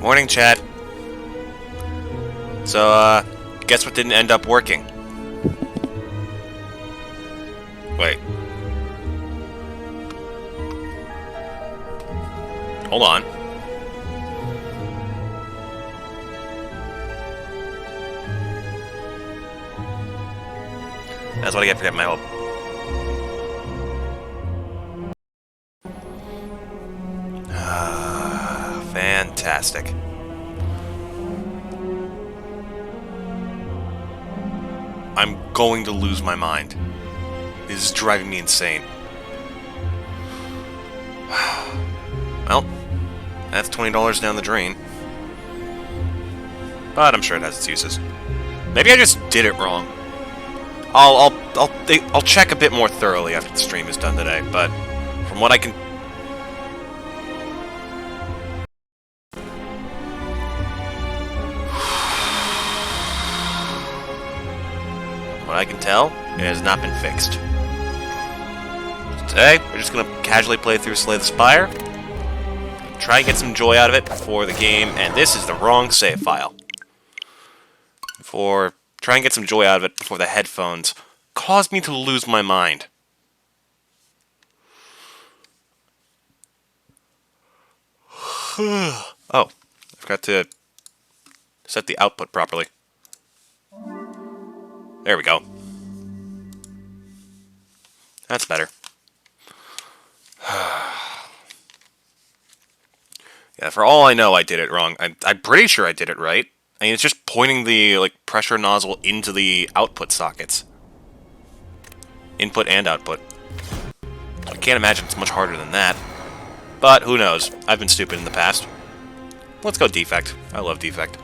Morning, chat. So, guess what didn't end up working? Wait. Hold on. That's what I get for getting my hope. Fantastic. I'm going to lose my mind. This is driving me insane. Well, that's $20 down the drain. But I'm sure it has its uses. Maybe I just did it wrong. I'll check a bit more thoroughly after the stream is done today, but from what I can... What I can tell, it has not been fixed. So today, we're just going to casually play through Slay the Spire. Try and get some joy out of it before the game, and this is the wrong save file. Try and get some joy out of it before the headphones caused me to lose my mind. Oh, I forgot to set the output properly. There we go. That's better. Yeah, for all I know, I did it wrong. I'm pretty sure I did it right. I mean, it's just pointing the pressure nozzle into the output sockets. Input and output. I can't imagine it's much harder than that. But who knows? I've been stupid in the past. Let's go defect. I love defect.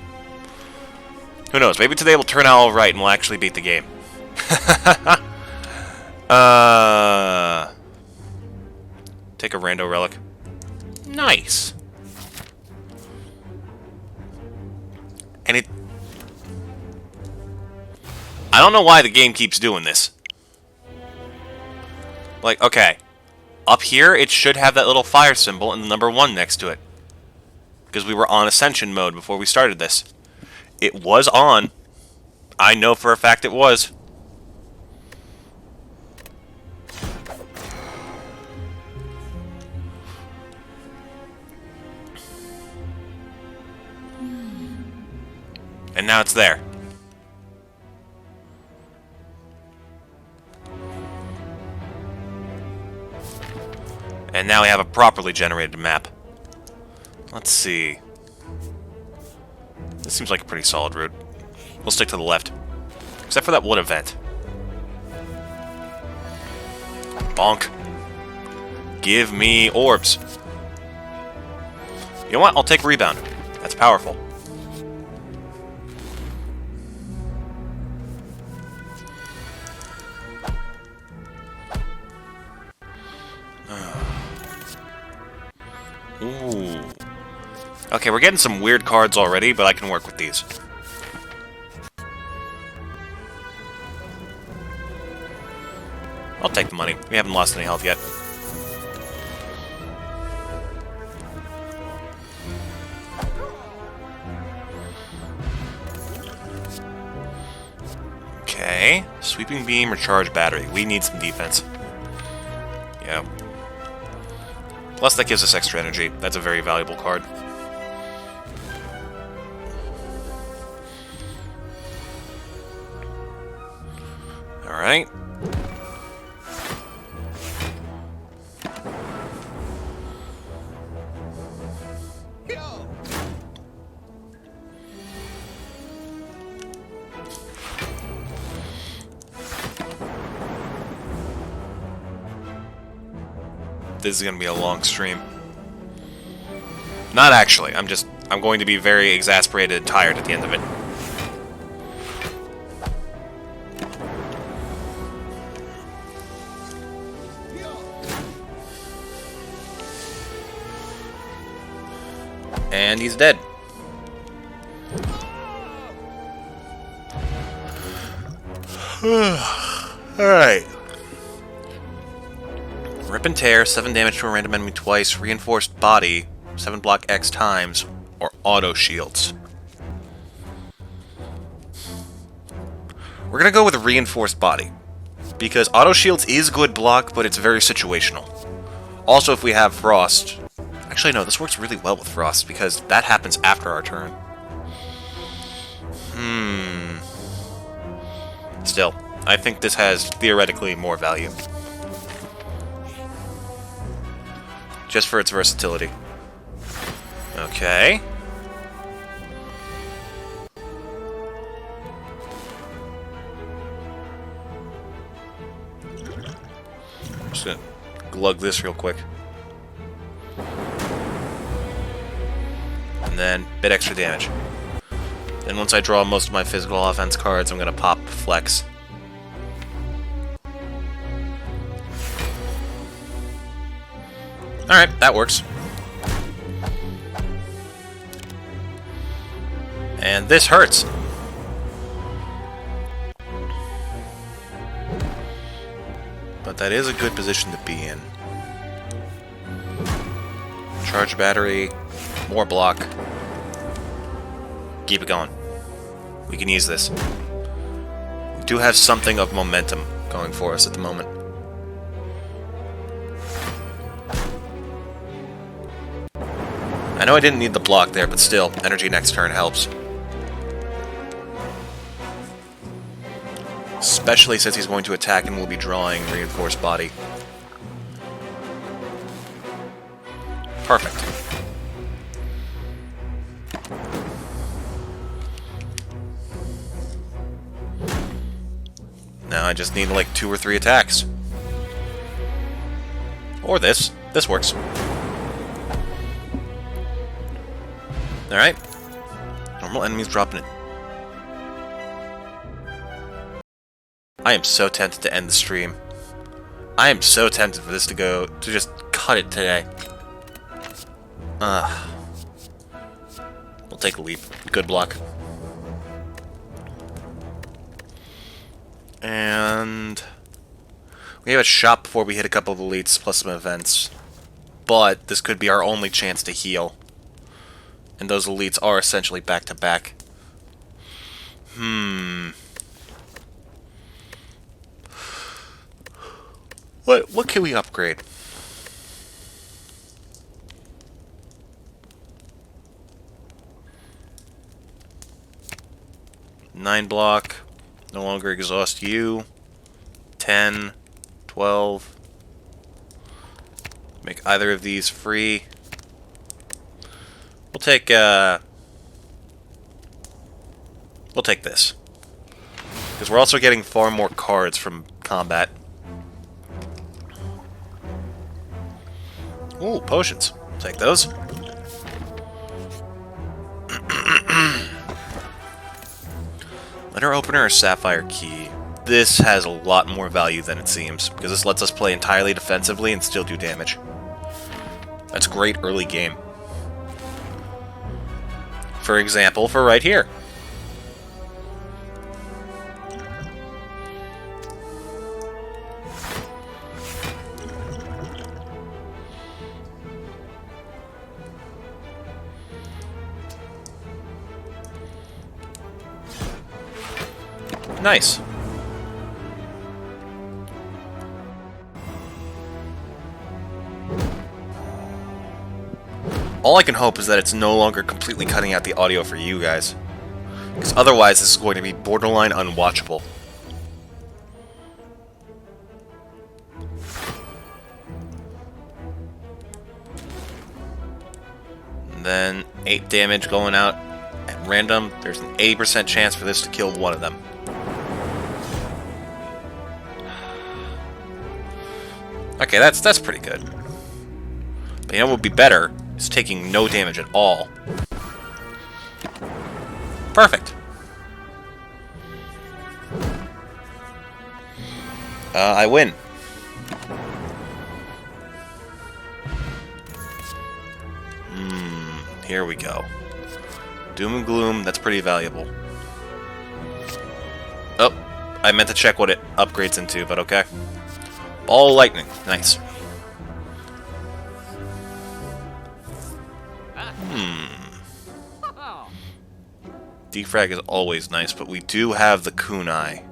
Who knows? Maybe today will turn out all right and we'll actually beat the game. Take a rando relic. Nice. And I don't know why the game keeps doing this. Like, okay. Up here, it should have that little fire symbol and the number 1 next to it. Because we were on Ascension mode before we started this. It was on. I know for a fact it was. And now it's there. And now we have a properly generated map. Let's see. This seems like a pretty solid route. We'll stick to the left. Except for that one event. Bonk. Give me orbs. You know what? I'll take rebound. That's powerful. Ooh. Okay, we're getting some weird cards already, but I can work with these. I'll take the money. We haven't lost any health yet. Okay. Sweeping beam or charge battery. We need some defense. Yeah. Plus, that gives us extra energy. That's a very valuable card. Alright. This is going to be a long stream. Not actually. I'm going to be very exasperated and tired at the end of it. And he's dead. Alright. Rip and tear, 7 damage to a random enemy twice, reinforced body, 7 block X times, or auto shields? We're gonna go with reinforced body, because auto shields is good block, but it's very situational. Also, if we have frost... Actually, no, this works really well with frost, because that happens after our turn. Still, I think this has theoretically more value. Just for its versatility. Okay. Just gonna glug this real quick. And then, bit extra damage. Then once I draw most of my physical offense cards, I'm gonna pop Flex. Alright, that works. And this hurts. But that is a good position to be in. Charge battery, more block. Keep it going. We can use this. We do have something of momentum going for us at the moment. I know I didn't need the block there, but still, energy next turn helps. Especially since he's going to attack and we'll be drawing reinforced body. Perfect. Now I just need like 2 or 3 attacks. Or this. This works. Alright. Normal enemies dropping it. I am so tempted to end the stream. I am so tempted for this to just cut it today. We'll take a leap. Good block. And we have a shop before we hit a couple of elites, plus some events. But this could be our only chance to heal. And those elites are essentially back-to-back. What can we upgrade? Nine block. No longer exhaust you. 10. 12. Make either of these free. We'll take this. Because we're also getting far more cards from combat. Ooh, potions. Take those. Letter opener or sapphire key. This has a lot more value than it seems, because this lets us play entirely defensively and still do damage. That's great early game. For example, for right here. Nice. All I can hope is that it's no longer completely cutting out the audio for you guys. Because otherwise this is going to be borderline unwatchable. And then 8 damage going out at random. There's an 80% chance for this to kill one of them. Okay, that's pretty good. But you know what would be better? Is taking no damage at all. Perfect. I win. Here we go. Doom and Gloom, that's pretty valuable. Oh, I meant to check what it upgrades into, but okay. Ball lightning, nice. Defrag is always nice, but we do have the kunai.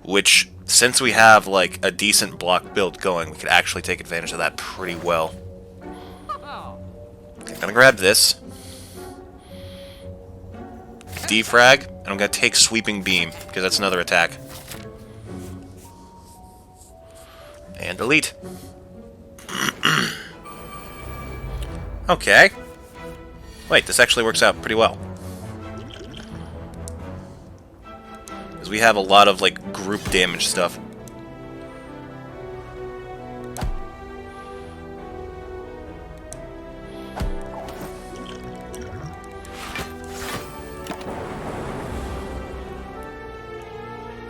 Which, since we have, like, a decent block build going, we could actually take advantage of that pretty well. Okay, I'm gonna grab this. Defrag, and I'm gonna take Sweeping Beam, because that's another attack. And delete. Okay. Wait, this actually works out pretty well. Because we have a lot of, like, group damage stuff.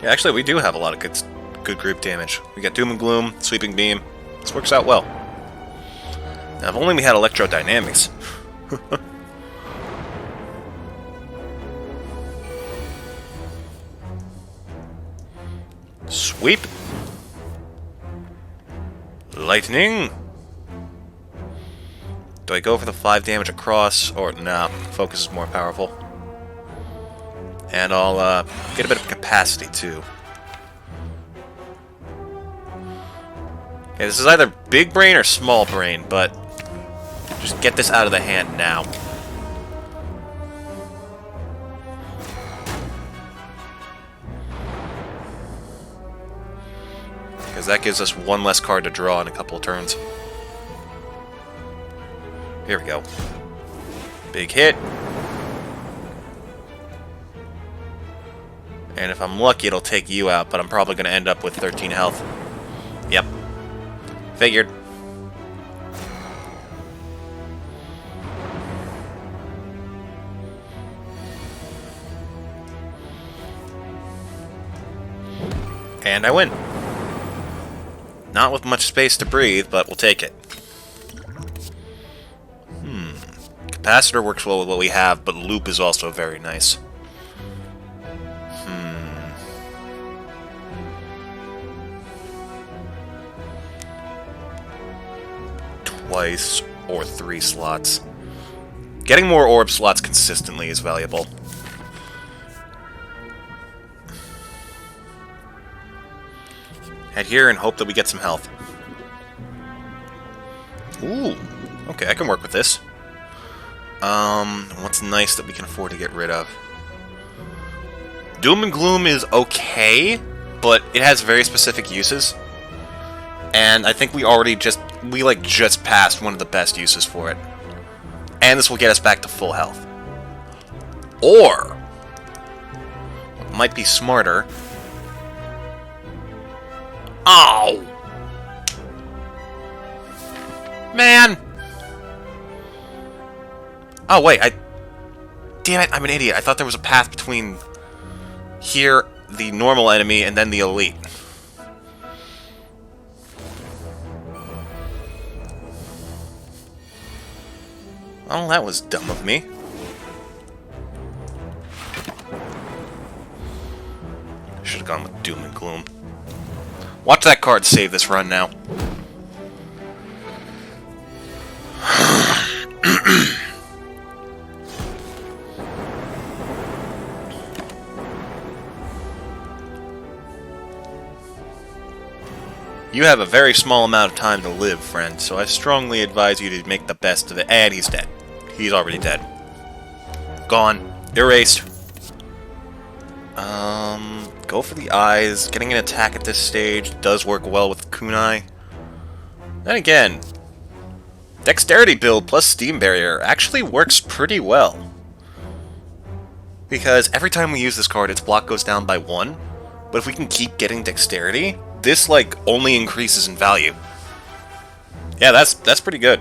Yeah, actually, we do have a lot of good group damage. We got Doom and Gloom, Sweeping Beam. This works out well. Now, if only we had Electrodynamics. Sweep. Lightning. Do I go for the 5 damage across, or nah? Focus is more powerful. And I'll get a bit of capacity too. Okay, this is either big brain or small brain, but just get this out of the hand now. Because that gives us one less card to draw in a couple of turns. Here we go. Big hit. And if I'm lucky, it'll take you out, but I'm probably going to end up with 13 health. Yep. Figured. And I win. Not with much space to breathe, but we'll take it. Capacitor works well with what we have, but Loop is also very nice. Twice or 3 slots. Getting more orb slots consistently is valuable. Head here and hope that we get some health. Ooh, okay, I can work with this. What's nice that we can afford to get rid of? Doom and Gloom is okay, but it has very specific uses. And I think we just passed one of the best uses for it. And this will get us back to full health. Or, what might be smarter... Oh! Man! Oh, wait, Damn it, I'm an idiot. I thought there was a path between here, the normal enemy, and then the elite. Oh, that was dumb of me. Should have gone with Doom and Gloom. Watch that card save this run now. You have a very small amount of time to live, friend, so I strongly advise you to make the best of it. And he's dead. He's already dead. Gone. Erased. Go for the eyes. Getting an attack at this stage does work well with kunai. Then again, dexterity build plus steam barrier actually works pretty well. Because every time we use this card, its block goes down by 1. But if we can keep getting dexterity, this, like, only increases in value. Yeah, that's pretty good.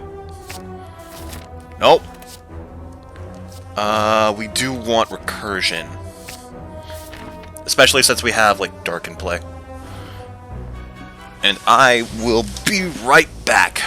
Nope. We do want recursion. Especially since we have, like, Dark in play. And I will be right back.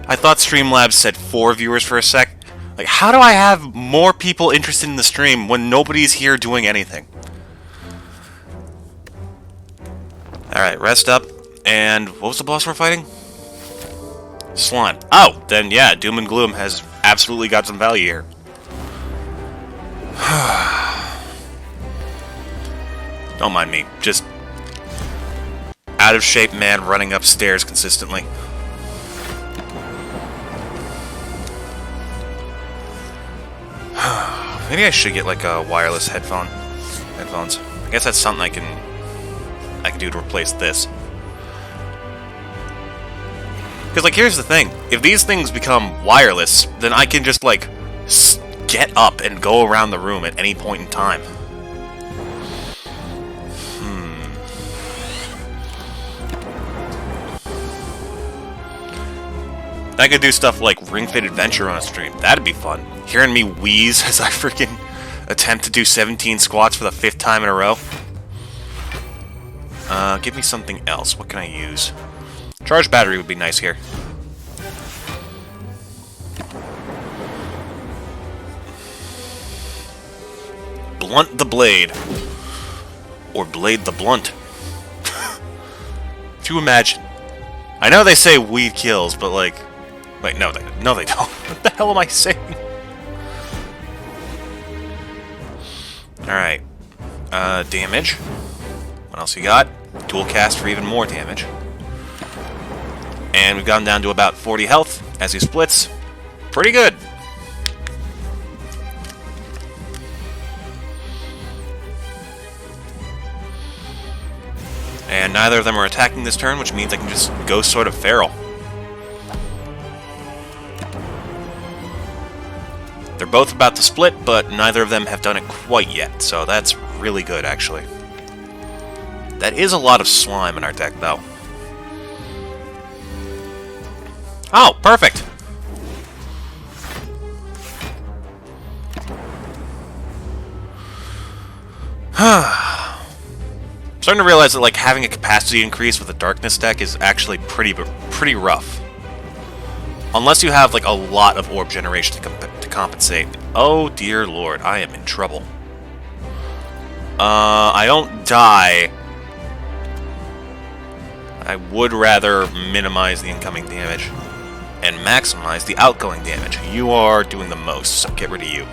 I thought Streamlabs said 4 viewers for a sec. Like, how do I have more people interested in the stream when nobody's here doing anything? Alright, rest up. And what was the boss we're fighting? Slime. Oh, then yeah, Doom and Gloom has absolutely got some value here. Don't mind me. Just out of shape man running upstairs consistently. Maybe I should get like a wireless headphones. I guess that's something I can do to replace this. Because like here's the thing, if these things become wireless, then I can just like get up and go around the room at any point in time. I could do stuff like Ring Fit Adventure on a stream. That'd be fun. Hearing me wheeze as I freaking attempt to do 17 squats for the 5th time in a row. Give me something else. What can I use? Charged battery would be nice here. Blunt the blade. Or blade the blunt. If you imagine. I know they say weed kills, but like... Wait, no, they don't. What the hell am I saying? Alright. Damage. What else you got? Dual cast for even more damage. And we've gone down to about 40 health as he splits. Pretty good. And neither of them are attacking this turn, which means I can just go sort of feral. They're both about to split, but neither of them have done it quite yet, so that's really good, actually. That is a lot of slime in our deck, though. Oh, perfect! Starting to realize that, like, having a capacity increase with a darkness deck is actually pretty rough. Unless you have, like, a lot of orb generation to compensate. Oh, dear lord, I am in trouble. I don't die. I would rather minimize the incoming damage and maximize the outgoing damage. You are doing the most, so get rid of you.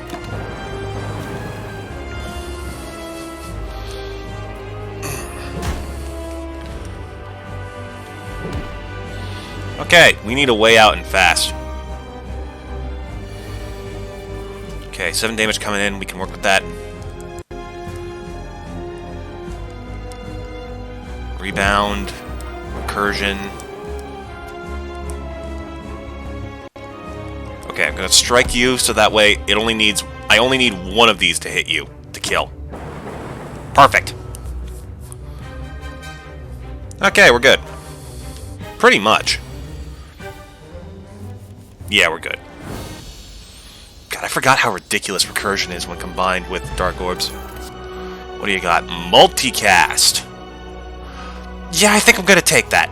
Okay, we need a way out and fast. Okay, 7 damage coming in, we can work with that. Rebound, recursion. Okay, I'm gonna strike you so that way I only need one of these to hit you to kill. Perfect. Okay, we're good. Pretty much. Yeah, we're good. God, I forgot how ridiculous recursion is when combined with Dark Orbs. What do you got? Multicast! Yeah, I think I'm gonna take that.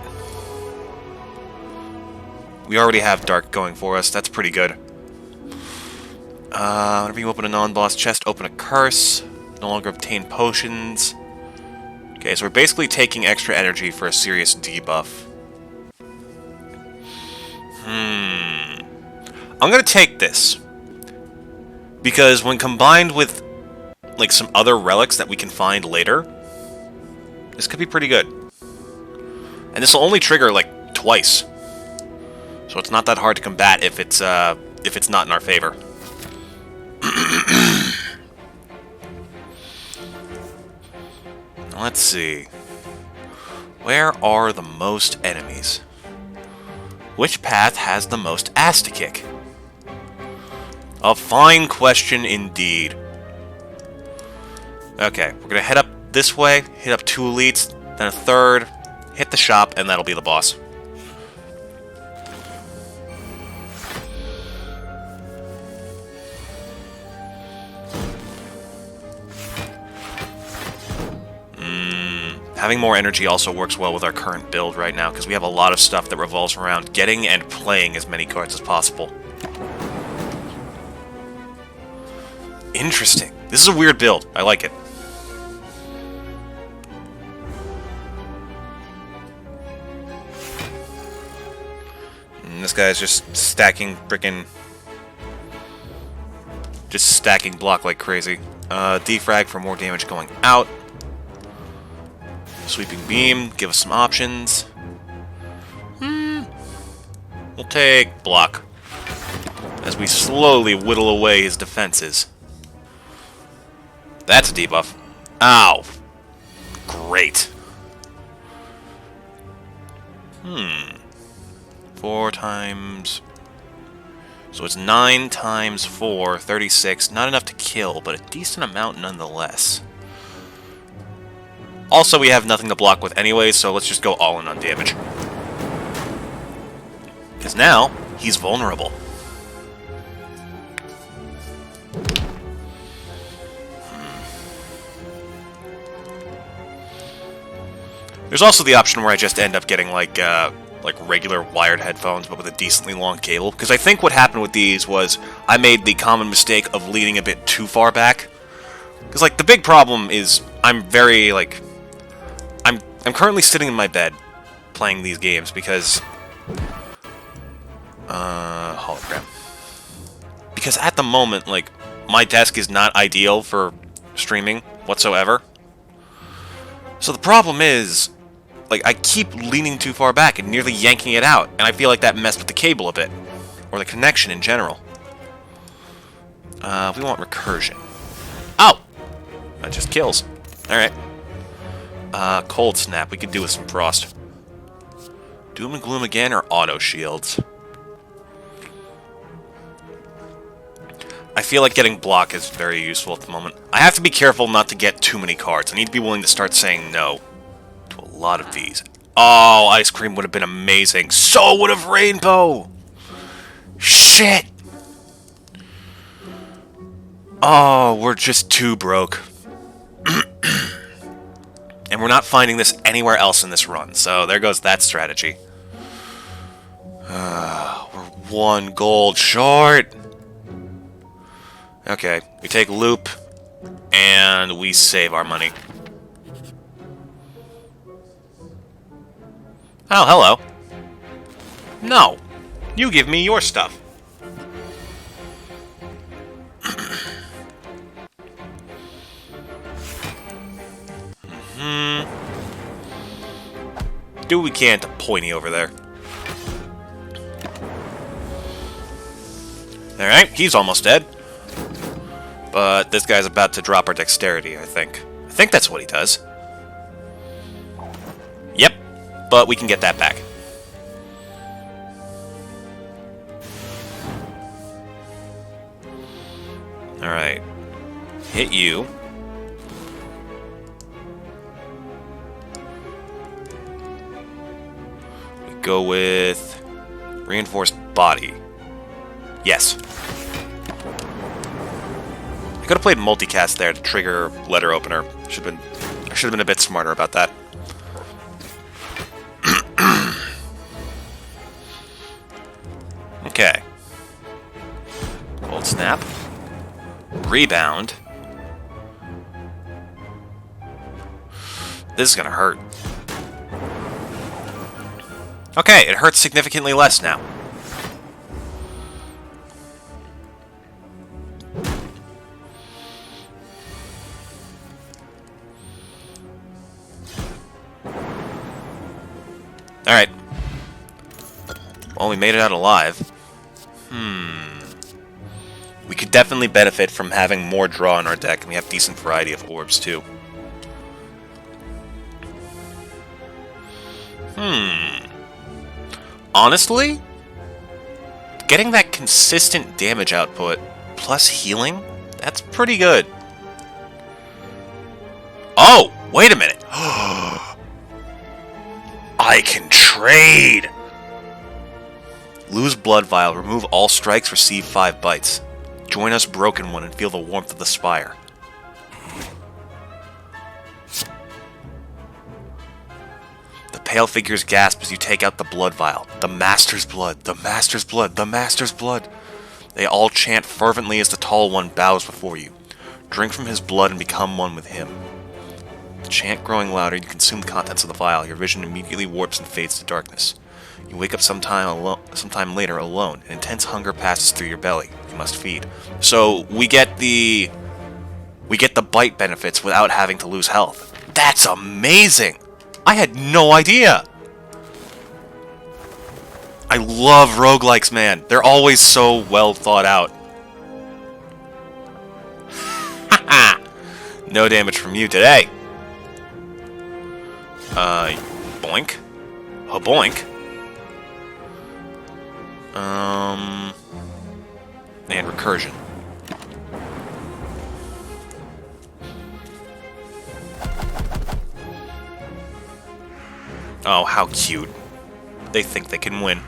We already have Dark going for us. That's pretty good. Whenever you open a non-boss chest, open a curse. No longer obtain potions. Okay, so we're basically taking extra energy for a serious debuff. I'm gonna take this. Because when combined with, like, some other relics that we can find later, this could be pretty good. And this will only trigger, like, twice. So it's not that hard to combat if it's not in our favor. Let's see. Where are the most enemies? Which path has the most ass to kick? A fine question indeed. Okay, we're gonna head up this way, hit up 2 elites, then a 3rd, hit the shop, and that'll be the boss. Having more energy also works well with our current build right now, because we have a lot of stuff that revolves around getting and playing as many cards as possible. Interesting. This is a weird build. I like it. And this guy's just stacking frickin'... just stacking block like crazy. Defrag for more damage going out. Sweeping beam, give us some options. We'll take block as we slowly whittle away his defenses. That's a debuff. Ow. Great. 4 times... So it's 9 times 4, 36. Not enough to kill, but a decent amount nonetheless. Also, we have nothing to block with anyway, so let's just go all in on damage. Because now, he's vulnerable. There's also the option where I just end up getting, like regular wired headphones, but with a decently long cable. Because I think what happened with these was I made the common mistake of leaning a bit too far back. Because, like, the big problem is I'm very, like... I'm currently sitting in my bed playing these games because... hologram. Because at the moment, like, my desk is not ideal for streaming whatsoever. So the problem is, like, I keep leaning too far back and nearly yanking it out, and I feel like that messed with the cable a bit. Or the connection in general. We want recursion. Oh! That just kills. Alright. Cold Snap. We could do with some Frost. Doom and Gloom again, or Auto Shields? I feel like getting block is very useful at the moment. I have to be careful not to get too many cards. I need to be willing to start saying no to a lot of these. Oh, Ice Cream would have been amazing. So would have Rainbow! Shit! Oh, we're just too broke. And we're not finding this anywhere else in this run, so there goes that strategy. We're 1 gold short. Okay, we take loop, and we save our money. Oh, hello. No, you give me your stuff. Do what we can to Pointy over there. Alright, he's almost dead. But this guy's about to drop our dexterity, I think. I think that's what he does. Yep, but we can get that back. Alright. Hit you. We go with reinforced body. Yes. I could have played multicast there to trigger letter opener. I should have been a bit smarter about that. Okay. Cold Snap. Rebound. This is gonna hurt. Okay, it hurts significantly less now. Alright. Well, we made it out alive. We could definitely benefit from having more draw in our deck, and we have decent variety of orbs, too. Honestly, getting that consistent damage output plus healing, that's pretty good. Oh, wait a minute. I can trade! Lose Blood Vial, remove all strikes, receive 5 bites. Join us, Broken One, and feel the warmth of the Spire. pale figures gasp as you take out the blood vial. The Master's blood, the Master's blood, the Master's blood. They all chant fervently as the tall one bows before you. Drink from his blood and become one with him. The chant growing louder, you consume the contents of the vial. Your vision immediately warps and fades to darkness. You wake up sometime later alone. An intense hunger passes through your belly. You must feed. So we get the bite benefits without having to lose health. That's amazing! I had no idea! I love roguelikes, man. They're always so well thought out. Haha! No damage from you today. Boink. A boink. And recursion. Oh, how cute. They think they can win.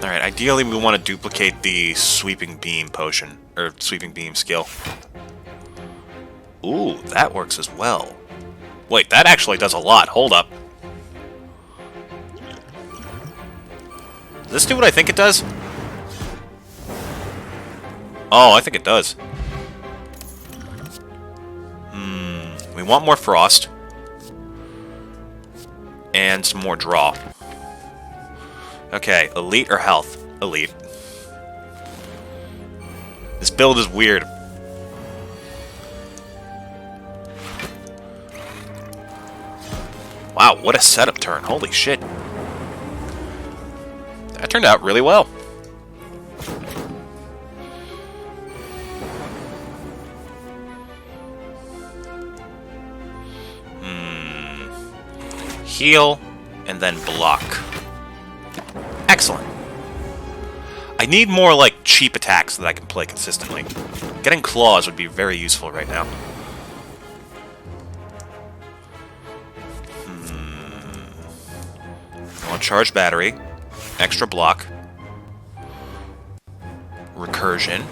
Alright, ideally we want to duplicate the sweeping beam potion, or sweeping beam skill. Ooh, that works as well. Wait, that actually does a lot. Hold up. Does this do what I think it does? Oh, I think it does. We want more frost. And some more draw. Okay, elite or health? Elite. This build is weird. Wow, what a setup turn. Holy shit. That turned out really well. Heal, and then block. Excellent. I need more, like, cheap attacks that I can play consistently. Getting claws would be very useful right now. I want charge battery, extra block, recursion,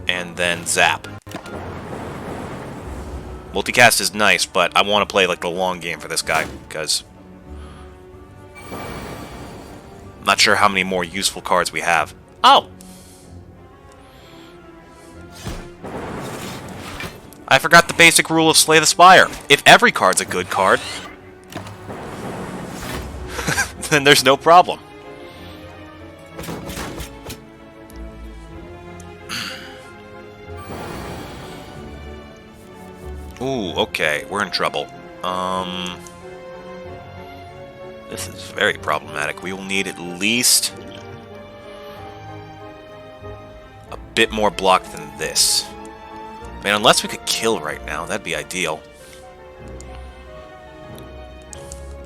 and then zap. Multicast is nice, but I want to play like the long game for this guy, because I'm not sure how many more useful cards we have. Oh! I forgot the basic rule of Slay the Spire. If every card's a good card, then there's no problem. Ooh, okay, we're in trouble. This is very problematic. We will need at least a bit more block than this. Man, unless we could kill right now, that'd be ideal.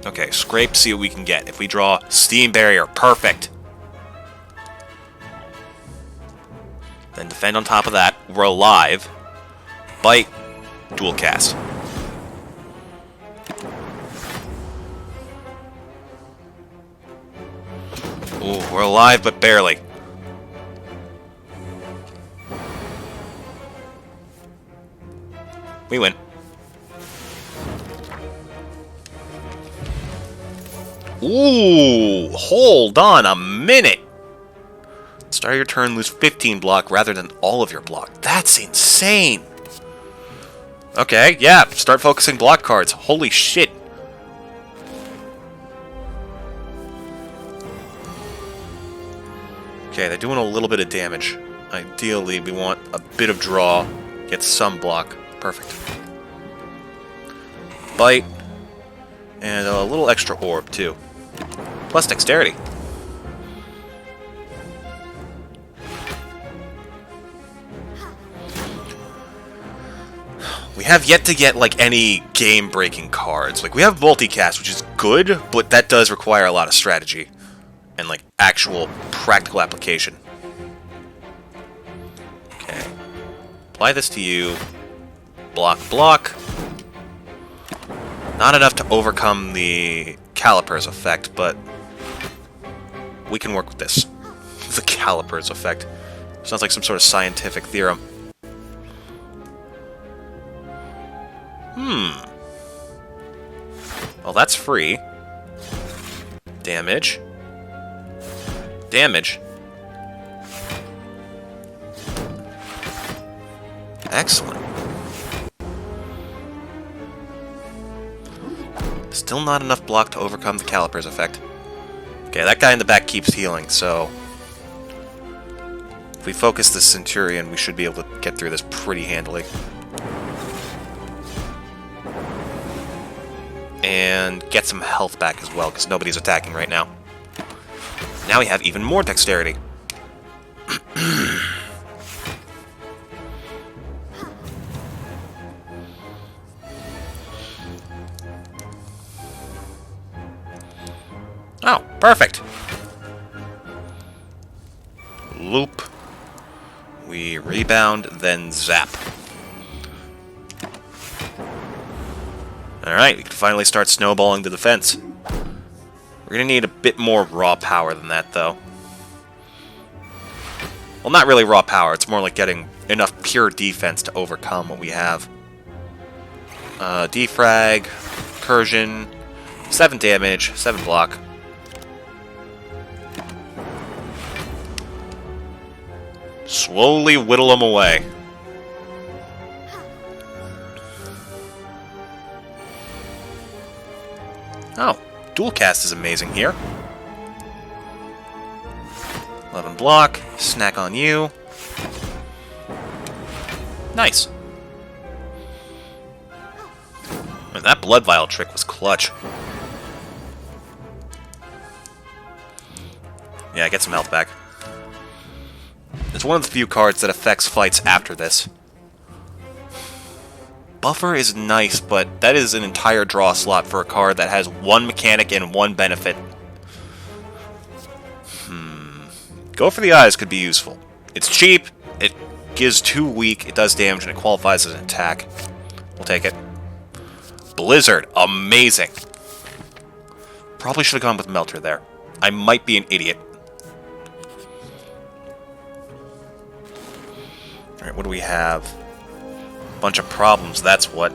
Okay, scrape, see what we can get. If we draw Steam Barrier, perfect. Then defend on top of that. We're alive. Bite. Dual cast. Ooh, we're alive, but barely. We win. Ooh, hold on a minute. Start your turn, lose 15 block rather than all of your block. That's insane. Okay, yeah, start focusing block cards. Holy shit. Okay, they're doing a little bit of damage. Ideally, we want a bit of draw, get some block. Perfect. Bite, and a little extra orb, too. Plus dexterity. We have yet to get, like, any game-breaking cards. Like, we have multicast, which is good, but that does require a lot of strategy. And, like, actual practical application. Okay. Apply this to you. Block, block. Not enough to overcome the calipers effect, but we can work with this. The calipers effect. Sounds like some sort of scientific theorem. Well, that's free. Damage. Damage. Excellent. Still not enough block to overcome the Caliper's effect. Okay, that guy in the back keeps healing, so... if we focus the Centurion, we should be able to get through this pretty handily. And get some health back as well, because nobody's attacking right now. Now we have even more dexterity. Oh, perfect. Loop. We rebound, then zap. Alright, we can finally start snowballing the defense. We're gonna need a bit more raw power than that, though. Well, not really raw power, it's more like getting enough pure defense to overcome what we have. Defrag, Incursion, 7 damage, 7 block. Slowly whittle them away. Oh, dual cast is amazing here. 11 block, snack on you. Nice. Man, that blood vial trick was clutch. Yeah, get some health back. It's one of the few cards that affects fights after this. Buffer is nice, but that is an entire draw slot for a card that has one mechanic and one benefit. Go for the Eyes could be useful. It's cheap, it gives 2 weak, it does damage, and it qualifies as an attack. We'll take it. Blizzard, amazing. Probably should have gone with Melter there. I might be an idiot. Alright, what do we have? Bunch of problems, that's what.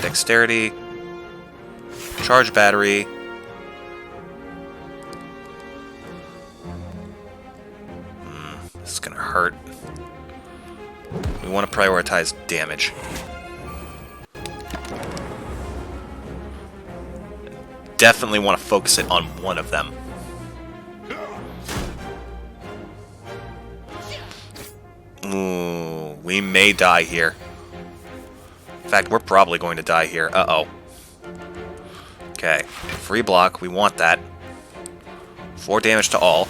Dexterity. Charge battery. This is gonna hurt. We want to prioritize damage. Definitely want to focus it on one of them. Ooh, we may die here. In fact, we're probably going to die here. Uh-oh. Okay, free block, we want that. 4 damage to all.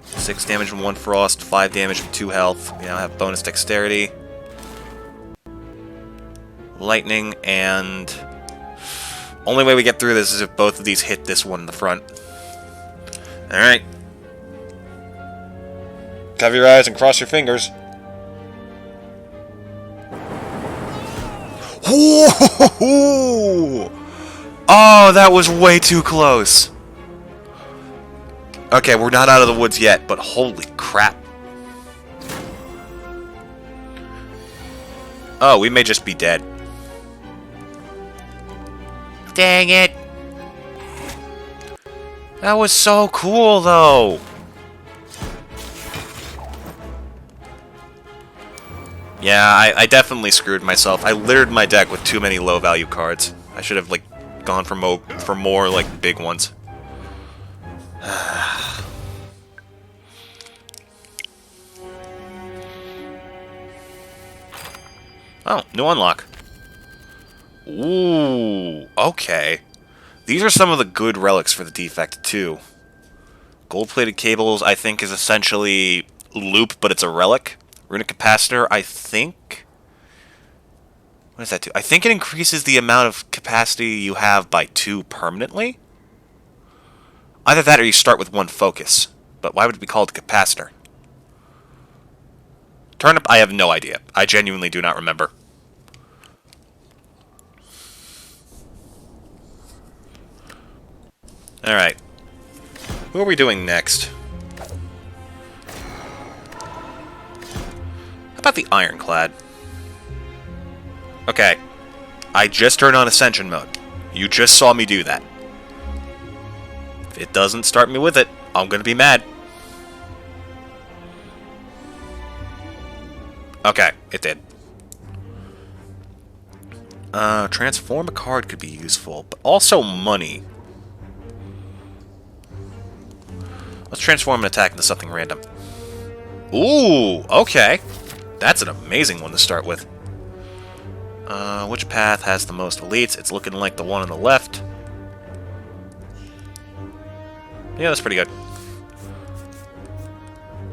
6 damage and 1 frost, 5 damage and 2 health. We now have bonus dexterity. Lightning, and... only way we get through this is if both of these hit this one in the front. Alright. Cover your eyes and cross your fingers. Ooh! Oh, that was way too close. Okay, we're not out of the woods yet, but holy crap. Oh, we may just be dead. Dang it! That was so cool, though! Yeah, I definitely screwed myself. I littered my deck with too many low-value cards. I should have, like, gone for more, like, big ones. Oh, new unlock. Ooh, okay. These are some of the good relics for the defect, too. Gold-plated cables, I think, is essentially loop, but it's a relic. Runic capacitor, I think... what does that do? I think it increases the amount of capacity you have by 2 permanently? Either that or you start with 1 focus. But why would it be called a capacitor? Turnip, I have no idea. I genuinely do not remember. Alright. Who are we doing next? the Ironclad. Okay. I just turned on Ascension mode. You just saw me do that. If it doesn't start me with it, I'm gonna be mad. Okay, it did. Transform a card could be useful, but also money. Let's transform an attack into something random. Ooh, okay. That's an amazing one to start with. Which path has the most elites? It's looking like the one on the left. Yeah, that's pretty good.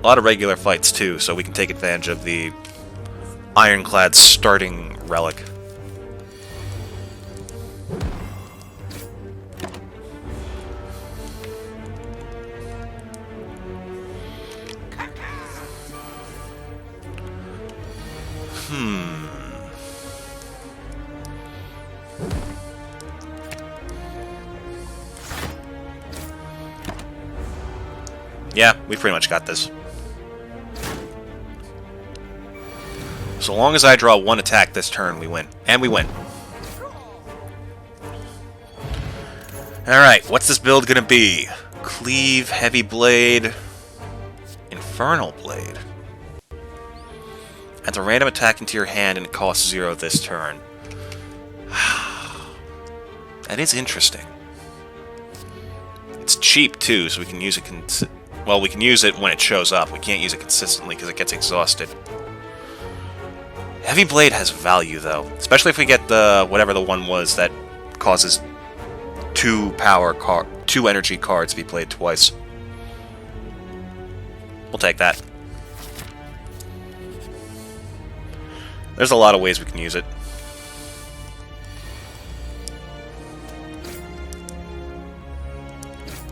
A lot of regular fights, too, so we can take advantage of the Ironclad starting relic. Yeah, we pretty much got this. So long as I draw one attack this turn, we win. And we win. Alright, what's this build gonna be? Cleave, Heavy Blade, Infernal Blade. Adds a random attack into your hand and it costs 0 this turn. That is interesting. It's cheap too, so we can use it well, we can use it when it shows up. We can't use it consistently because it gets exhausted. Heavy Blade has value, though. Especially if we get the whatever the one was that causes 2 energy cards to be played twice. We'll take that. There's a lot of ways we can use it.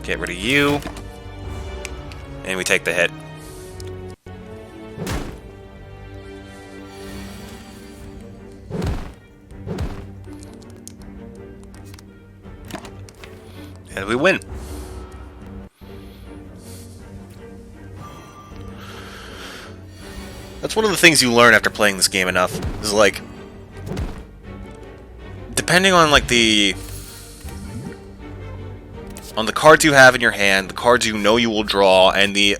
Get rid of you. And we take the hit. And we win. That's one of the things you learn after playing this game enough. Is like, depending on like the cards you have in your hand, the cards you know you will draw, and the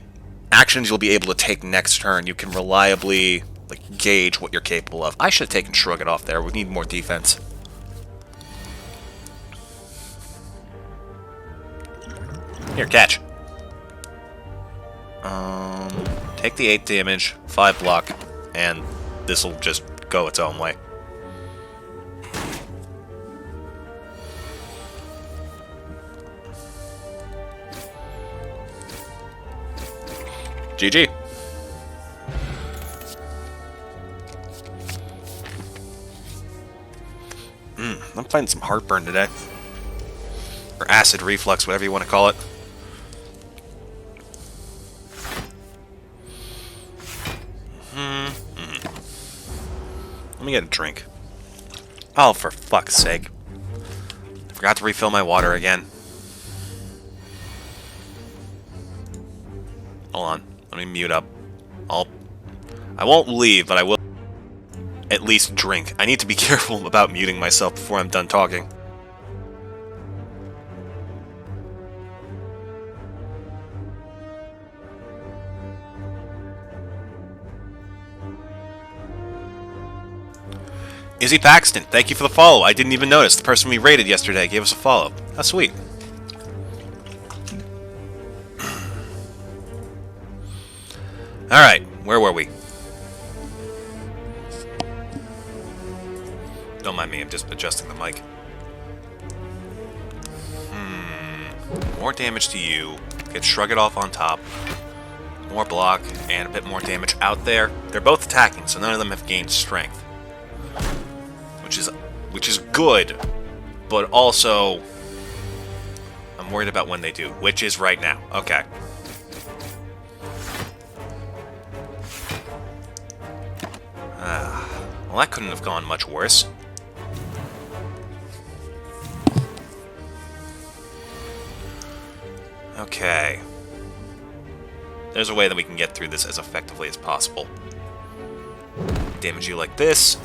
actions you'll be able to take next turn, you can reliably like gauge what you're capable of. I should have taken Shrug It Off there. We need more defense. Here, catch. Take the 8 damage, 5 block, and this'll just go its own way. GG. I'm finding some heartburn today. Or acid reflux, whatever you want to call it. Let me get a drink. Oh, for fuck's sake. I forgot to refill my water again. Hold on. Let me mute up. I won't leave, but I will at least drink. I need to be careful about muting myself before I'm done talking. Izzy Paxton, thank you for the follow. I didn't even notice. The person we rated yesterday gave us a follow. How sweet. Alright, where were we? Don't mind me, I'm just adjusting the mic. More damage to you. Get Shrug It Off on top. More block, and a bit more damage out there. They're both attacking, so none of them have gained strength. Which is good, but also I'm worried about when they do, which is right now. Okay. Well, that couldn't have gone much worse. Okay. There's a way that we can get through this as effectively as possible. damage you like this.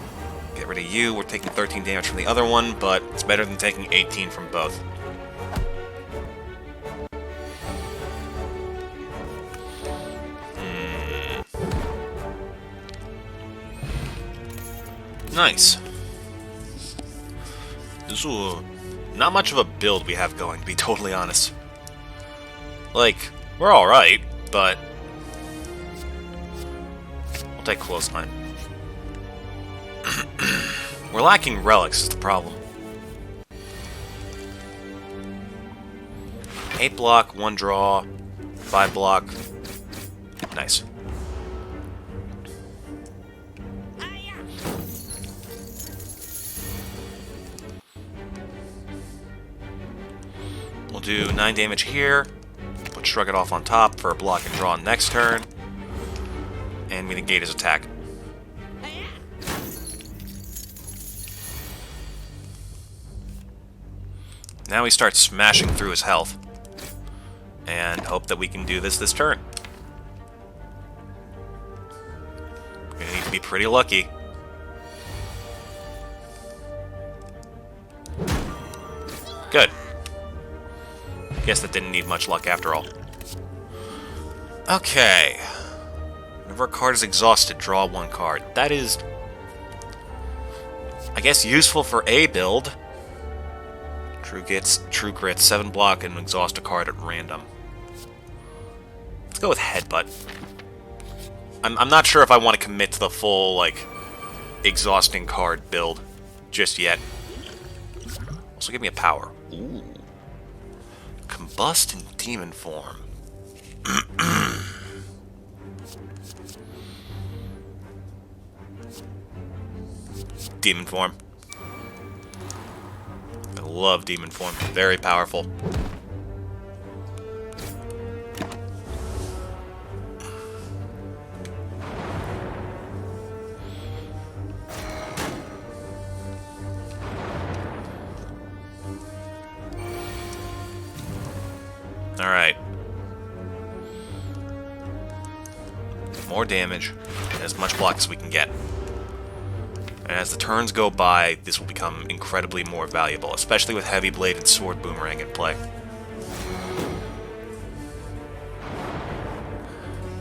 Get rid of you. We're taking 13 damage from the other one, but it's better than taking 18 from both. Nice. This is not much of a build we have going, to be totally honest. Like, we're alright, but we'll take close line. We're lacking relics is the problem. 8 block, 1 draw, 5 block. Nice. We'll do 9 damage here. Put Shrug It Off on top for a block and draw next turn. And we negate his attack. Now we start smashing through his health. And hope that we can do this turn. We're gonna need to be pretty lucky. Good. Guess that didn't need much luck after all. Okay. Whenever a card is exhausted, draw 1 card. That is, I guess, useful for a build. True Grit, 7 block, and exhaust a card at random. Let's go with Headbutt. I'm not sure if I want to commit to the full, like, exhausting card build just yet. Also, give me a power. Ooh. Combust in demon form. Demon form. I love demon form. Very powerful. Alright. More damage, and as much block as we can get. And as the turns go by, this will become incredibly more valuable, especially with Heavy Blade and Sword Boomerang in play.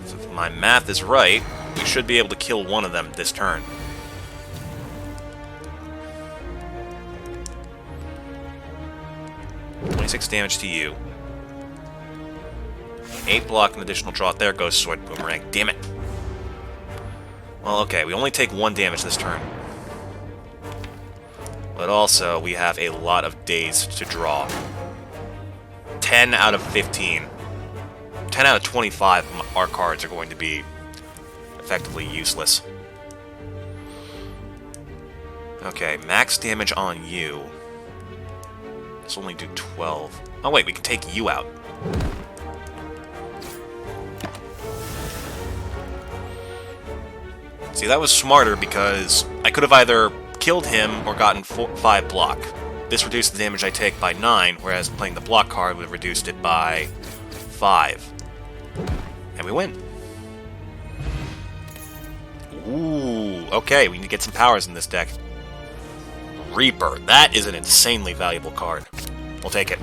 So if my math is right, we should be able to kill one of them this turn. .26 damage to you. 8 block and additional draw. There goes Sword Boomerang. Damn it. Well, okay, we only take 1 damage this turn. But also, we have a lot of days to draw. 10 out of 15. 10 out of 25 our cards are going to be effectively useless. Okay, max damage on you. Let's only do 12. Oh wait, we can take you out. See, that was smarter because I could have either killed him or gotten 5 block. This reduced the damage I take by 9, whereas playing the block card would have reduced it by 5. And we win. Ooh, okay, we need to get some powers in this deck. Reaper, that is an insanely valuable card. We'll take it.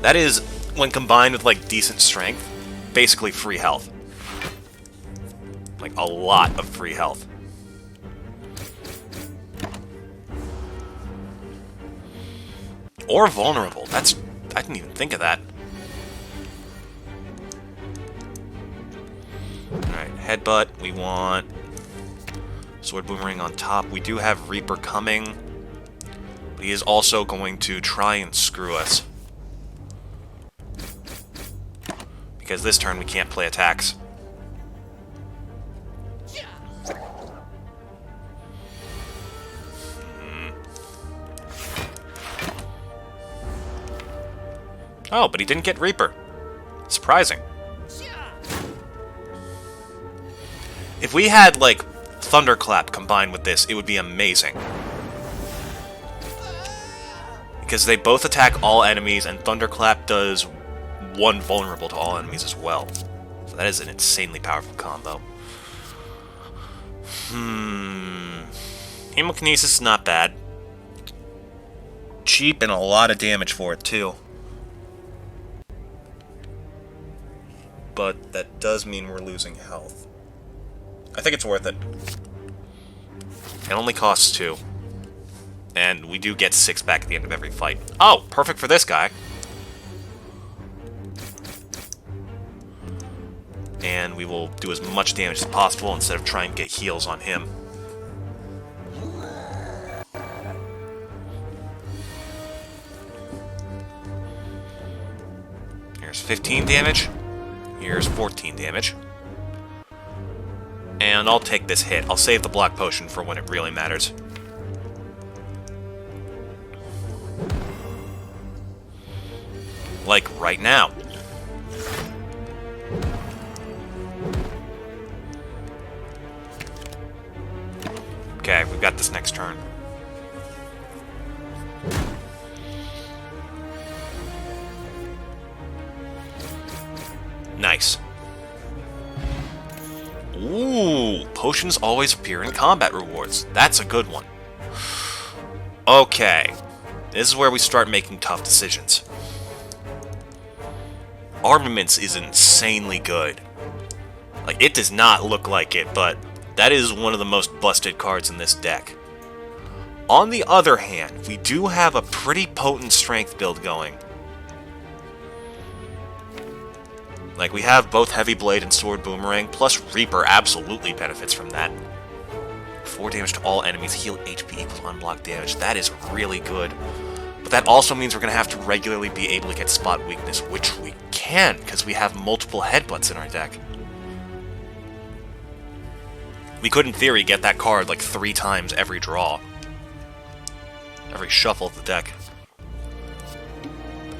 That is, when combined with, like, decent strength, basically free health. Like, a lot of free health. Or vulnerable. That's... I didn't even think of that. Alright, Headbutt. We want Sword Boomerang on top. We do have Reaper coming. But he is also going to try and screw us. Because this turn we can't play attacks. Oh, but he didn't get Reaper. Surprising. If we had, like, Thunderclap combined with this, it would be amazing. Because they both attack all enemies, and Thunderclap does 1 vulnerable to all enemies as well. So that is an insanely powerful combo. Hemokinesis is not bad. Cheap and a lot of damage for it, too. But that does mean we're losing health. I think it's worth it. It only costs 2. And we do get 6 back at the end of every fight. Oh, perfect for this guy. And we will do as much damage as possible instead of trying to get heals on him. Here's 15 damage. Here's 14 damage. And I'll take this hit. I'll save the block potion for when it really matters. Like right now. Okay, we've got this next turn. Nice. Ooh, potions always appear in combat rewards. That's a good one. Okay, this is where we start making tough decisions. Armaments is insanely good. Like, it does not look like it, but that is one of the most busted cards in this deck. On the other hand, we do have a pretty potent strength build going. Like, we have both Heavy Blade and Sword Boomerang, plus Reaper absolutely benefits from that. 4 damage to all enemies, heal HP equals unblocked damage. That is really good. But that also means we're going to have to regularly be able to get spot weakness, which we can, because we have multiple headbutts in our deck. We could, in theory, get that card like 3 times every draw. Every shuffle of the deck.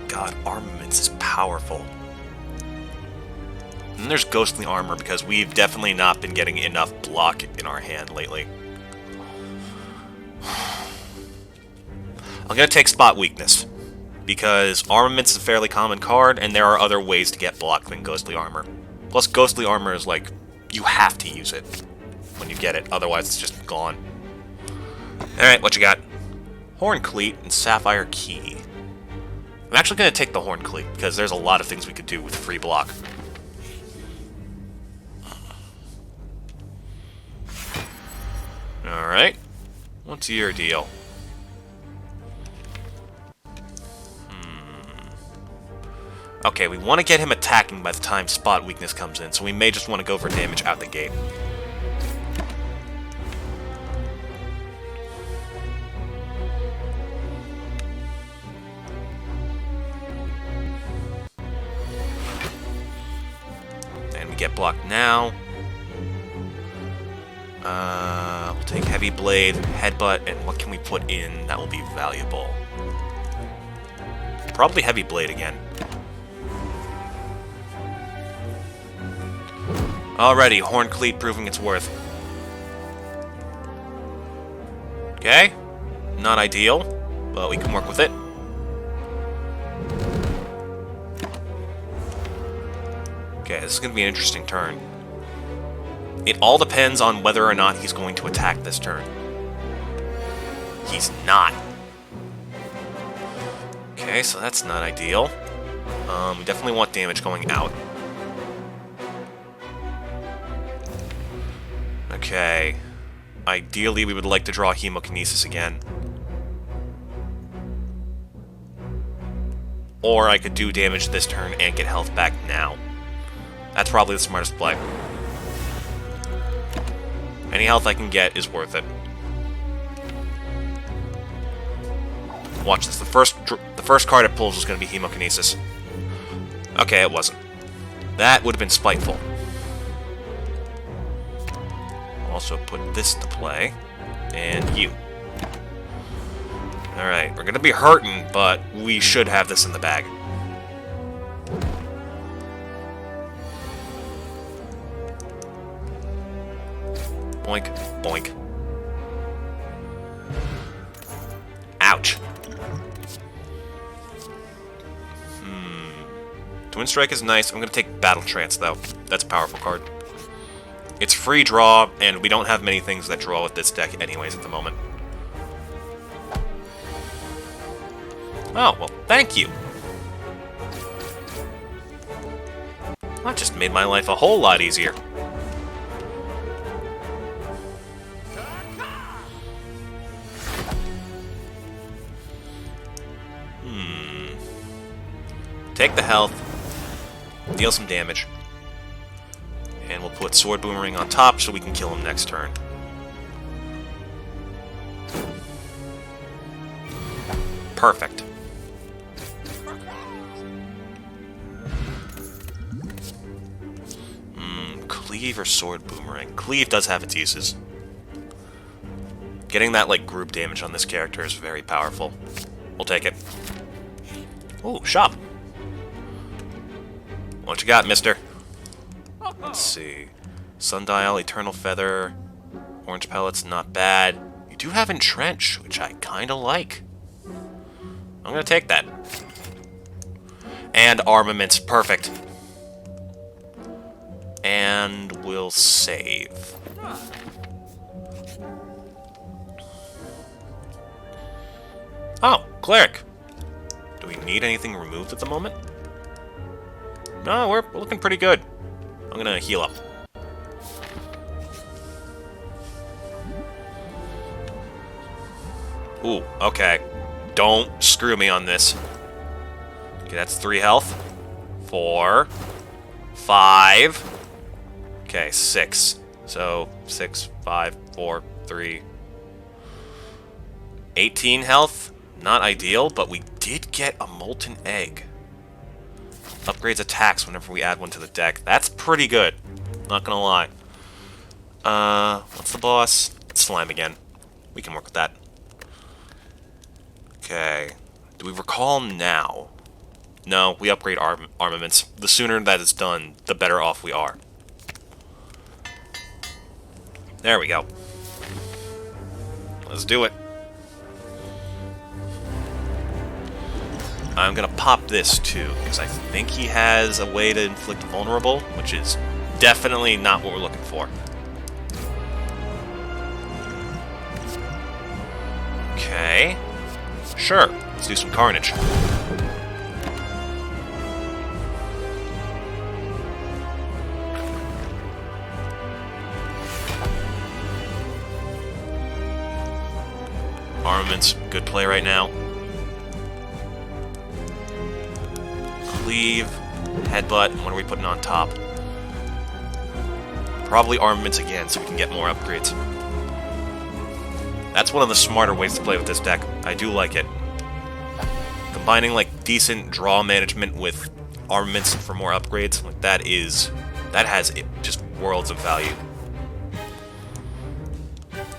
God, Armaments is powerful. And there's Ghostly Armor, because we've definitely not been getting enough block in our hand lately. I'm going to take Spot Weakness, because Armaments is a fairly common card, and there are other ways to get block than Ghostly Armor. Plus, Ghostly Armor is like, you have to use it when you get it, otherwise it's just gone. Alright, what you got? Horn Cleat and Sapphire Key. I'm actually going to take the Horn Cleat, because there's a lot of things we could do with free block. Alright. What's your deal? Okay, we want to get him attacking by the time Spot Weakness comes in, so we may just want to go for damage out the gate. And we get blocked now. We'll take Heavy Blade, Headbutt, and what can we put in that will be valuable? Probably Heavy Blade again. Alrighty, Horn Cleat proving its worth. Okay, not ideal, but we can work with it. Okay, this is going to be an interesting turn. It all depends on whether or not he's going to attack this turn. He's not. Okay, so that's not ideal. We definitely want damage going out. Okay. Ideally, we would like to draw Hemokinesis again. Or I could do damage this turn and get health back now. That's probably the smartest play. Any health I can get is worth it. Watch this. The first card it pulls is going to be Hemokinesis. Okay, it wasn't. That would have been spiteful. Also put this to play. And you. Alright, we're going to be hurting, but we should have this in the bag. Boink, boink. Ouch. Twin Strike is nice. I'm going to take Battle Trance, though. That's a powerful card. It's free draw, and we don't have many things that draw with this deck anyways at the moment. Oh, well, thank you. That just made my life a whole lot easier. Take the health, deal some damage, and we'll put Sword Boomerang on top so we can kill him next turn. Perfect. Cleave or Sword Boomerang? Cleave does have its uses. Getting that, like, group damage on this character is very powerful. We'll take it. Ooh, shop. What you got, mister? Let's see. Sundial, Eternal Feather, Orange Pellets, not bad. You do have Entrench, which I kinda like. I'm gonna take that. And Armaments, perfect. And we'll save. Oh, Cleric. Do we need anything removed at the moment? No, we're looking pretty good. I'm gonna heal up. Ooh, okay. Don't screw me on this. Okay, that's 3 health. 4. 5. Okay, 6. So, 6, 5, 4, 3. 18 health. Not ideal, but we did get a Molten Egg. Upgrades attacks whenever we add one to the deck. That's pretty good. Not gonna lie. What's the boss? It's Slime again. We can work with that. Okay. Do we recall now? No, we upgrade armaments. The sooner that is done, the better off we are. There we go. Let's do it. I'm gonna pop this too, because I think he has a way to inflict vulnerable, which is definitely not what we're looking for. Okay. Sure, let's do some carnage. Armaments, good play right now. Cleave, headbutt, and what are we putting on top? Probably armaments again, so we can get more upgrades. That's one of the smarter ways to play with this deck. I do like it. Combining, like, decent draw management with armaments for more upgrades, like, that has just worlds of value.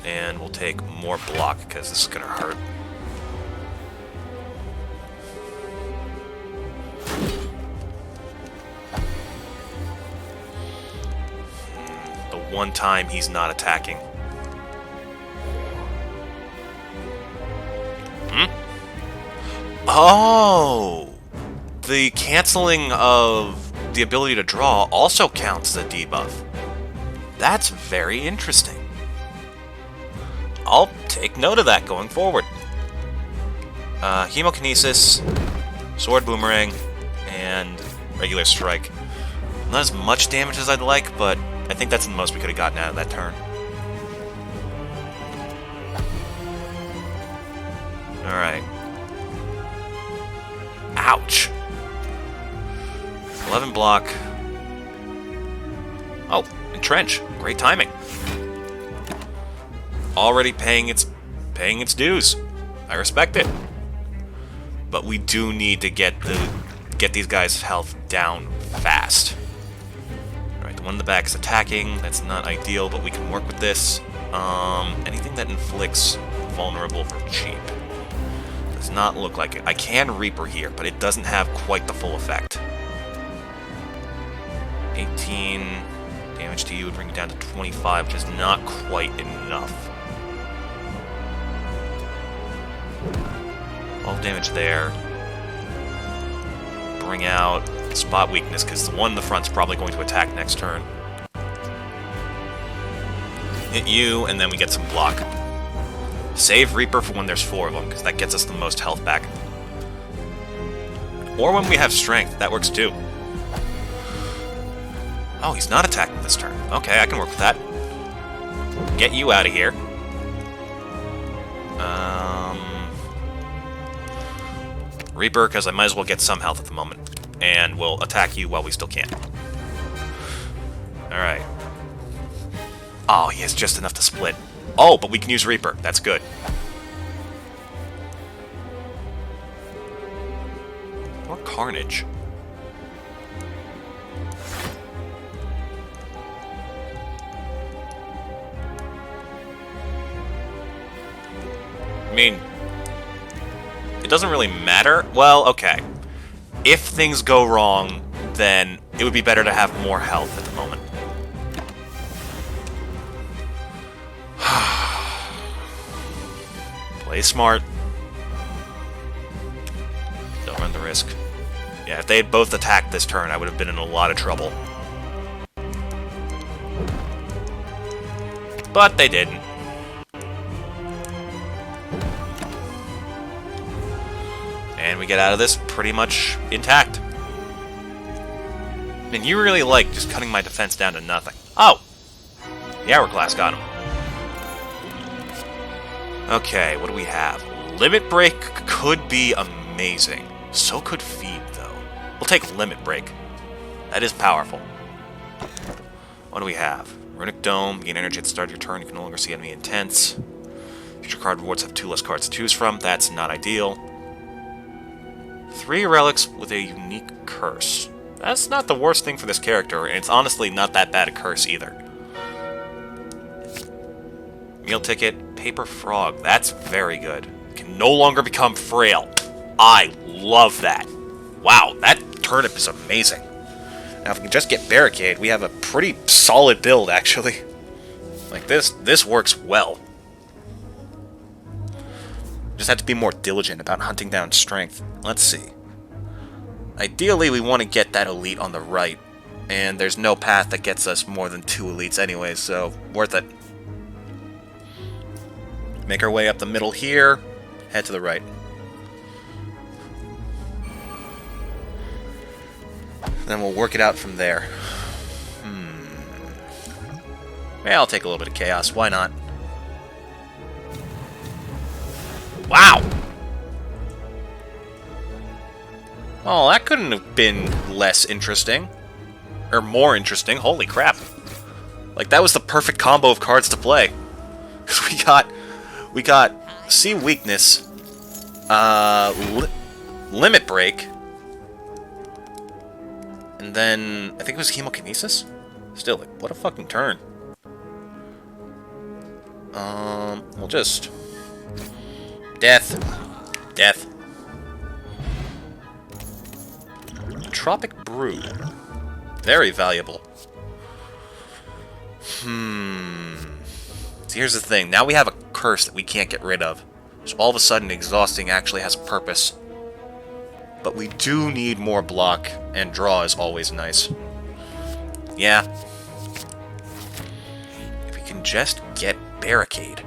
And we'll take more block, because this is gonna hurt. The one time he's not attacking. Oh! The canceling of the ability to draw also counts as a debuff. That's very interesting. I'll take note of that going forward. Hemokinesis, Sword Boomerang, and Regular Strike. Not as much damage as I'd like, but I think that's the most we could have gotten out of that turn. Alright. Ouch! 11 block. Oh, Entrench. Great timing. Already paying its dues. I respect it. But we do need to get these guys' health down fast. Alright, the one in the back is attacking. That's not ideal, but we can work with this. Anything that inflicts vulnerable for cheap. Does not look like it. I can Reaper here, but it doesn't have quite the full effect. 18 damage to you would bring you down to 25, which is not quite enough. 12 damage there. Bring out spot weakness, because the one in the front's probably going to attack next turn. Hit you, and then we get some block. Save Reaper for when there's 4 of them, because that gets us the most health back. Or when we have strength, that works too. Oh, he's not attacking this turn. Okay, I can work with that. Get you out of here. Reaper, because I might as well get some health at the moment. And we'll attack you while we still can. Alright. Oh, he has just enough to split. Oh, but we can use Reaper. That's good. Or Carnage. I mean, it doesn't really matter. Well, okay. If things go wrong, then it would be better to have more health at the moment. Play smart. Don't run the risk. Yeah, if they had both attacked this turn, I would have been in a lot of trouble. But they didn't. And we get out of this pretty much intact. And you really like just cutting my defense down to nothing. Oh! The Hourglass got him. Okay, what do we have? Limit Break could be amazing. So could Feed, though. We'll take Limit Break. That is powerful. What do we have? Runic Dome. Gain energy at the start of your turn. You can no longer see enemy intents. Future card rewards have 2 less cards to choose from. That's not ideal. 3 relics with a unique curse. That's not the worst thing for this character, and it's honestly not that bad a curse either. Meal ticket, paper frog. That's very good. Can no longer become frail. I love that. Wow, that turnip is amazing. Now if we can just get barricade, we have a pretty solid build, actually. Like this works well. Just have to be more diligent about hunting down strength. Let's see. Ideally, we want to get that elite on the right, and there's no path that gets us more than 2 elites anyway, so worth it. Make our way up the middle here, head to the right. Then we'll work it out from there. Yeah, I'll take a little bit of chaos, why not? Wow! Oh, that couldn't have been less interesting. Or more interesting, holy crap. Like, that was the perfect combo of cards to play. Because we got See Weakness, Limit Break, and then, I think it was Hemokinesis? Still, like, what a fucking turn. We'll just... Death. Death. Tropic Brew. Very valuable. So here's the thing. Now we have a curse that we can't get rid of. So all of a sudden, exhausting actually has a purpose. But we do need more block, and draw is always nice. Yeah. If we can just get Barricade.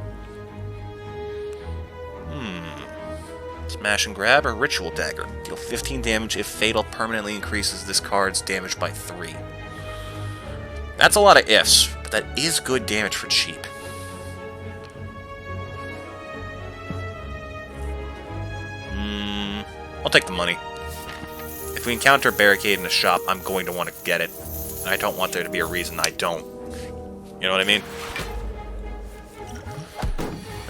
Smash and Grab or Ritual Dagger. Deal 15 damage if Fatal permanently increases this card's damage by 3. That's a lot of ifs, but that is good damage for cheap. I'll take the money. If we encounter Barricade in a shop, I'm going to want to get it. And I don't want there to be a reason I don't. You know what I mean?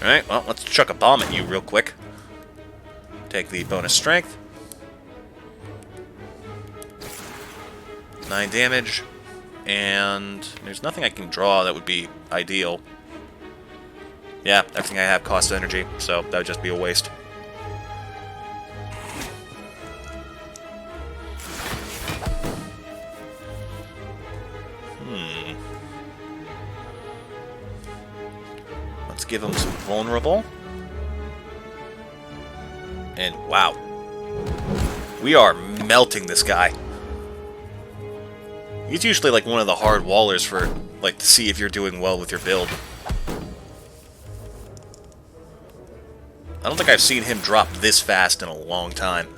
Alright, well, let's chuck a bomb at you real quick. Take the bonus strength. 9 damage. And there's nothing I can draw that would be ideal. Yeah, everything I have costs energy, so that would just be a waste. Let's give him some vulnerable. And wow. We are melting this guy. He's usually like one of the hard wallers for, like, to see if you're doing well with your build. I don't think I've seen him drop this fast in a long time.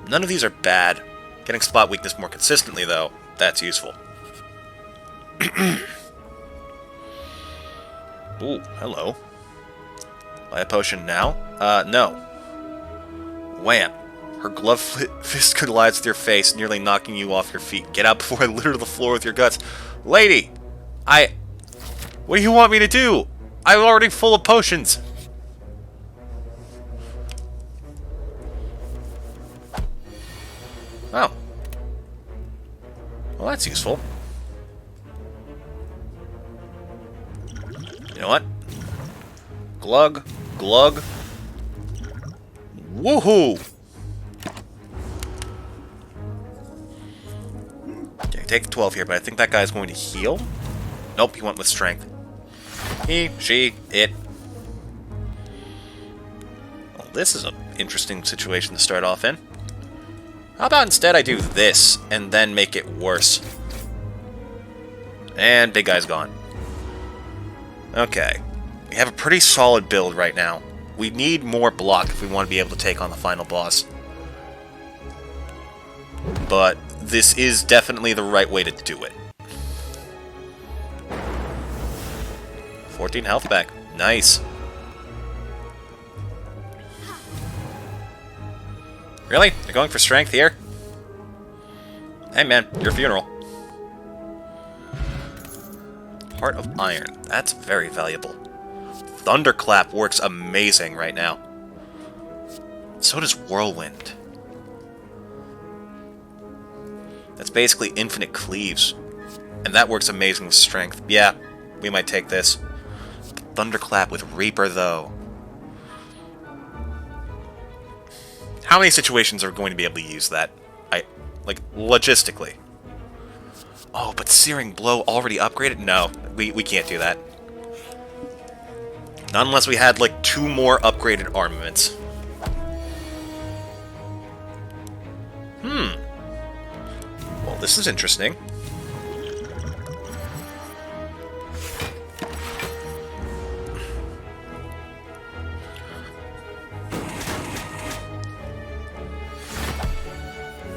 None of these are bad. Getting spot weakness more consistently, though, that's useful. Ooh, hello. Buy a potion now? No. Wham. Her gloved fist collides with your face, nearly knocking you off your feet. Get out before I litter the floor with your guts. Lady! What do you want me to do? I'm already full of potions. Oh. Well, that's useful. You know what? Glug. Glug. Woohoo! Okay, take the 12 here, but I think that guy's going to heal. Nope, he went with strength. He, she, it. Well, this is an interesting situation to start off in. How about instead I do this, and then make it worse? And big guy's gone. Okay. We have a pretty solid build right now. We need more block if we want to be able to take on the final boss. But this is definitely the right way to do it. 14 health back. Nice. Really? You're going for strength here? Hey man, your funeral. Heart of Iron. That's very valuable. Thunderclap works amazing right now. So does Whirlwind. That's basically infinite cleaves. And that works amazing with strength. Yeah, we might take this. Thunderclap with Reaper, though. How many situations are going to be able to use that? Like, logistically. Oh, but Searing Blow already upgraded? No, we can't do that. Not unless we had, like, 2 more upgraded armaments. Well, this is interesting.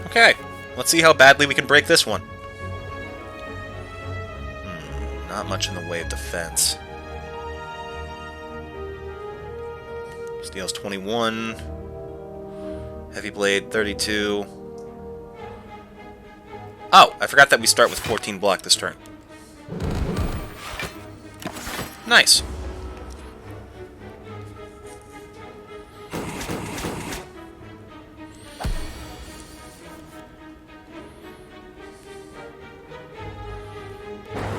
Okay, let's see how badly we can break this one. Not much in the way of defense. Steel's 21. Heavy Blade 32. Oh, I forgot that we start with 14 block this turn. Nice.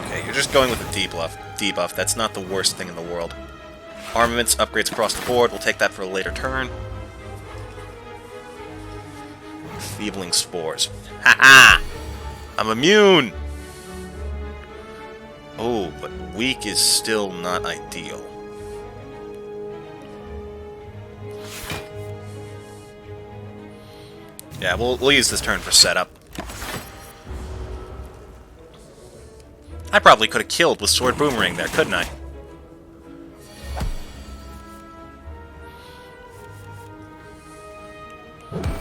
Okay, you're just going with a debuff. That's not the worst thing in the world. Armaments, upgrades across the board. We'll take that for a later turn. Feebling Spores. Ha-ha! I'm immune! Oh, but weak is still not ideal. Yeah, we'll use this turn for setup. I probably could have killed with Sword Boomerang there, couldn't I?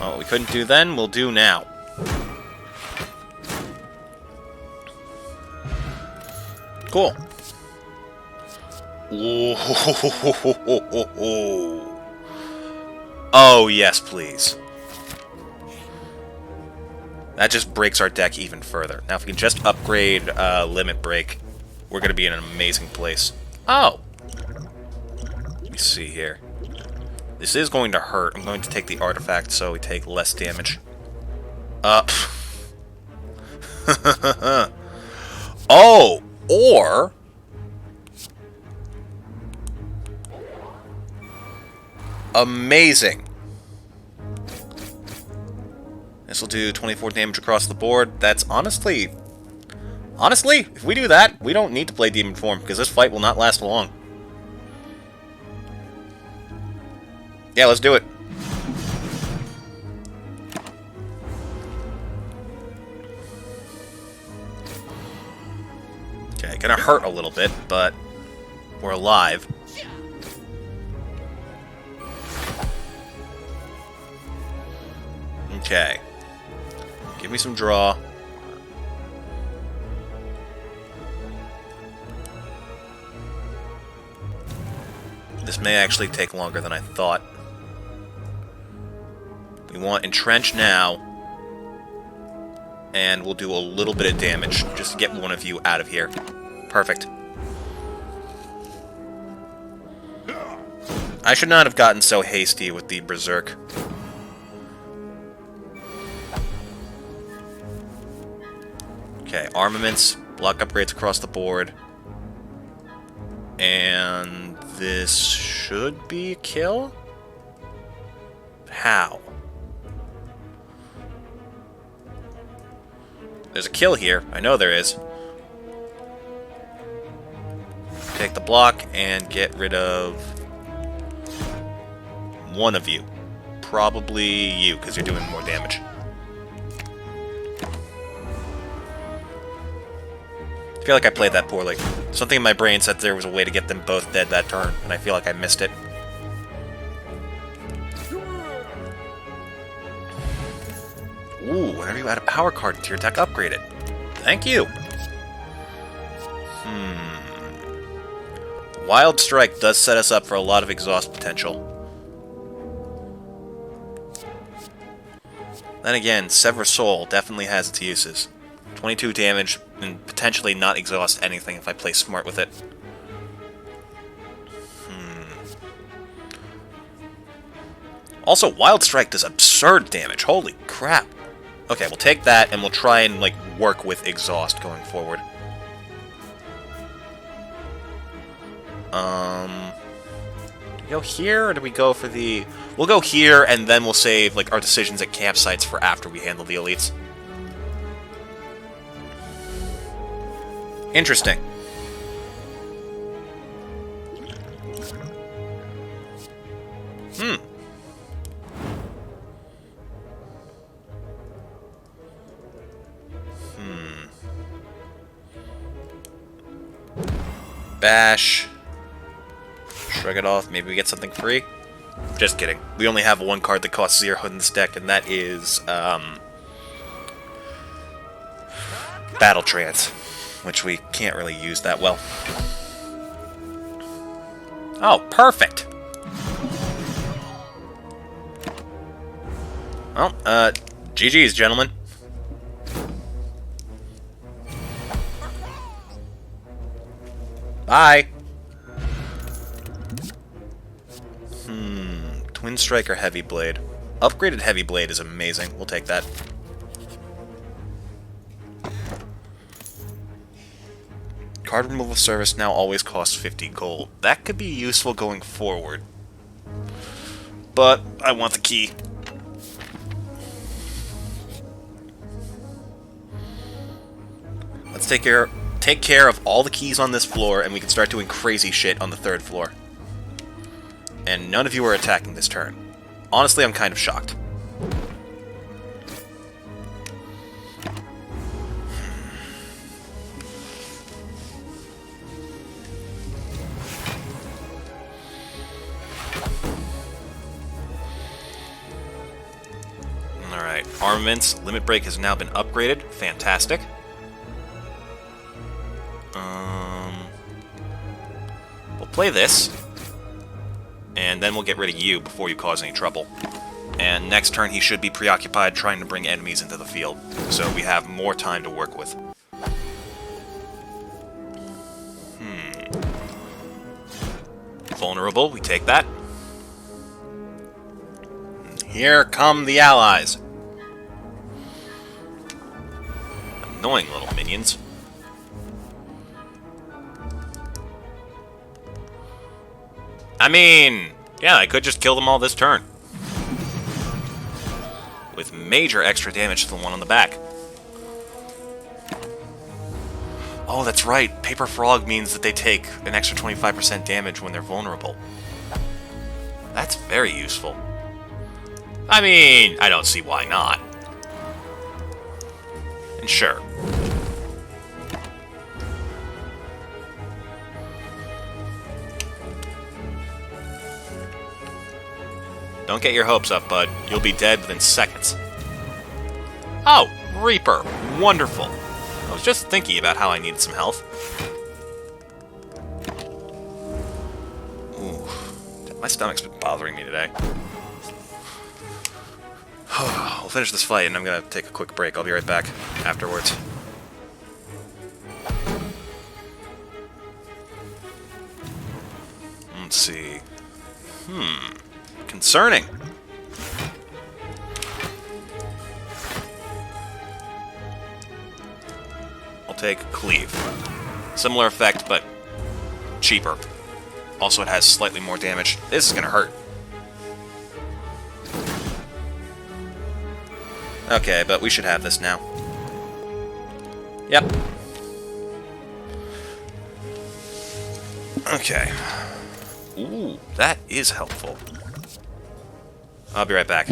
Oh, we couldn't do then, we'll do now. Cool. Oh, yes, please. That just breaks our deck even further. Now, if we can just upgrade Limit Break, we're going to be in an amazing place. Oh! Let me see here. This is going to hurt. I'm going to take the artifact so we take less damage. Oh! Or... amazing! This will do 24 damage across the board. That's honestly... honestly, if we do that, we don't need to play Demon Form, because this fight will not last long. Yeah, let's do it. Okay, gonna hurt a little bit, but We're alive. Okay. Give me some draw. This may actually take longer than I thought. We want entrench now. And we'll do a little bit of damage just to get one of you out of here. Perfect. I should not have gotten so hasty with the Berserk. Okay, armaments, block upgrades across the board. And this should be a kill? How? There's a kill here. I know there is. Take the block and get rid of one of you. Probably you, because you're doing more damage. I feel like I played that poorly. Something in my brain said there was a way to get them both dead that turn, and I feel like I missed it. Ooh, whenever you add a power card to your deck, upgrade it. Thank you! Wild Strike does set us up for a lot of exhaust potential. Then again, Sever Soul definitely has its uses. 22 damage, and potentially not exhaust anything if I play smart with it. Also, Wild Strike does absurd damage. Holy crap. Okay, we'll take that, and we'll try and, like, work with exhaust going forward. Do we go here, or do we go for the... We'll go here, and then we'll save, like, our decisions at campsites for after we handle the elites. Interesting. Bash. Shrug it off. Maybe we get something free. Just kidding. We only have one card that costs 0 in this deck, and that is, Battle Trance, which we can't really use that well. Oh, perfect! Well, GG's, gentlemen. Bye! Twin Strike or Heavy Blade? Upgraded Heavy Blade is amazing. We'll take that. Card removal service now always costs 50 gold. That could be useful going forward. But I want the key. Let's take care of all the keys on this floor, and we can start doing crazy shit on the 3rd floor. And none of you are attacking this turn. Honestly, I'm kind of shocked. Alright, armaments. Limit Break has now been upgraded. Fantastic. We'll play this. And then we'll get rid of you before you cause any trouble. And next turn he should be preoccupied trying to bring enemies into the field, so we have more time to work with. Vulnerable, we take that. Here come the allies. Annoying little minions. I mean, yeah, I could just kill them all this turn. With major extra damage to the one on the back. Oh, that's right. Paper Frog means that they take an extra 25% damage when they're vulnerable. That's very useful. I mean, I don't see why not. And sure. Don't get your hopes up, bud. You'll be dead within seconds. Oh, Reaper. Wonderful. I was just thinking about how I needed some health. Ooh, my stomach's been bothering me today. We'll finish this fight, and I'm gonna take a quick break. I'll be right back afterwards. Let's see. Concerning. I'll take Cleave. Similar effect, but cheaper. Also, it has slightly more damage. This is gonna hurt. Okay, but we should have this now. Yep. Okay. Ooh, that is helpful. I'll be right back.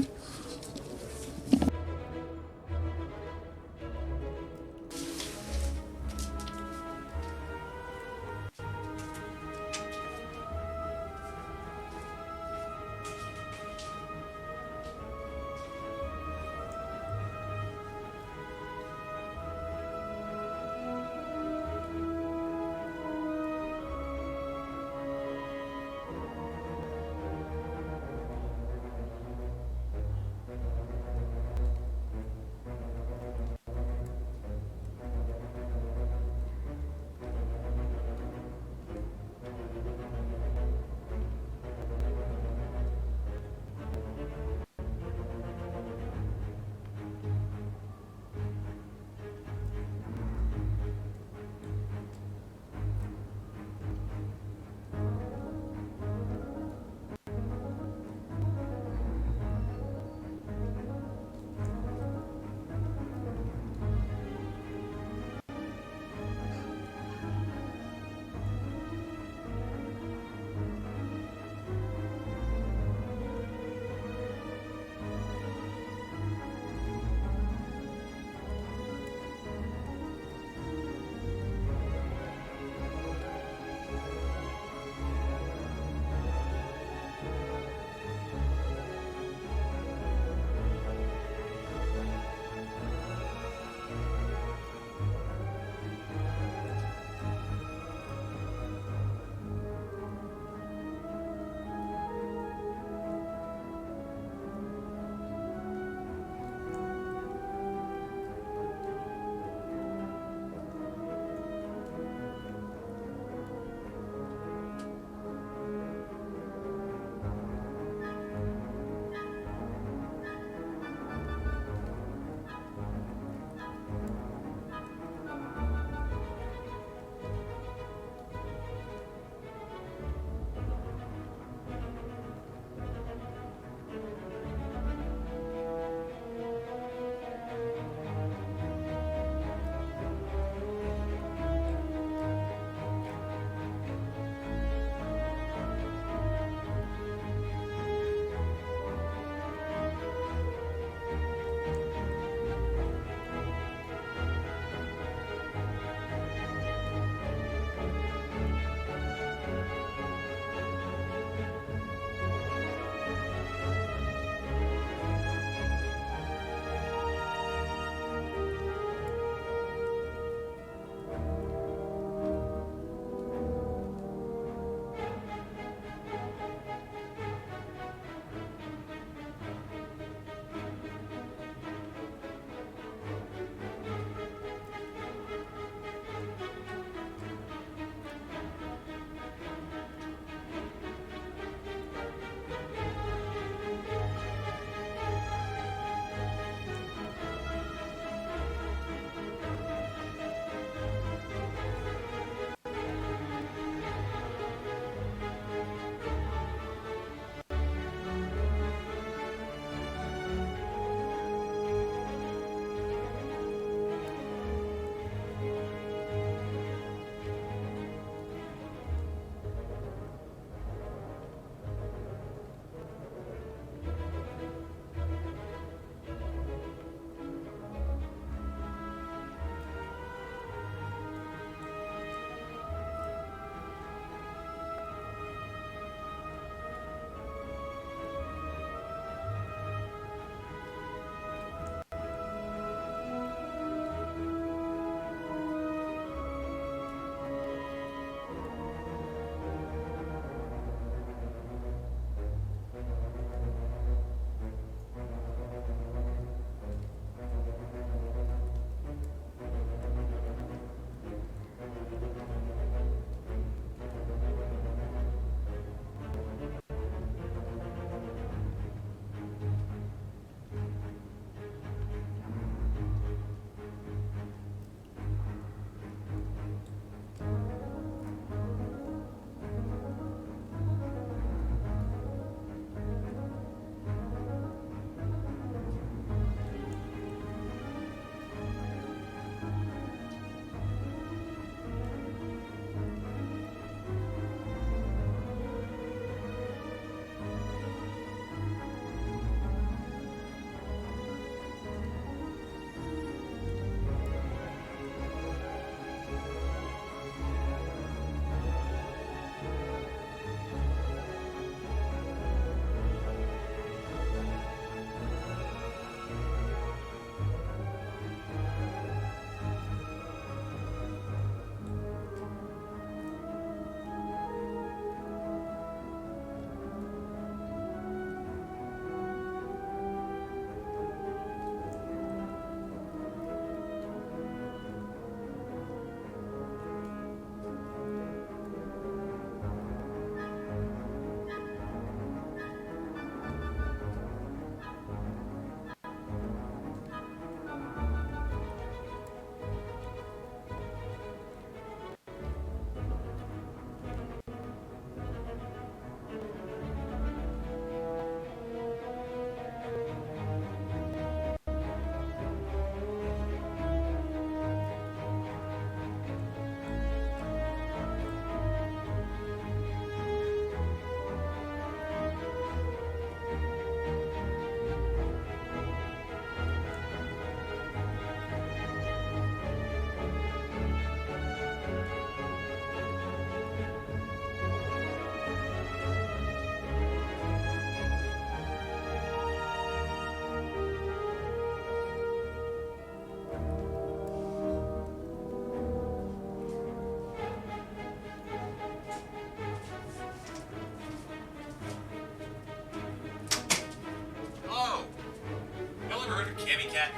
cat.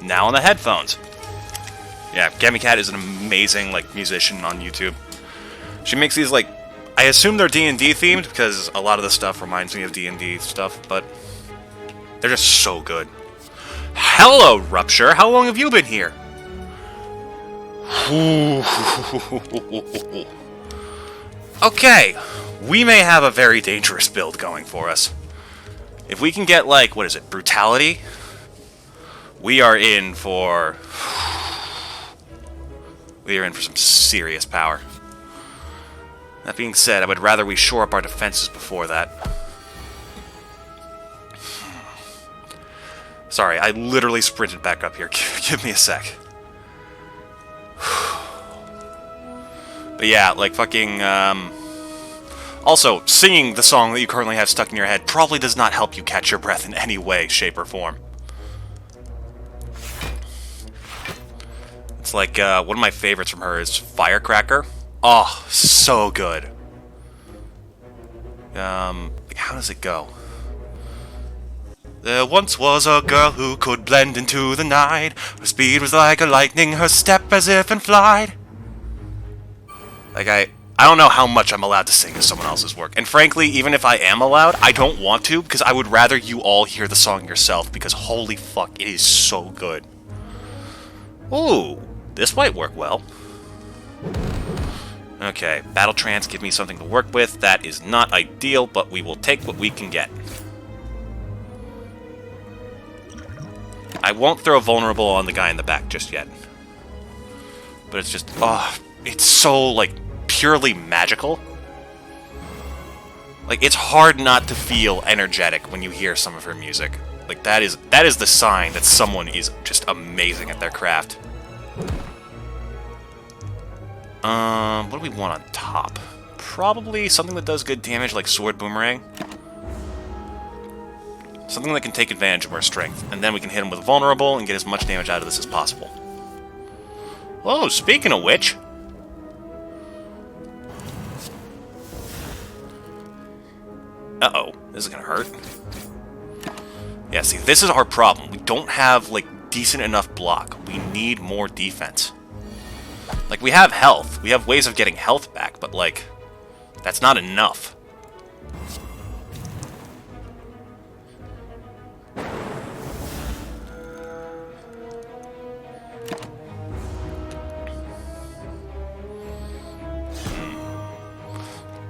Now on the headphones. Yeah, Gammy Cat is an amazing, like, musician on YouTube. She makes these, like, I assume they're D&D themed, because a lot of the stuff reminds me of D&D stuff, but they're just so good. Hello, Rupture! How long have you been here? Okay, we may have a very dangerous build going for us. If we can get, like, what is it, Brutality? We are in for... We are in for some serious power. That being said, I would rather we shore up our defenses before that. Sorry, I literally sprinted back up here. Give me a sec. But yeah, like fucking, Also, singing the song that you currently have stuck in your head probably does not help you catch your breath in any way, shape, or form. It's like, one of my favorites from her is Firecracker. Oh, so good. How does it go? There once was a girl who could blend into the night. Her speed was like a lightning, her step as if in flight. Like, I don't know how much I'm allowed to sing as someone else's work. And frankly, even if I am allowed, I don't want to, because I would rather you all hear the song yourself, because holy fuck, it is so good. Ooh, this might work well. Okay, Battle Trance, give me something to work with. That is not ideal, but we will take what we can get. I won't throw Vulnerable on the guy in the back just yet. But it's just, oh, it's so, like, purely magical. Like, it's hard not to feel energetic when you hear some of her music. Like, that is the sign that someone is just amazing at their craft. What do we want on top? Probably something that does good damage like Sword Boomerang. Something that can take advantage of our strength, and then we can hit him with Vulnerable and get as much damage out of this as possible. Whoa, speaking of which... Uh-oh, this is gonna hurt. Yeah, see, this is our problem. We don't have, like, decent enough block. We need more defense. Like, we have health. We have ways of getting health back, but, like, that's not enough.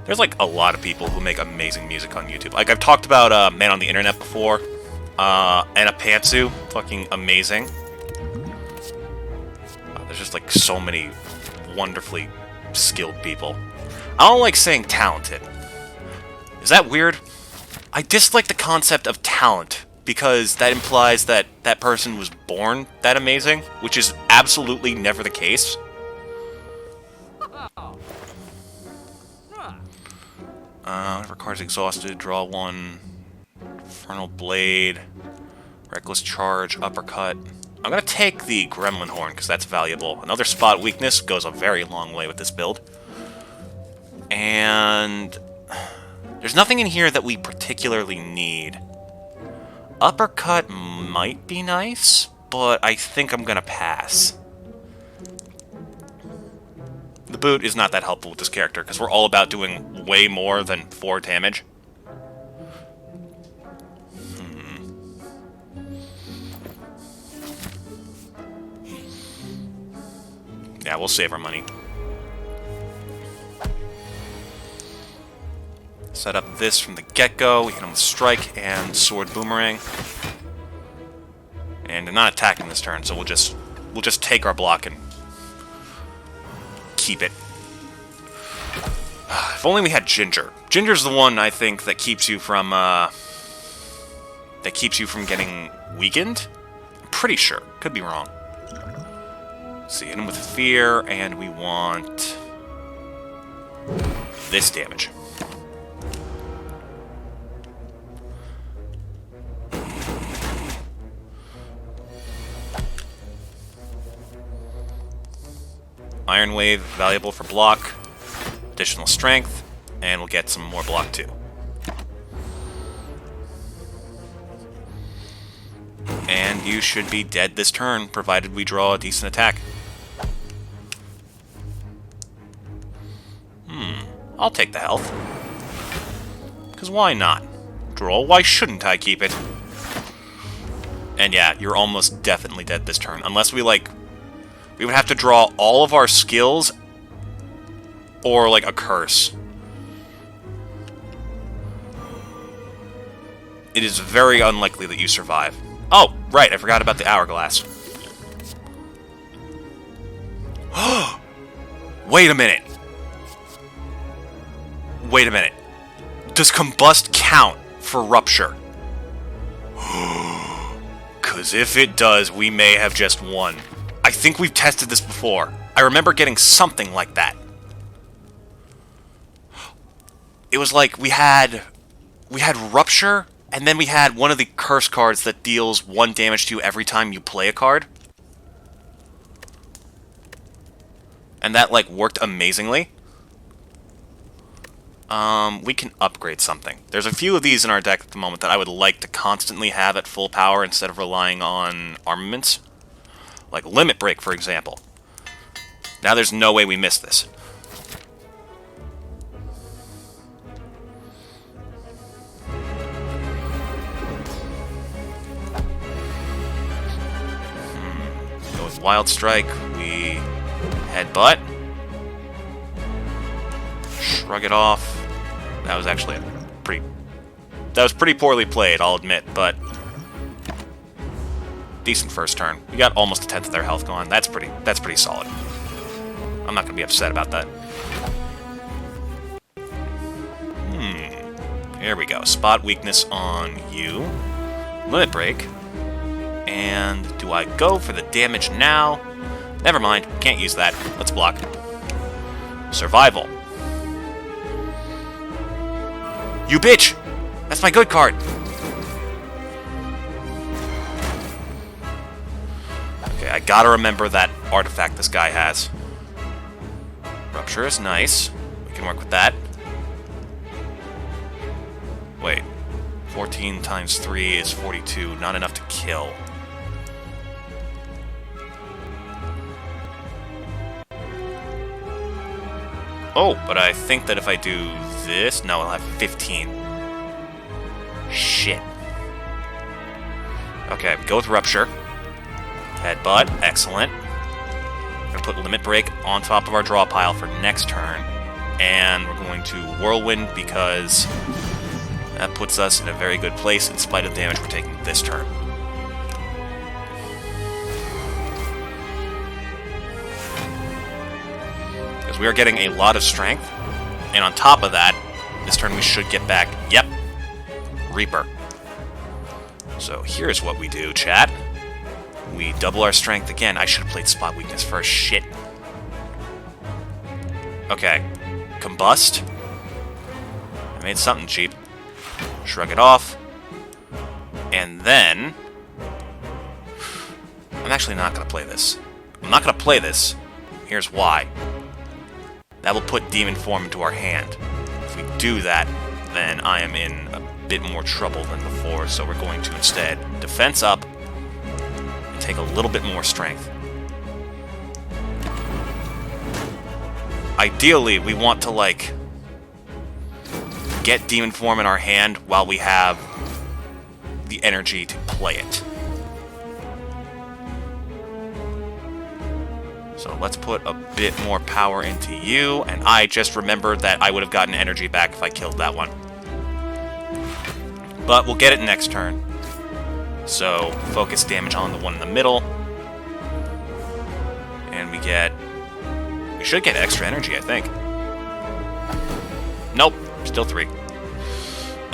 There's, like, a lot of people who make amazing music on YouTube. Like, I've talked about Man on the Internet before. And a Pantsu. Fucking amazing. There's just, like, so many wonderfully skilled people. I don't like saying talented. Is that weird? I dislike the concept of talent, because that implies that that person was born that amazing, which is absolutely never the case. Whenever card's exhausted, draw one. Infernal Blade. Reckless Charge, Uppercut. I'm gonna take the Gremlin Horn, because that's valuable. Another spot weakness goes a very long way with this build. And... there's nothing in here that we particularly need. Uppercut might be nice, but I think I'm gonna pass. The boot is not that helpful with this character, because we're all about doing way more than 4 damage. Yeah, we'll save our money. Set up this from the get-go. We hit him with Strike and Sword Boomerang. And they're not attacking this turn, so we'll just take our block and keep it. If only we had Ginger. Ginger's the one, I think, that keeps you from getting weakened. I'm pretty sure. Could be wrong. Let's see, hit him with Fear, and we want this damage. Iron Wave, valuable for block. additional strength, and we'll get some more block too. And you should be dead this turn, provided we draw a decent attack. I'll take the health. Because why not? After all, why shouldn't I keep it? And yeah, you're almost definitely dead this turn. Unless we, like... We would have to draw all of our skills or, like, a curse. It is very unlikely that you survive. Oh, right, I forgot about the hourglass. Wait a minute. Wait a minute. Does combust count for rupture? Because if it does, we may have just won. I think we've tested this before. I remember getting something like that. It was like we had rupture, and then we had one of the curse cards that deals 1 damage to you every time you play a card. And that, like, worked amazingly. We can upgrade something. There's a few of these in our deck at the moment that I would like to constantly have at full power instead of relying on armaments. Like Limit Break, for example. Now there's no way we miss this. Go with Wild Strike. We Headbutt. Shrug it off. That was actually pretty poorly played, I'll admit, but decent first turn. We got almost a tenth of their health gone. That's pretty solid. I'm not gonna be upset about that. Here we go. Spot weakness on you. Limit Break. And do I go for the damage now? Never mind. Can't use that. Let's block. Survival. You bitch! That's my good card! Okay, I gotta remember that artifact this guy has. Rupture is nice. We can work with that. Wait. 14 times 3 is 42. Not enough to kill. Oh, but I think that if I do this... No, I'll have 15. Shit. Okay, go with Rupture. Headbutt. Excellent. We're going to put Limit Break on top of our draw pile for next turn. And we're going to Whirlwind because that puts us in a very good place in spite of the damage we're taking this turn. Because we are getting a lot of strength. And on top of that, this turn we should get back... Yep. Reaper. So here's what we do, chat. We double our strength again. I should have played Spot Weakness first. Shit. Okay. Combust. I made something cheap. Shrug it off. And then... I'm actually not going to play this. I'm not going to play this. Here's why. That will put Demon Form into our hand. If we do that, then I am in a bit more trouble than before, so we're going to instead defense up and take a little bit more strength. Ideally, we want to, like, get Demon Form in our hand while we have the energy to play it. So let's put a bit more power into you, and I just remembered that I would have gotten energy back if I killed that one. But we'll get it next turn. So, focus damage on the one in the middle. And we should get extra energy, I think. Nope, still 3.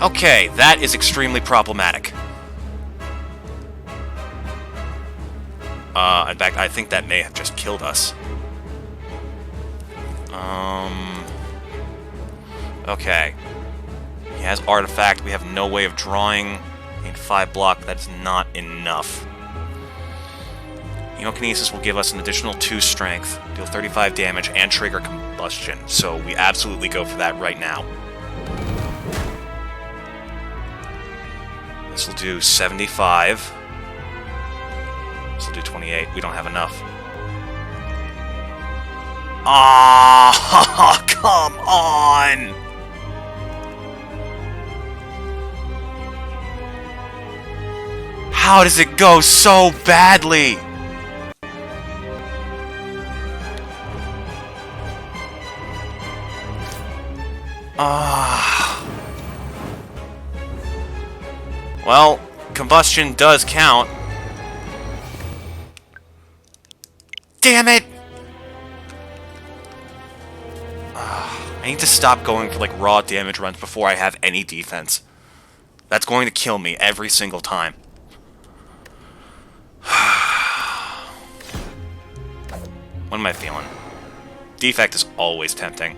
Okay, that is extremely problematic. In fact, I think that may have just killed us. Okay. He has Artifact. We have no way of drawing. In 5 block, that's not enough. Hemokinesis will give us an additional 2 strength, deal 35 damage, and trigger combustion, so we absolutely go for that right now. This will do 75. This will do 28. We don't have enough. Ah, come on! How does it go so badly? Well, combustion does count. Damn it! I need to stop going for, like, raw damage runs before I have any defense. That's going to kill me every single time. What am I feeling? Defect is always tempting.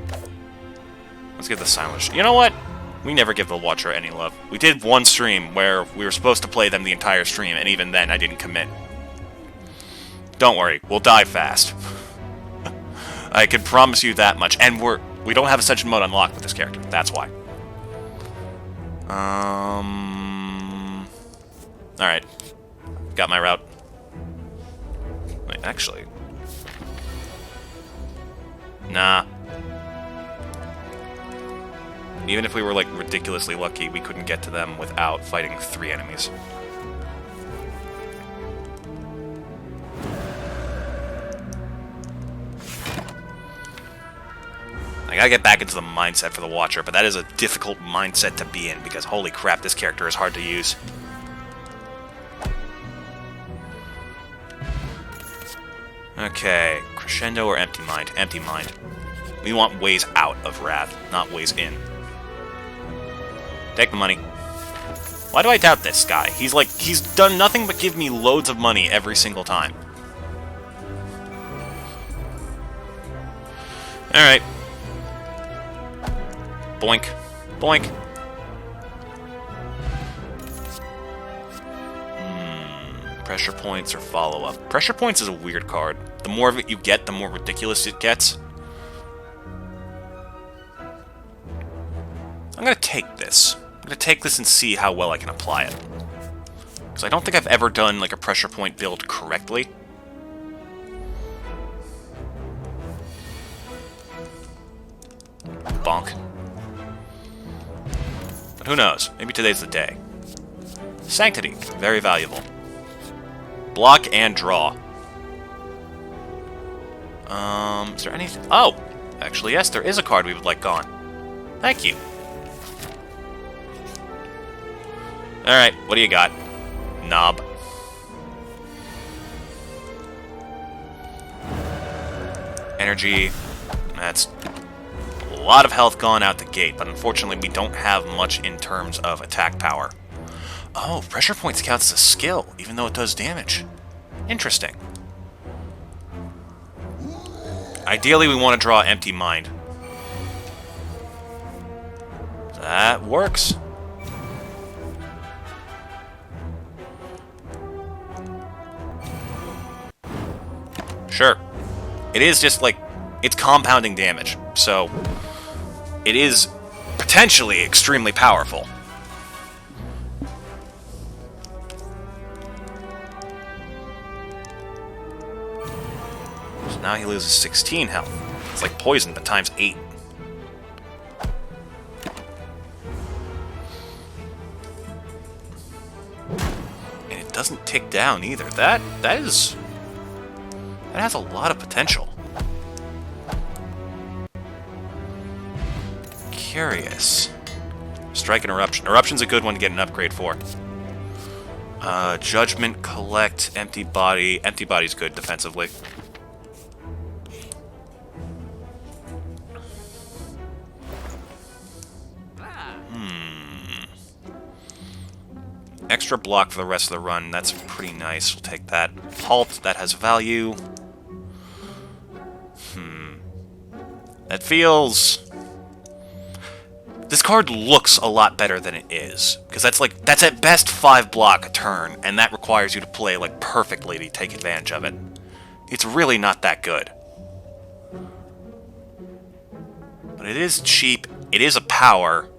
Let's get the Silence. You know what? We never give the Watcher any love. We did one stream where we were supposed to play them the entire stream, and even then I didn't commit. Don't worry, we'll die fast. I can promise you that much. And we don't have Ascension mode unlocked with this character. That's why. Alright. Got my route. Wait, actually. Nah. Even if we were, like, ridiculously lucky, we couldn't get to them without fighting 3 enemies. I gotta get back into the mindset for the Watcher, but that is a difficult mindset to be in, because holy crap, this character is hard to use. Okay, Crescendo or Empty Mind? Empty Mind. We want ways out of Wrath, not ways in. Take the money. Why do I doubt this guy? He's done nothing but give me loads of money every single time. Alright. Boink. Boink. Pressure points or follow-up. Pressure points is a weird card. The more of it you get, the more ridiculous it gets. I'm gonna take this. I'm gonna take this and see how well I can apply it. Because I don't think I've ever done, like, a pressure point build correctly. Bonk. But who knows? Maybe today's the day. Sanctity. Very valuable. Block and draw. Is there anything? Oh! Actually, yes, there is a card we would like gone. Thank you. Alright, what do you got? Knob. Energy. That's a lot of health gone out the gate, but unfortunately we don't have much in terms of attack power. Oh, pressure points counts as a skill, even though it does damage. Interesting. Ideally, we want to draw Empty Mind. That works. Sure. It is just, like, it's compounding damage, so it is potentially extremely powerful. So now he loses 16 health. It's like poison, but times 8. And it doesn't tick down either. That has a lot of potential. Curious. Strike and Eruption. Eruption's a good one to get an upgrade for. Judgment, Collect, Empty Body. Empty Body's good defensively. Extra block for the rest of the run. That's pretty nice. We'll take that. Halt. That has value. That feels... This card looks a lot better than it is. Because that's at best 5 block a turn, and that requires you to play, like, perfectly to take advantage of it. It's really not that good. But it is cheap, it is a power,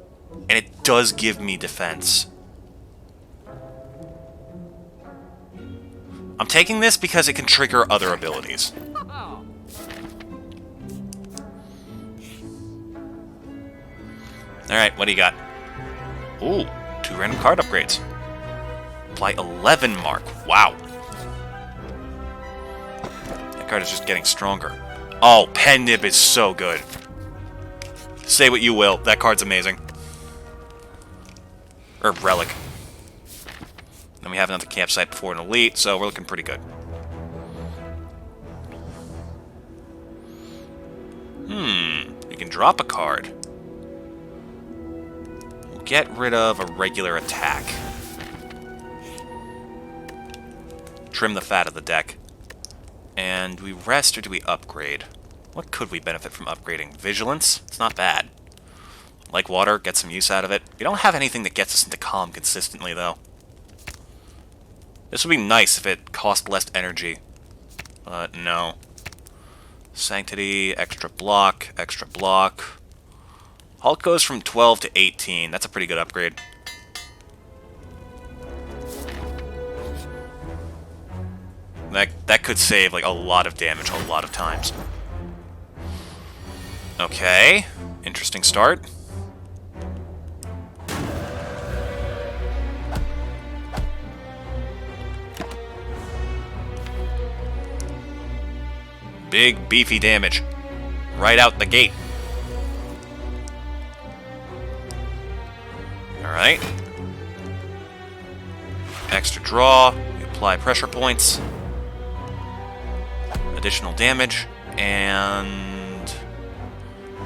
and it does give me defense. I'm taking this because it can trigger other abilities. Alright, what do you got? Ooh, 2 random card upgrades. Apply 11 mark. Wow. That card is just getting stronger. Oh, Pen Nib is so good. Say what you will, that card's amazing. Or Relic. Then we have another campsite before an elite, so we're looking pretty good. You can drop a card. We'll get rid of a regular attack. Trim the fat of the deck. And do we rest or do we upgrade? What could we benefit from upgrading? Vigilance? It's not bad. Like water, get some use out of it. We don't have anything that gets us into calm consistently, though. This would be nice if it cost less energy. But no. Sanctity, extra block, extra block. Hulk goes from 12 to 18. That's a pretty good upgrade. That could save like a lot of damage a lot of times. Okay. Interesting start. Big, beefy damage. Right out the gate. Alright. Extra draw. We apply pressure points. Additional damage. And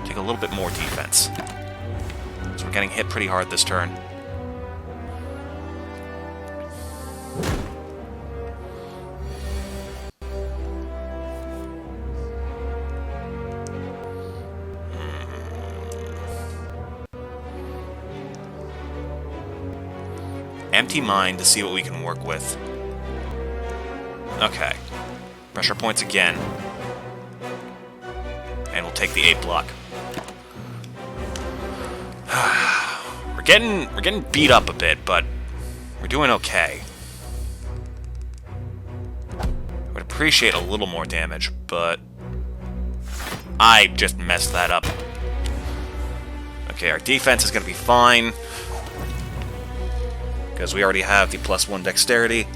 take a little bit more defense. So we're getting hit pretty hard this turn. Empty mind to see what we can work with. Okay. Pressure points again. And we'll take the 8 block. We're getting beat up a bit, but we're doing okay. I would appreciate a little more damage, but I just messed that up. Okay, our defense is going to be fine. Because we already have the +1 dexterity.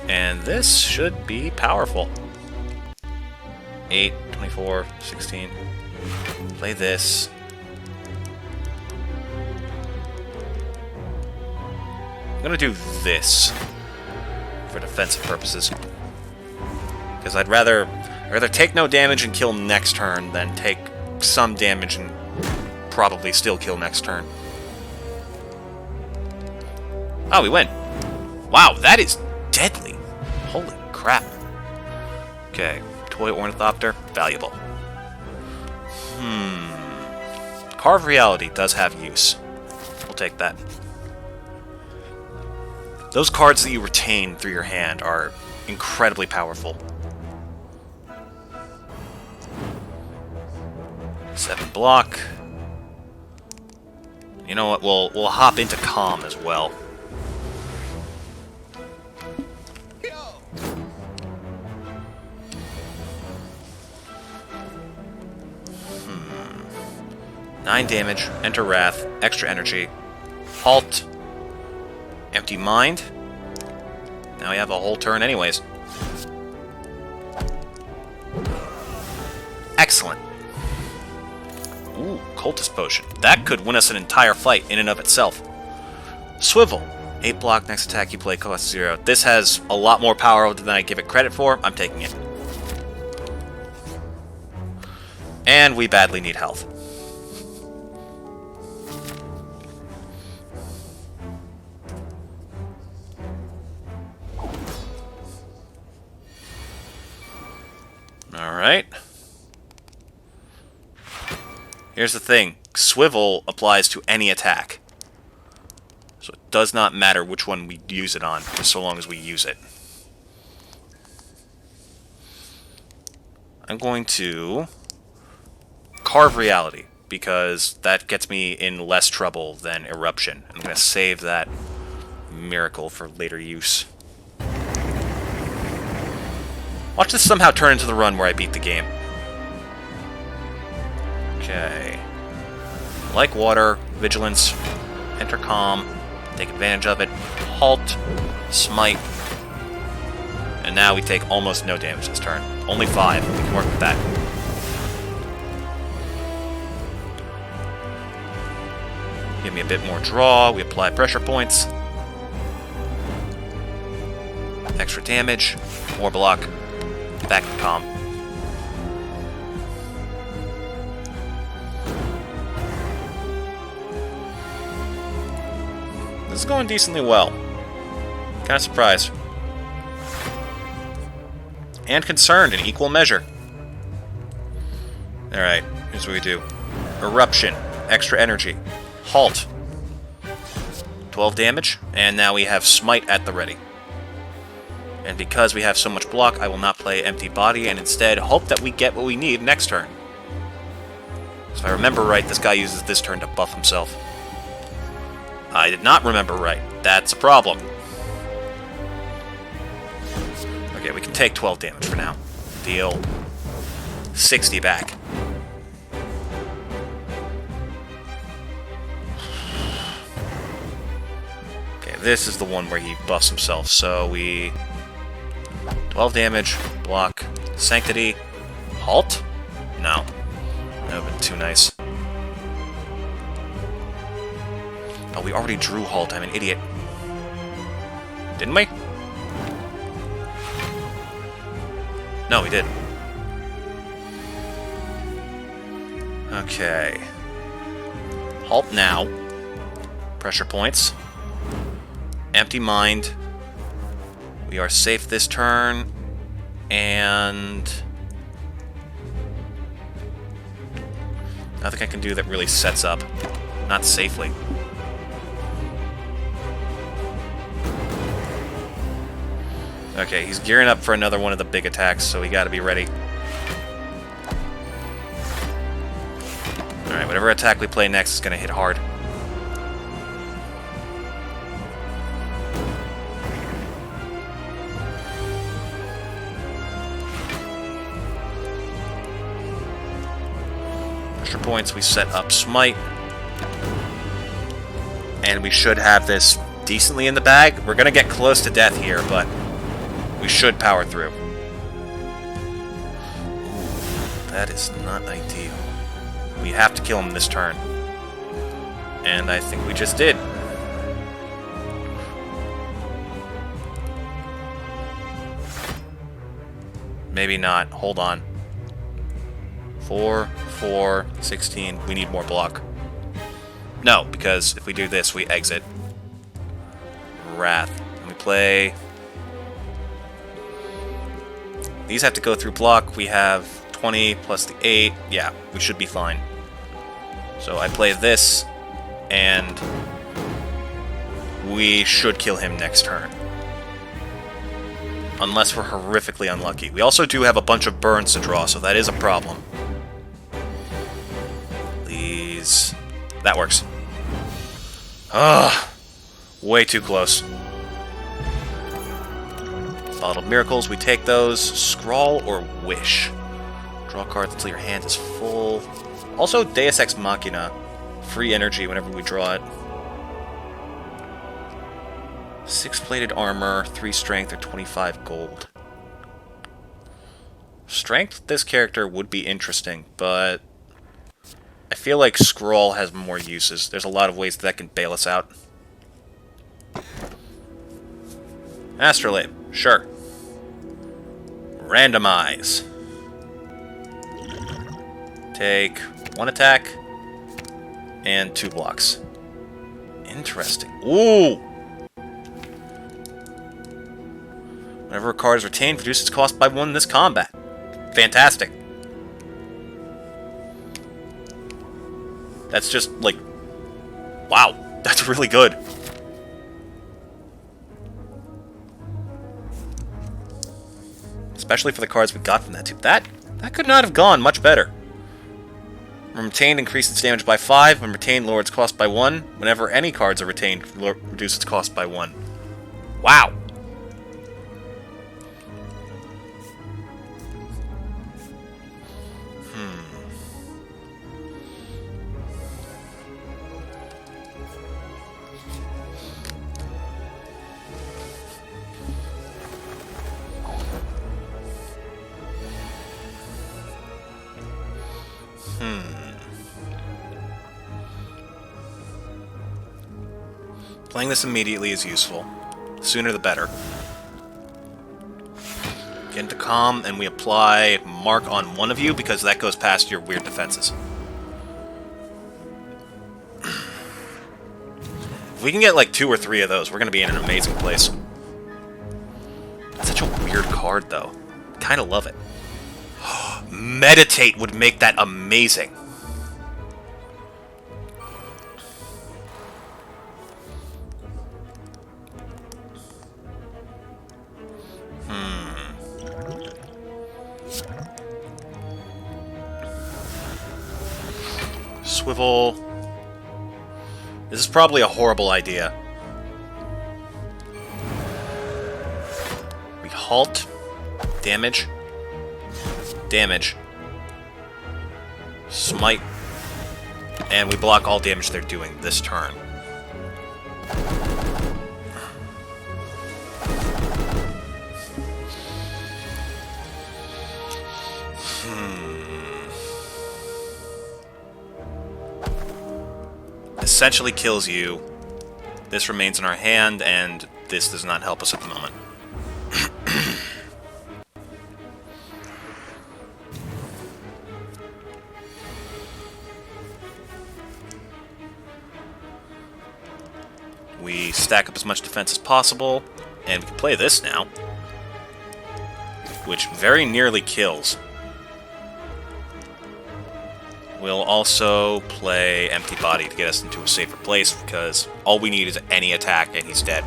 And this should be powerful. 8, 24, 16. Play this. I'm gonna do this for defensive purposes. Because I'd rather take no damage and kill next turn than take some damage and probably still kill next turn. Oh, we win. Wow, that is deadly. Holy crap. Okay, Toy Ornithopter, valuable. Carve Reality does have use. We'll take that. Those cards that you retain through your hand are incredibly powerful. 7 block. You know what, we'll hop into Calm as well. Nine damage, enter Wrath, extra energy, halt, empty mind. Now we have a whole turn anyways. Excellent. Ooh, Cultist Potion. That could win us an entire fight in and of itself. Swivel. 8 block, next attack you play costs 0. This has a lot more power than I give it credit for. I'm taking it. And we badly need health. Alright. Here's the thing. Swivel applies to any attack. So it does not matter which one we use it on, just so long as we use it. I'm going to carve reality, because that gets me in less trouble than eruption. I'm going to save that miracle for later use. Watch this somehow turn into the run where I beat the game. Okay. Like water, vigilance, enter calm, take advantage of it, halt, smite, and now we take almost no damage this turn. Only 5. We can work with that. Give me a bit more draw. We apply pressure points. Extra damage. More block. Back to calm. This is going decently well. Kind of surprised. And concerned in equal measure. Alright, here's what we do. Eruption. Extra energy. Halt. 12 damage, and now we have Smite at the ready. And because we have so much block, I will not play Empty Body, and instead hope that we get what we need next turn. So if I remember right, this guy uses this turn to buff himself. I did not remember right. That's a problem. Okay, we can take 12 damage for now. Deal 60 back. Okay, this is the one where he buffs himself, so we... 12 damage, block, Sanctity, halt? No. That would have been too nice. Oh, we already drew halt, I'm an idiot. Didn't we? No, we did. Okay. Halt now. Pressure points. Empty mind. We are safe this turn. And... nothing I can do that really sets up. Not safely. Okay, he's gearing up for another one of the big attacks, so we gotta be ready. Alright, whatever attack we play next is gonna hit hard. Pressure points, we set up Smite. And we should have this decently in the bag. We're gonna get close to death here, but... we should power through. Ooh, that is not ideal. We have to kill him this turn. And I think we just did. Maybe not. Hold on. 4, 4, 16. We need more block. No, because if we do this, we exit. Wrath. And we play... these have to go through block. We have 20 plus the 8. Yeah, we should be fine. So I play this, and we should kill him next turn. Unless we're horrifically unlucky. We also do have a bunch of burns to draw, so that is a problem. Please. That works. Ugh. Way too close. Bottled Miracles, we take those. Scrawl or Wish. Draw cards until your hand is full. Also, Deus Ex Machina. Free energy whenever we draw it. 6-plated armor, 3 strength, or 25 gold. Strength, this character would be interesting, but... I feel like Scroll has more uses. There's a lot of ways that can bail us out. Astrolabe, sure. Randomize. Take 1 attack and 2 blocks. Interesting. Ooh! Whenever a card is retained, reduce its cost by 1 in this combat. Fantastic. That's just, like... wow, that's really good. Especially for the cards we got from that too. That That could not have gone much better. When retained, increase its damage by 5. When retained, lower its cost by 1. Whenever any cards are retained, reduce its cost by 1. Wow! Playing this immediately is useful. The sooner the better. Get into calm, and we apply mark on one of you because that goes past your weird defenses. If we can get like 2 or 3 of those, we're going to be in an amazing place. That's such a weird card, though. Kind of love it. Meditate would make that amazing. Swivel. This is probably a horrible idea. We halt. Damage. Damage. Smite. And we block all damage they're doing this turn. Essentially kills you. This remains in our hand, and this does not help us at the moment. We stack up as much defense as possible, and we can play this now, which very nearly kills. We'll also play Empty Body to get us into a safer place, because all we need is any attack and he's dead.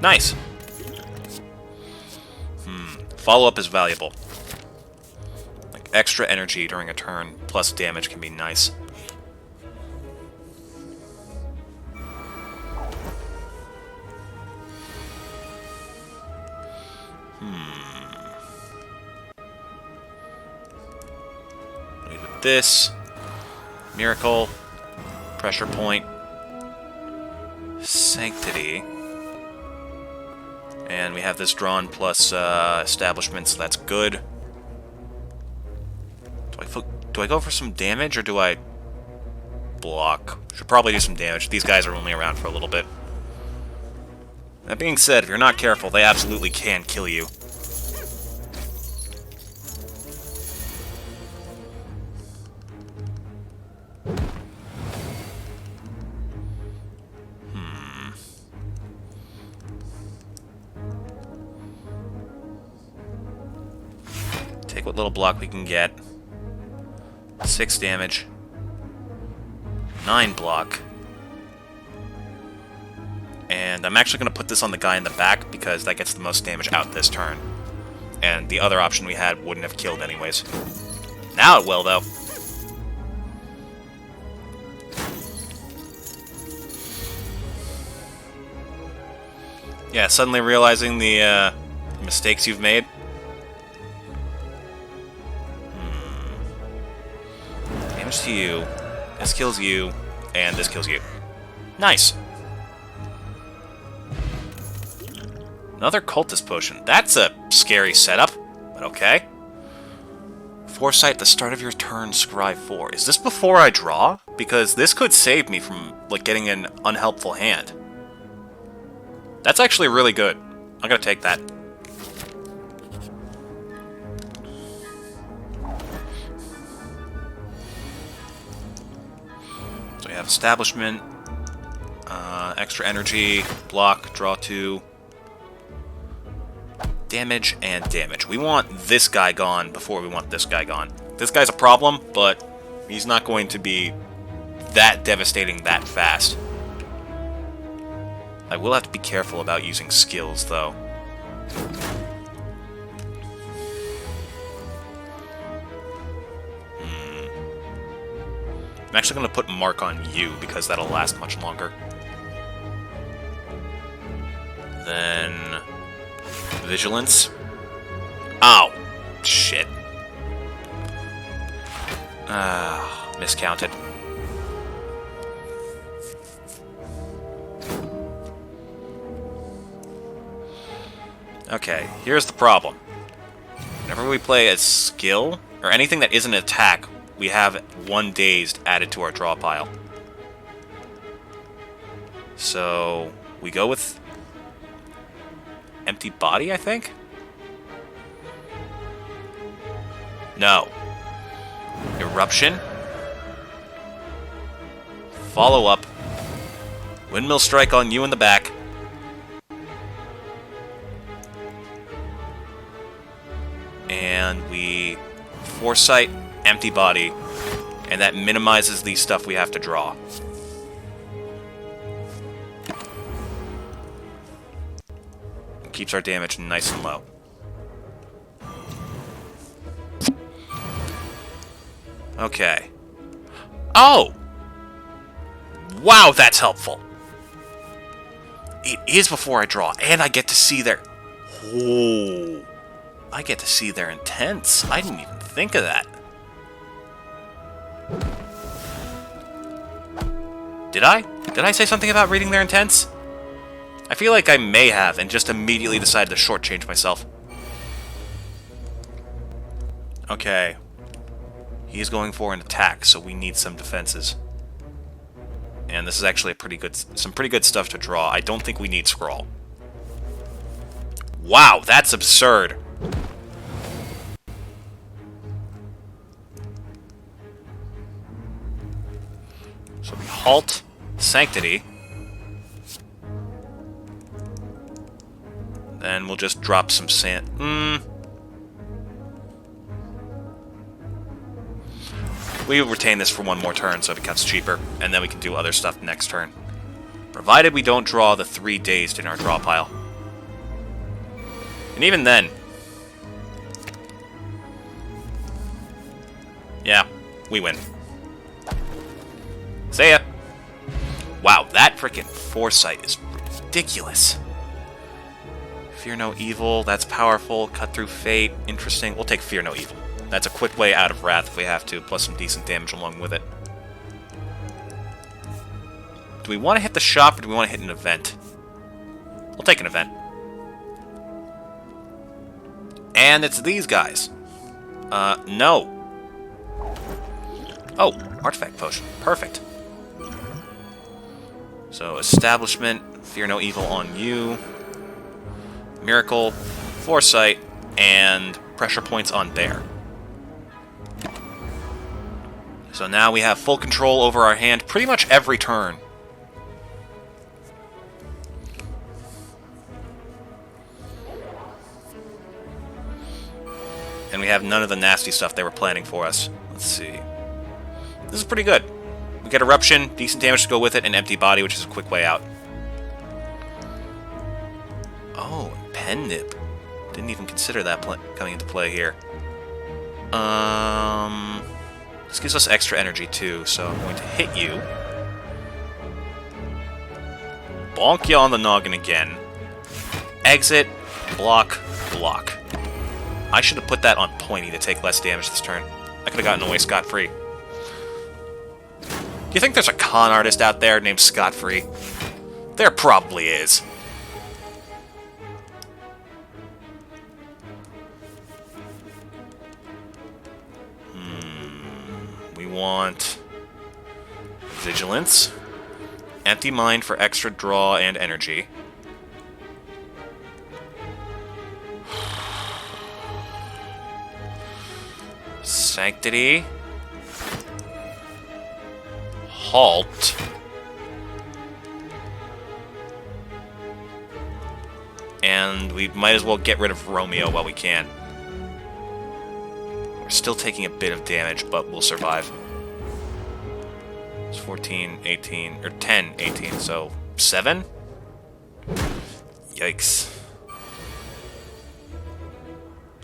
Nice! Follow-up is valuable. Like, extra energy during a turn plus damage can be nice. Lead with this. Miracle. Pressure point. Sanctity. And we have this drawn plus establishment, so that's good. Do I go for some damage, or do I block? Should probably do some damage. These guys are only around for a little bit. That being said, if you're not careful, they absolutely can kill you. Take what little block we can get. 6 damage. 9 block. And I'm actually going to put this on the guy in the back because that gets the most damage out this turn. And the other option we had wouldn't have killed anyways. Now it will, though. Yeah, suddenly realizing the mistakes you've made. Damage to you. This kills you. And this kills you. Nice. Another cultist potion. That's a scary setup, but okay. Foresight at the start of your turn, scry 4. Is this before I draw? Because this could save me from, like, getting an unhelpful hand. That's actually really good. I'm gonna take that. So we have establishment, extra energy, block, draw 2, damage, and damage. We want this guy gone before we want this guy gone. This guy's a problem, but he's not going to be that devastating that fast. I will have to be careful about using skills, though. I'm actually going to put Mark on you, because that'll last much longer. Then... Vigilance. Ow! Shit. Miscounted. Okay, here's the problem. Whenever we play a skill, or anything that isn't an attack, we have 1 dazed added to our draw pile. So, we go with empty body, I think? No. Eruption. Follow up. Windmill strike on you in the back. And we foresight, empty body, and that minimizes the stuff we have to draw. It keeps our damage nice and low. Okay. Oh! Wow, that's helpful! It is before I draw, and I get to see their... Oh... I get to see their intents. I didn't even think of that. Did I? Did I say something about reading their intents? I feel like I may have, and just immediately decided to shortchange myself. Okay. He's going for an attack, so we need some defenses. And this is actually some pretty good stuff to draw. I don't think we need Scrawl. Wow, that's absurd. So we halt Sanctity. Then we'll just drop some sand. We retain this for one more turn so it becomes cheaper, and then we can do other stuff next turn. Provided we don't draw the 3 dazed in our draw pile. And even then... Yeah, we win. See ya! Wow, that frickin' foresight is ridiculous. Fear no evil, that's powerful. Cut through fate, interesting. We'll take Fear no evil. That's a quick way out of Wrath if we have to, plus some decent damage along with it. Do we want to hit the shop, or do we want to hit an event? We'll take an event. And it's these guys. No. Oh, Artifact Potion. Perfect. So, Establishment, Fear no evil on you. Miracle, Foresight, and Pressure Points on Bear. So now we have full control over our hand pretty much every turn. And we have none of the nasty stuff they were planning for us. Let's see. This is pretty good. We get Eruption, decent damage to go with it, and Empty Body, which is a quick way out. Oh, Pen Nip. Didn't even consider that coming into play here. This gives us extra energy too, so I'm going to hit you. Bonk you on the noggin again. Exit, block, block. I should have put that on Pointy to take less damage this turn. I could have gotten away scot-free. Do you think there's a con artist out there named Scot-Free? There probably is. We want Vigilance, Empty Mind for extra draw and energy. Sanctity. Halt. And we might as well get rid of Romeo while we can. We're still taking a bit of damage, but we'll survive. It's 14, 18, or 10, 18, so 7? Yikes.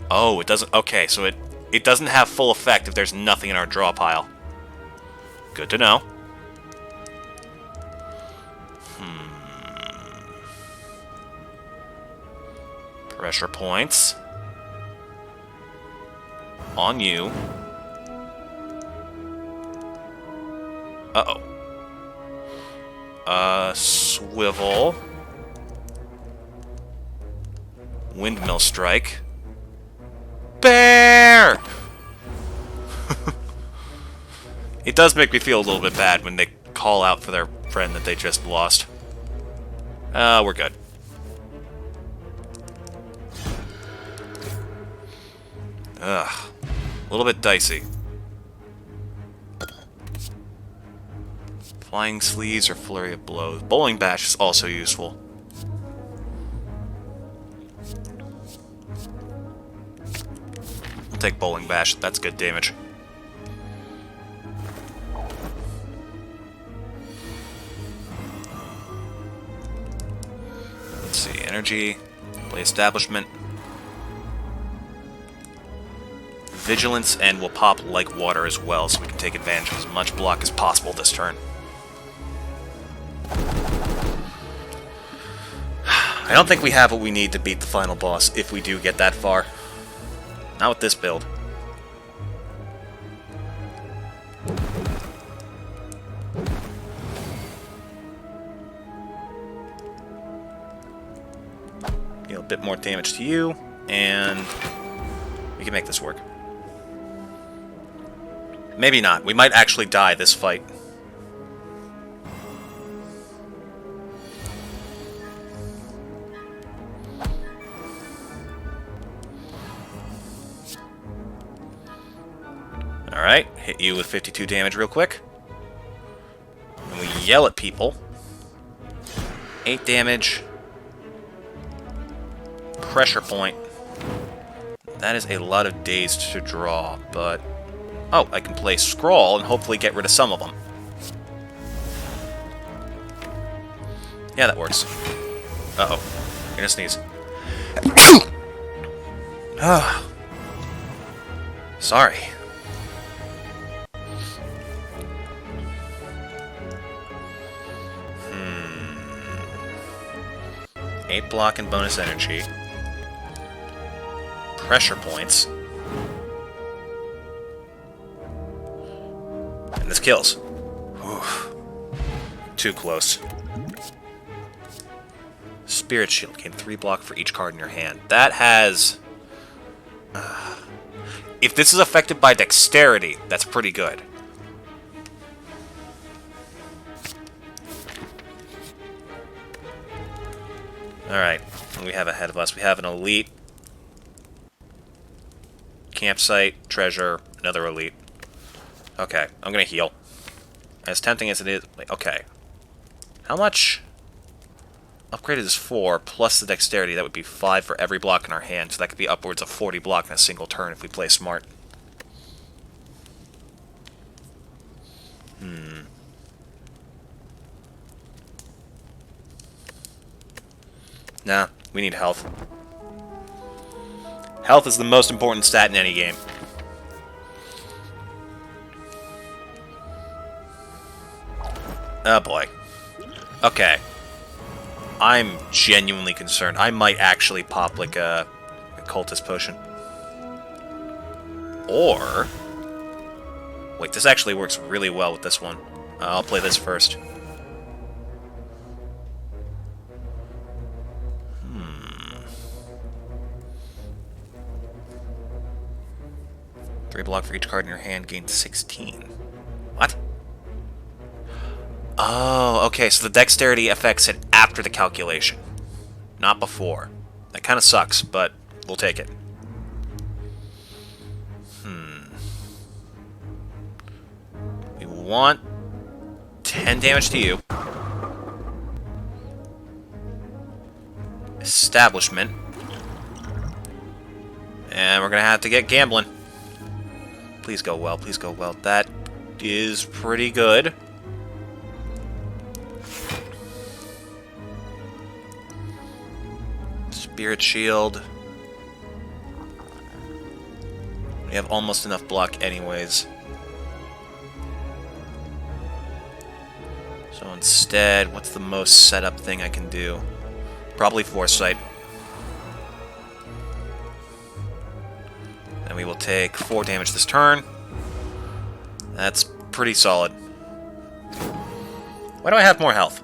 Oh, it doesn't... Okay, so it doesn't have full effect if there's nothing in our draw pile. Good to know. Pressure points. On you. Uh-oh. Swivel. Windmill strike. Bear! It does make me feel a little bit bad when they call out for their friend that they just lost. We're good. Ugh. A little bit dicey. Flying Sleeves or Flurry of Blows. Bowling Bash is also useful. I'll take Bowling Bash. That's good damage. Let's see. Energy. Play Establishment. Vigilance, and we'll pop Like Water as well, so we can take advantage of as much block as possible this turn. I don't think we have what we need to beat the final boss, if we do get that far. Not with this build. Deal a bit more damage to you, and we can make this work. Maybe not. We might actually die this fight. Alright, hit you with 52 damage real quick. And we yell at people. 8 damage. Pressure point. That is a lot of days to draw, but... Oh, I can play Scrawl and hopefully get rid of some of them. Yeah, that works. Uh-oh. I'm gonna sneeze. Ah. Sorry. Eight block and bonus energy. Pressure points. And this kills. Oof. Too close. Spirit Shield. Gain 3 block for each card in your hand. That has... if this is affected by Dexterity, that's pretty good. Alright, what do we have ahead of us? We have an Elite. Campsite, Treasure, another Elite. Okay, I'm gonna heal. As tempting as it is... Okay. How much? Upgraded is 4, plus the Dexterity, that would be 5 for every block in our hand, so that could be upwards of 40 block in a single turn if we play smart. Nah, we need health. Health is the most important stat in any game. Oh boy. Okay. I'm genuinely concerned. I might actually pop like a cultist potion. Or... Wait, this actually works really well with this one. I'll play this first. 3 block for each card in your hand, gain 16. What? Oh, okay, so the Dexterity affects it after the calculation. Not before. That kind of sucks, but we'll take it. We want 10 damage to you. Establishment. And we're gonna have to get gambling. Please go well, please go well. That is pretty good. Spirit Shield. We have almost enough block anyways. So instead, what's the most setup thing I can do? Probably Foresight. And we will take 4 damage this turn. That's pretty solid. Why do I have more health?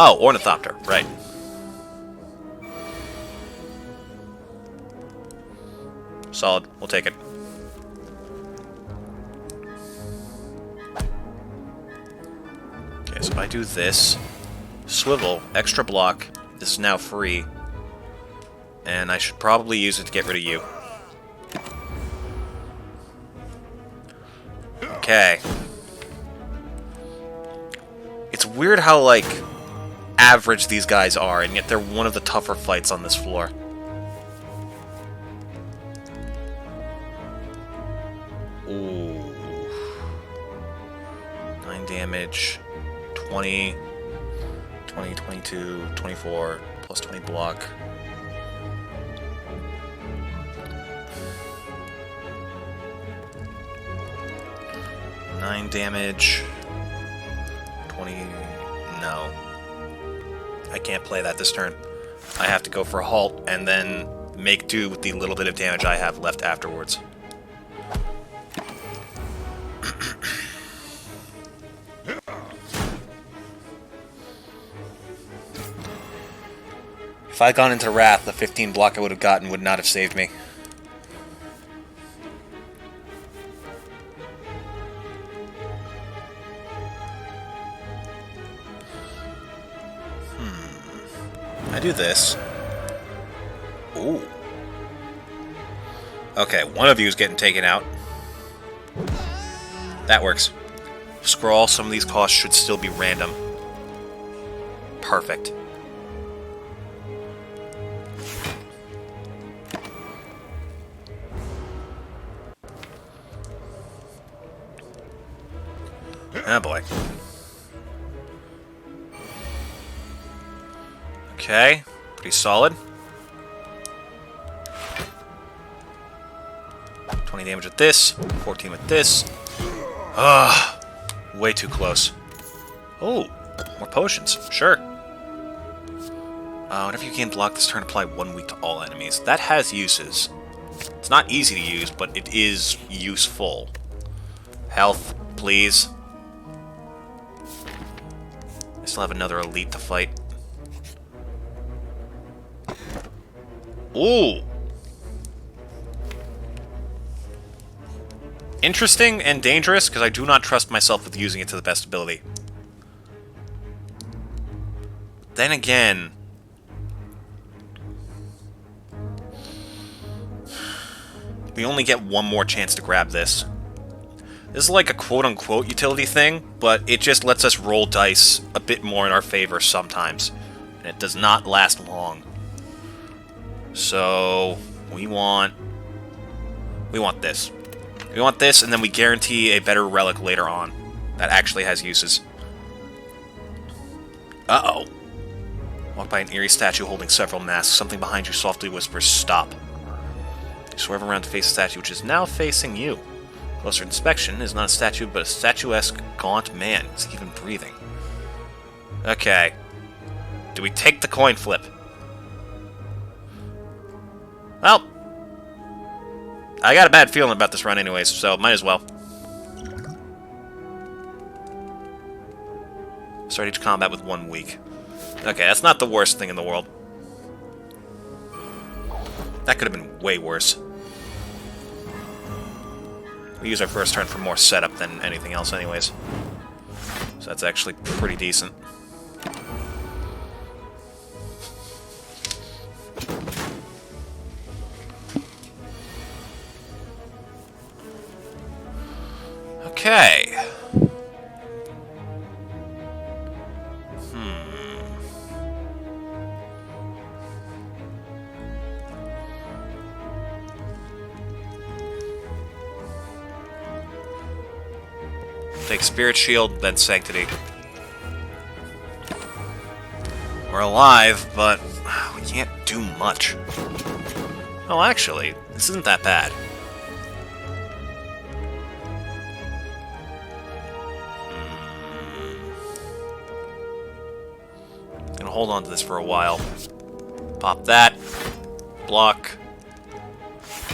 Oh, Ornithopter, right. Solid, we'll take it. Okay, so if I do this, swivel, extra block, this is now free, and I should probably use it to get rid of you. Okay. It's weird how, like, average these guys are, and yet they're one of the tougher fights on this floor. Ooh. 9 damage. 20, 22, 24, plus 20 block. Nine damage. 20. No. I can't play that this turn. I have to go for a halt and then make do with the little bit of damage I have left afterwards. If I had gone into Wrath, the 15 block I would have gotten would not have saved me. I do this. Ooh. Okay, one of you is getting taken out. That works. Scroll, some of these costs should still be random. Perfect. Oh boy. Okay, pretty solid. 20 damage with this, 14 with this. Ugh, way too close. Oh, more potions, sure. Whenever you gain block this turn, apply 1 week to all enemies. That has uses. It's not easy to use, but it is useful. Health, please. I still have another elite to fight. Ooh! Interesting and dangerous, because I do not trust myself with using it to the best ability. Then again... we only get one more chance to grab this. This is like a quote-unquote utility thing, but it just lets us roll dice a bit more in our favor sometimes. And it does not last long. So, we want this. We want this, and then we guarantee a better relic later on. That actually has uses. Uh-oh. Walk by an eerie statue holding several masks. Something behind you softly whispers, "Stop." You swerve around to face a statue, which is now facing you. Closer inspection is not a statue, but a statuesque, gaunt man. Is he even breathing? Okay. Do we take the coin flip? Well, I got a bad feeling about this run anyways, so might as well. Start each combat with 1 week. Okay, that's not the worst thing in the world. That could have been way worse. We use our first turn for more setup than anything else anyways. So that's actually pretty decent. Okay. Take Spirit Shield, then Sanctity. We're alive, but we can't do much. Oh, actually, this isn't that bad. Gonna hold on to this for a while. Pop that. Block.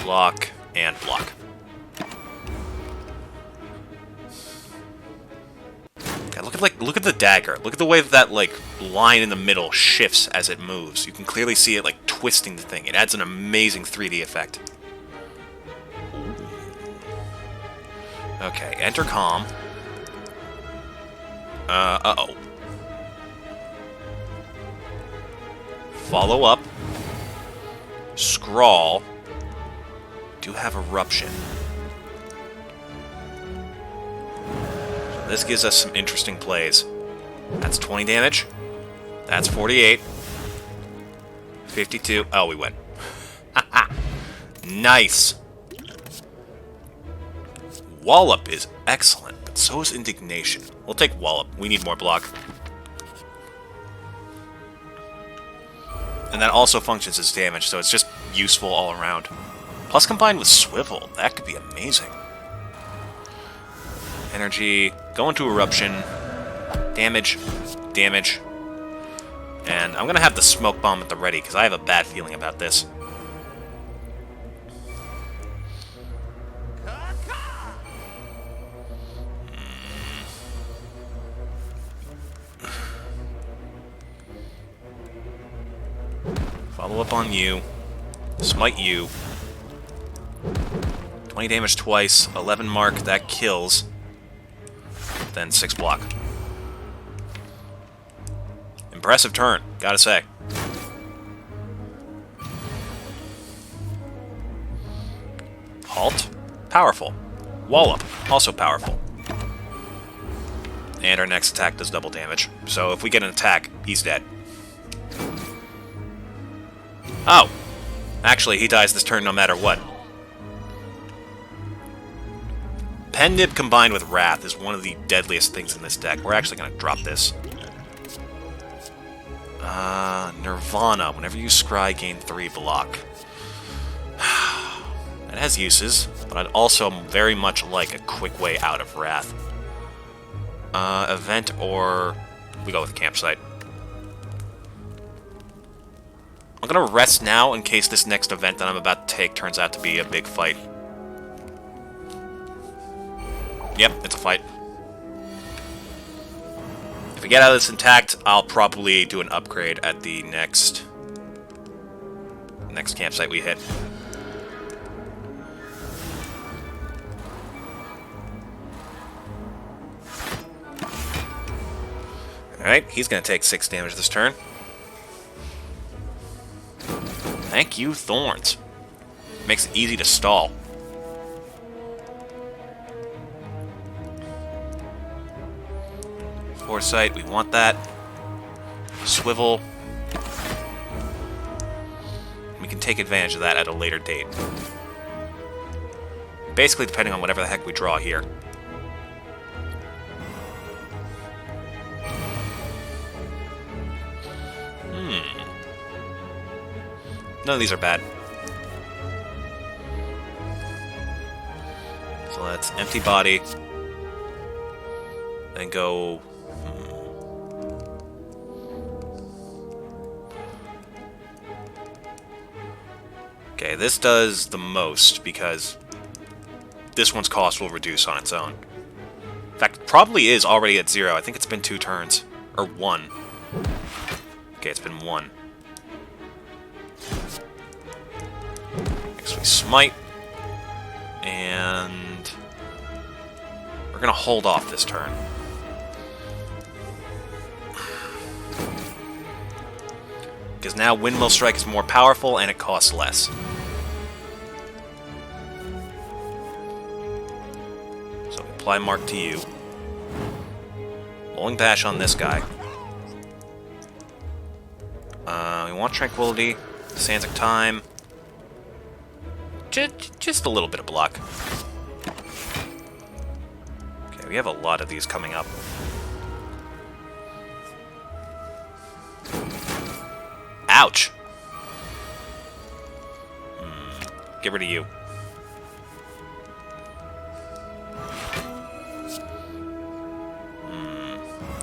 Block. And block. Okay, look at the dagger. Look at the way that line in the middle shifts as it moves. You can clearly see it twisting the thing. It adds an amazing 3D effect. Ooh. Okay, enter calm. Uh-oh. Follow up. Scrawl. Do have eruption. This gives us some interesting plays. That's 20 damage. That's 48. 52. Oh, we win. Nice. Wallop is excellent, but so is Indignation. We'll take Wallop. We need more block. And that also functions as damage, so it's just useful all around. Plus combined with Swivel, that could be amazing. Energy, go into Eruption, damage, damage, and I'm gonna have the Smoke Bomb at the ready, because I have a bad feeling about this. Follow up on you, smite you, 20 damage twice, 11 mark, that kills. Then 6 block. Impressive turn, gotta say. Halt, powerful. Wallop, also powerful. And our next attack does double damage. So if we get an attack, he's dead. Oh! Actually, he dies this turn no matter what. Pen Nib combined with Wrath is one of the deadliest things in this deck. We're actually going to drop this. Nirvana. Whenever you scry, gain 3 block. That has uses, but I'd also very much like a quick way out of Wrath. Event or... we go with Campsite. I'm going to rest now in case this next event that I'm about to take turns out to be a big fight. Yep, it's a fight. If we get out of this intact, I'll probably do an upgrade at the next campsite we hit. Alright, he's going to take 6 damage this turn. Thank you, Thorns. Makes it easy to stall. Foresight, we want that. Swivel. We can take advantage of that at a later date. Basically, depending on whatever the heck we draw here. None of these are bad. So let's empty body. Then go... Okay, this does the most because this one's cost will reduce on its own. In fact, it probably is already at 0. I think it's been 2 turns. Or 1. Okay, it's been 1. Next we smite. And we're gonna hold off this turn. Because now Windmill Strike is more powerful and it costs less. So apply Mark to you. Rolling Bash on this guy. We want Tranquility, Sands of Time. Just a little bit of block. Okay, we have a lot of these coming up. Ouch! Get rid of you.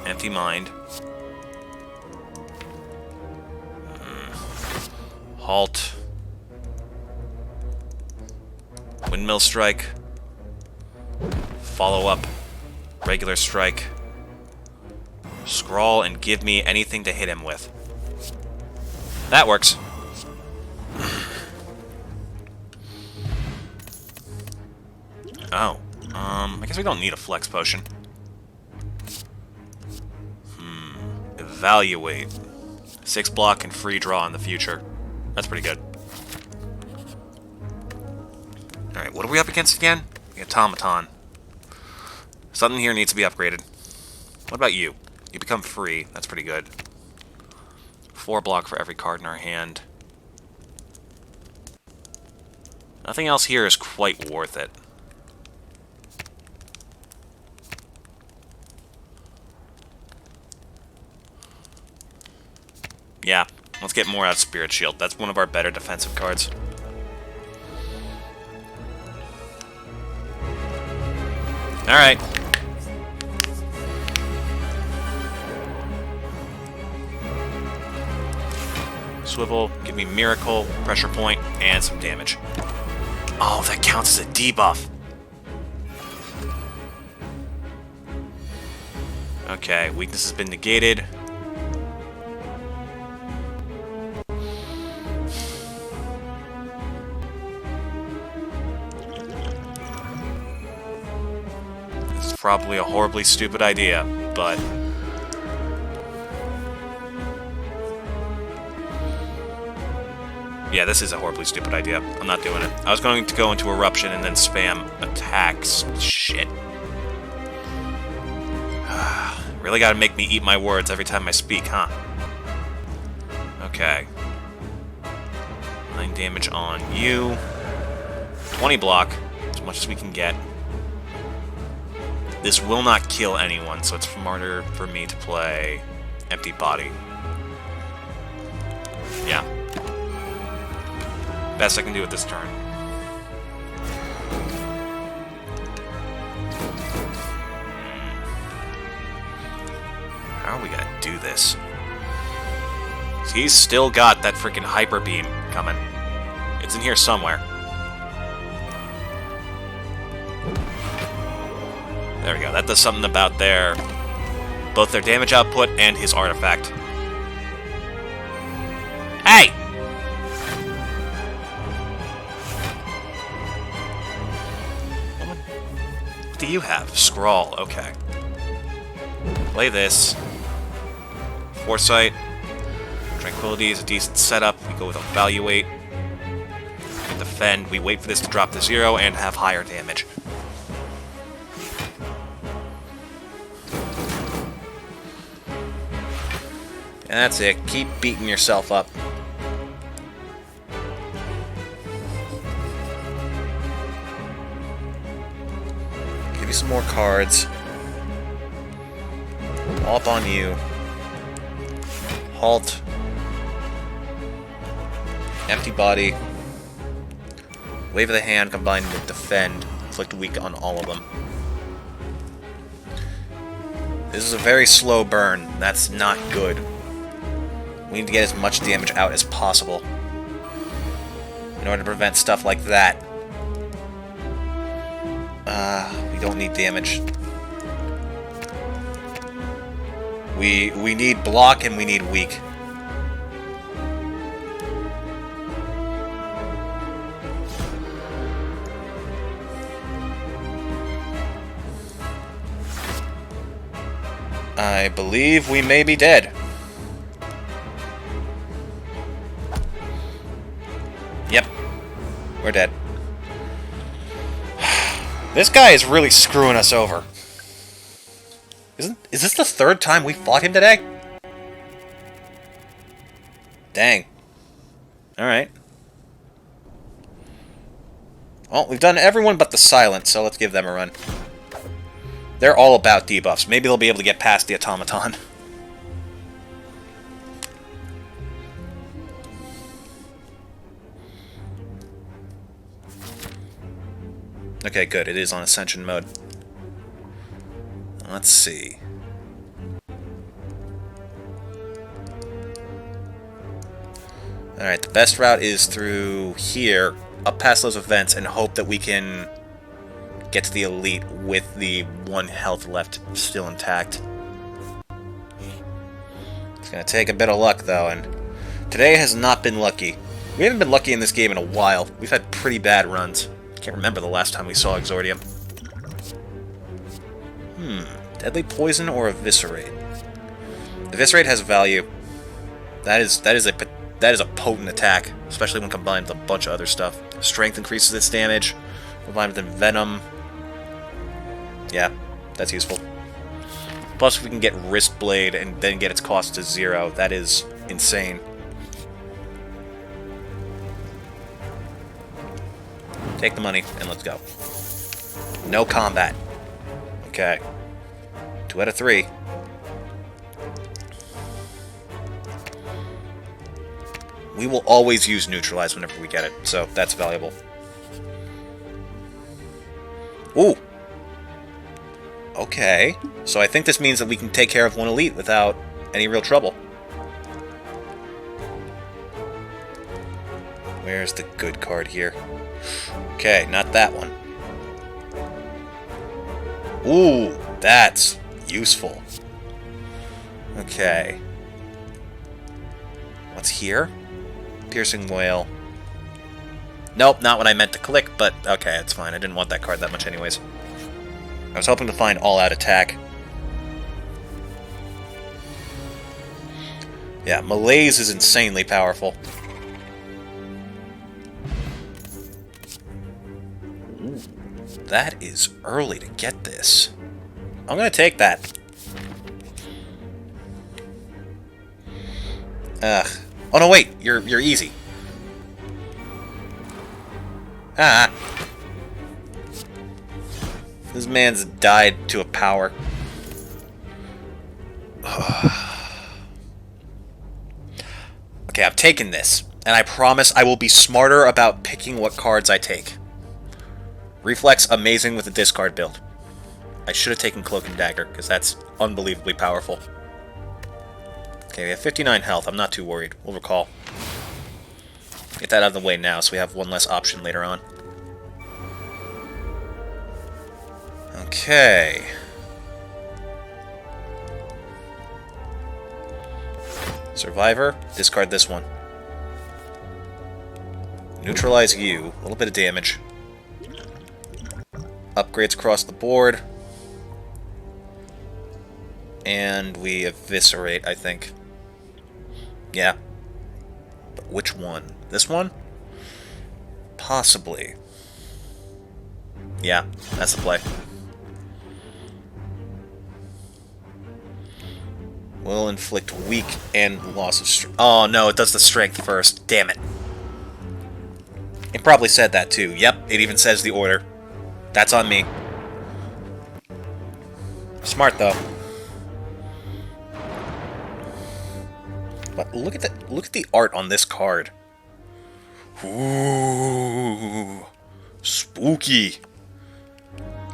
Empty mind. Halt. Windmill strike. Follow up. Regular strike. Scrawl and give me anything to hit him with. That works. Oh. I guess we don't need a flex potion. Evaluate. 6 block and free draw in the future. That's pretty good. Alright, what are we up against again? The automaton. Something here needs to be upgraded. What about you? You become free. That's pretty good. 4 block for every card in our hand. Nothing else here is quite worth it. Yeah, let's get more out of Spirit Shield. That's one of our better defensive cards. Alright. Swivel, give me Miracle, Pressure Point, and some damage. Oh, that counts as a debuff. Okay, weakness has been negated. This is probably a horribly stupid idea, but... yeah, this is a horribly stupid idea. I'm not doing it. I was going to go into Eruption and then spam attacks. Shit. Really gotta make me eat my words every time I speak, huh? Okay. 9 damage on you. 20 block. As much as we can get. This will not kill anyone, so it's smarter for me to play Empty Body. Yeah. Best I can do at this turn. How are we gonna do this? He's still got that freaking Hyper Beam coming. It's in here somewhere. There we go. That does something about both their damage output and his artifact. Hey! What do you have? Scrawl. Okay. Play this. Foresight. Tranquility is a decent setup. We go with Evaluate. We defend. We wait for this to drop to 0 and have higher damage. And that's it. Keep beating yourself up. Give you some more cards. All up on you. Halt. Empty Body. Wave of the Hand combined with Defend. Inflict weak on all of them. This is a very slow burn. That's not good. We need to get as much damage out as possible in order to prevent stuff like that. We don't need damage. We need block and we need weak. I believe we may be dead. Yep. We're dead. This guy is really screwing us over. Is this the 3rd time we fought him today? Dang. Alright. Well, we've done everyone but the Silent, so let's give them a run. They're all about debuffs. Maybe they'll be able to get past the Automaton. Okay, good. It is on Ascension mode. Let's see. Alright, the best route is through here, up past those events, and hope that we can get to the elite with the 1 health left still intact. It's gonna take a bit of luck, though, and today has not been lucky. We haven't been lucky in this game in a while. We've had pretty bad runs. Can't remember the last time we saw Exordium. Deadly Poison or Eviscerate? Eviscerate has value. That is a potent attack, especially when combined with a bunch of other stuff. Strength increases its damage, combined with Venom. Yeah, that's useful. Plus, if we can get Wrist Blade and then get its cost to 0, that is insane. Take the money, and let's go. No combat. Okay. 2 out of 3. We will always use Neutralize whenever we get it, so that's valuable. Ooh! Okay. So I think this means that we can take care of 1 elite without any real trouble. Where's the good card here? Okay, not that one. Ooh, that's useful. Okay. What's here? Piercing Whale. Nope, not what I meant to click, but okay, it's fine. I didn't want that card that much anyways. I was hoping to find All-Out Attack. Yeah, Malaise is insanely powerful. Ooh, that is early to get this. I'm gonna take that. Ugh. Oh no, wait! You're easy. Ah. This man's died to a power. Okay, I'm taking this, and I promise I will be smarter about picking what cards I take. Reflex, amazing with the discard build. I should have taken Cloak and Dagger, because that's unbelievably powerful. Okay, we have 59 health. I'm not too worried. We'll recall. Get that out of the way now, so we have 1 less option later on. Okay. Survivor, discard this one. Neutralize you, a little bit of damage. Upgrades across the board. And we eviscerate, I think. Yeah. But which one? This one? Possibly. Yeah, that's the play. Will inflict weak and loss of strength. Oh no, it does the strength first. Damn it. It probably said that too. Yep, it even says the order. That's on me. Smart though. But look at the art on this card. Ooh, spooky.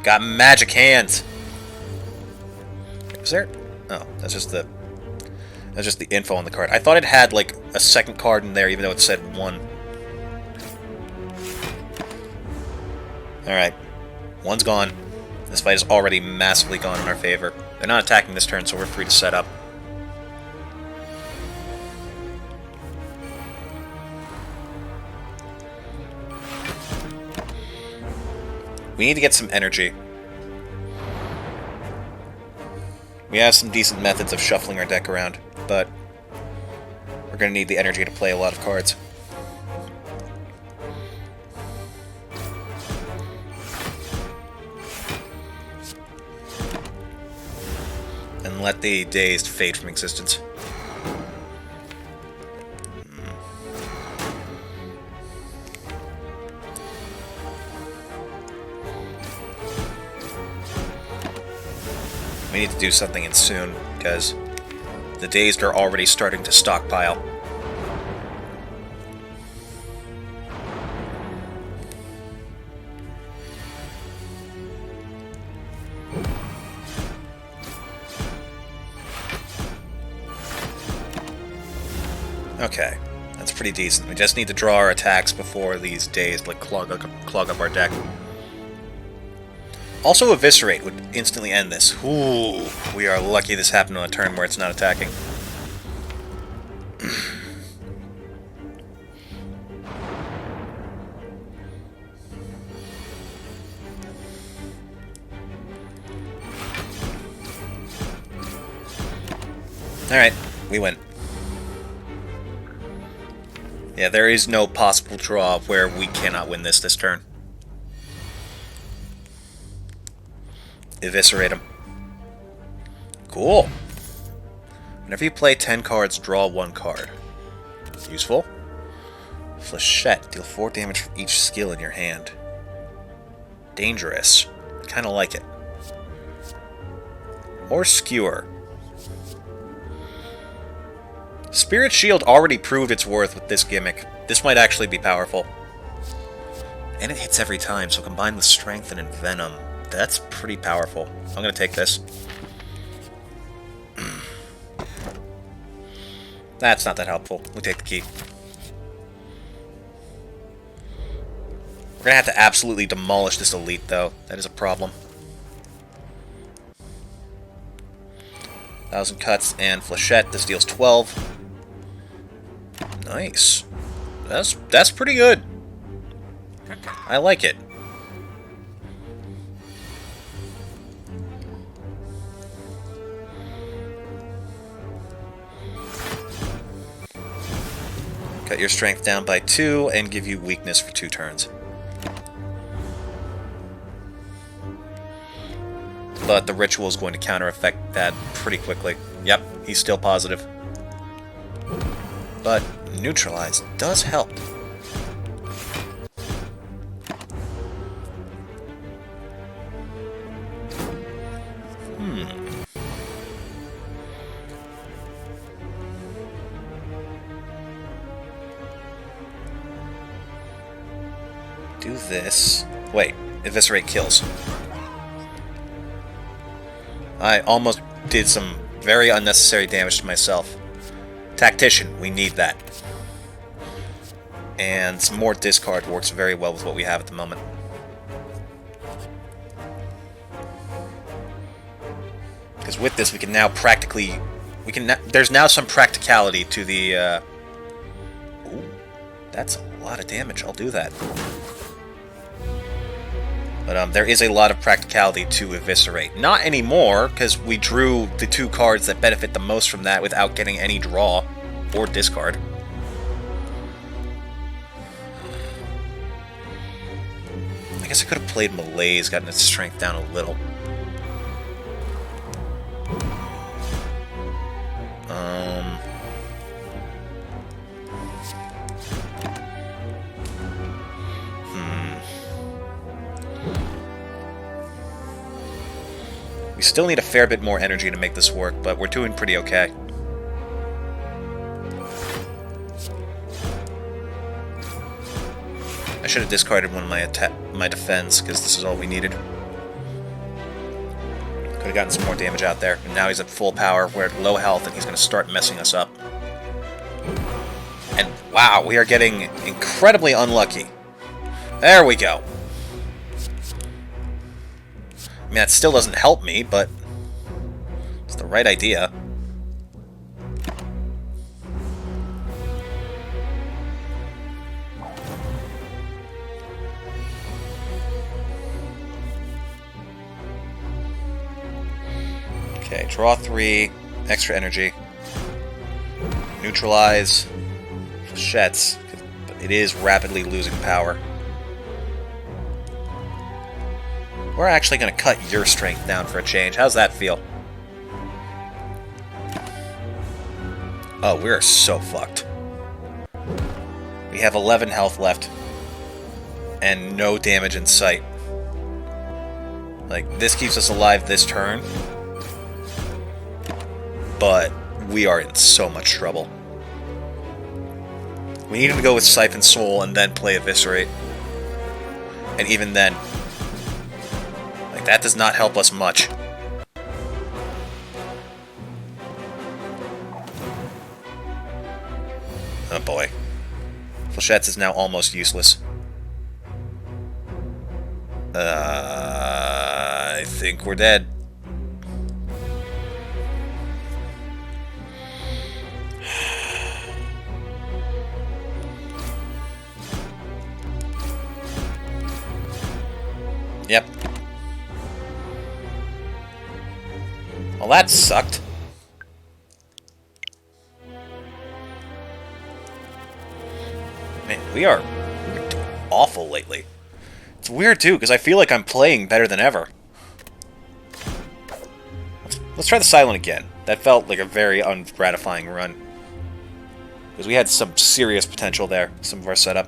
Got magic hands. Is there? Oh, that's just the info on the card. I thought it had like a second card in there, even though it said 1. All right, 1's gone. This fight is already massively gone in our favor. They're not attacking this turn, so we're free to set up. We need to get some energy. We have some decent methods of shuffling our deck around, but we're going to need the energy to play a lot of cards. And let the dazed fade from existence. We need to do something in soon, because the dazed are already starting to stockpile. Okay, that's pretty decent. We just need to draw our attacks before these days like clog up our deck. Also, Eviscerate would instantly end this. Ooh, we are lucky this happened on a turn where it's not attacking. Alright, we win. Yeah, there is no possible draw where we cannot win this turn. Eviscerate him. Cool. Whenever you play 10 cards, draw 1 card. Useful. Flechette. Deal 4 damage for each skill in your hand. Dangerous. Kinda like it. Or Skewer. Spirit Shield already proved its worth with this gimmick. This might actually be powerful. And it hits every time, so combined with Strength and Venom, that's pretty powerful. I'm gonna take this. That's not that helpful. We take the key. We're gonna have to absolutely demolish this elite, though. That is a problem. 1,000 cuts and Flechette. This deals 12. Nice. That's pretty good. I like it. Cut your strength down by 2 and give you weakness for 2 turns. But the ritual is going to counter-effect that pretty quickly. Yep, he's still positive. But neutralize does help. Do this. Wait, Eviscerate kills. I almost did some very unnecessary damage to myself. Tactician, we need that. And some more discard works very well with what we have at the moment. Because with this, we can now practically... there's now some practicality to the... Ooh, that's a lot of damage. I'll do that. But there is a lot of practicality to Eviscerate. Not anymore, because we drew the 2 cards that benefit the most from that without getting any draw or discard. I guess I could have played Malaise, gotten its strength down a little. We still need a fair bit more energy to make this work, but we're doing pretty okay. I should have discarded one of my defense, because this is all we needed. Could have gotten some more damage out there, and now he's at full power, we're at low health, and he's going to start messing us up. And wow, we are getting incredibly unlucky. There we go. I mean, that still doesn't help me, but it's the right idea. Okay, draw 3, extra energy. Neutralize. Flechettes, but it is rapidly losing power. We're actually going to cut your strength down for a change. How's that feel? Oh, we're so fucked. We have 11 health left. And no damage in sight. Like, this keeps us alive this turn. But we are in so much trouble. We needed to go with Siphon Soul and then play Eviscerate. And even then... that does not help us much. Flechette's is now almost useless. I think we're dead. Yep. Well, that sucked. Man, we're doing awful lately. It's weird, too, because I feel like I'm playing better than ever. Let's try the Silent again. That felt like a very ungratifying run. Because we had some serious potential there, some of our setup.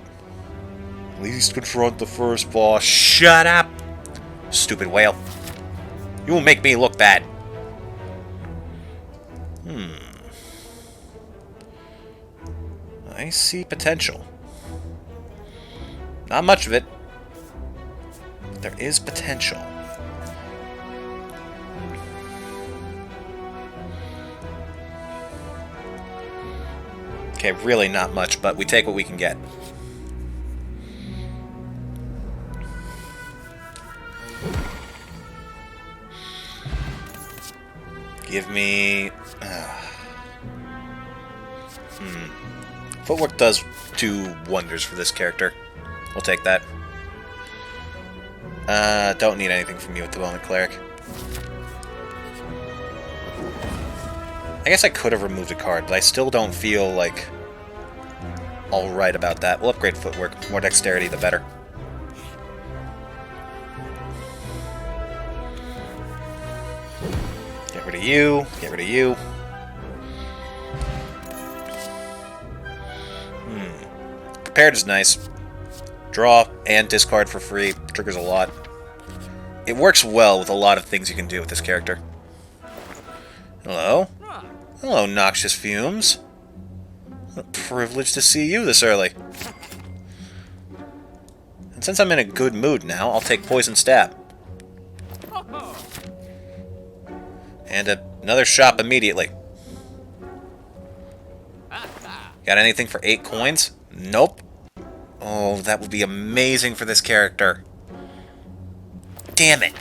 Please confront the first boss. Shut up! Stupid whale. You will make me look bad. I see potential. Not much of it. But there is potential. Okay, really not much, but we take what we can get. Give me... Footwork does do wonders for this character. We'll take that. Don't need anything from you at the moment, Cleric. I guess I could have removed a card, but I still don't feel, like, alright about that. We'll upgrade Footwork. The more dexterity, the better. Get rid of you. Get rid of you. Prepared is nice. Draw and discard for free. Triggers a lot. It works well with a lot of things you can do with this character. Hello? Hello, Noxious Fumes. What a privilege to see you this early. And since I'm in a good mood now, I'll take Poison Stab. And another shop immediately. Got anything for 8 coins? Nope. Oh, that would be amazing for this character. Damn it.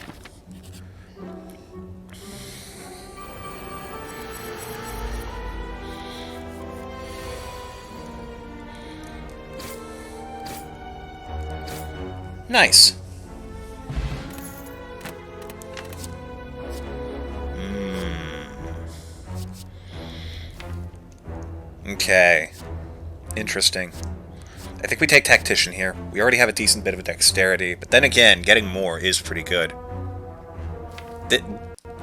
Nice. Okay. Interesting. I think we take Tactician here. We already have a decent bit of a dexterity, but then again, getting more is pretty good.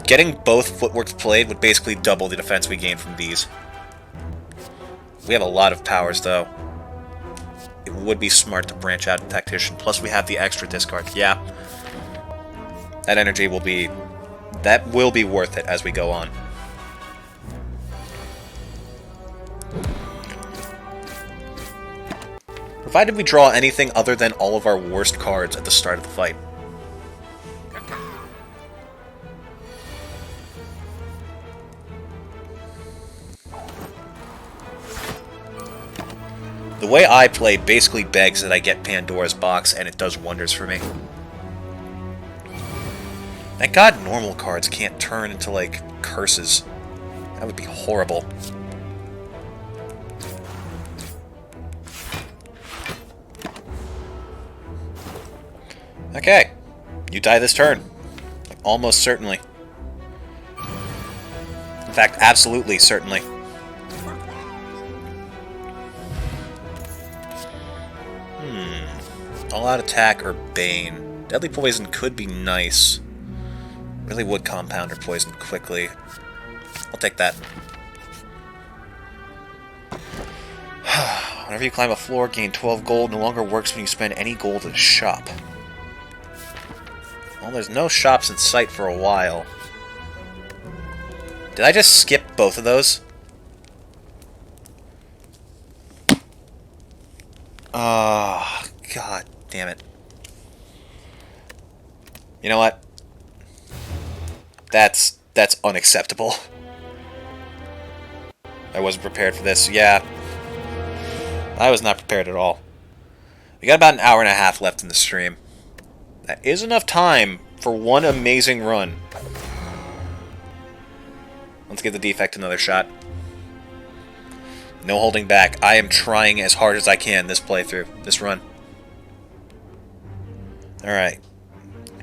Getting both Footworks played would basically double the defense we gain from these. We have a lot of powers, though. It would be smart to branch out to Tactician, plus we have the extra discard. Yeah. That energy will be... that will be worth it as we go on. Provided we draw anything other than all of our worst cards at the start of the fight. The way I play basically begs that I get Pandora's Box, and it does wonders for me. Thank God normal cards can't turn into, like, curses. That would be horrible. Okay. You die this turn. Like, almost certainly. In fact, absolutely certainly. All-out attack or Bane. Deadly Poison could be nice. Really would compound or poison quickly. I'll take that. Whenever you climb a floor, gain 12 gold. No longer works when you spend any gold at a shop. Well, there's no shops in sight for a while. Did I just skip both of those? Oh, God damn it. You know what? That's unacceptable. I wasn't prepared for this. Yeah. I was not prepared at all. We got about an hour and a half left in the stream. That is enough time for one amazing run. Let's give the defect another shot. No holding back. I am trying as hard as I can this playthrough, this run. Alright.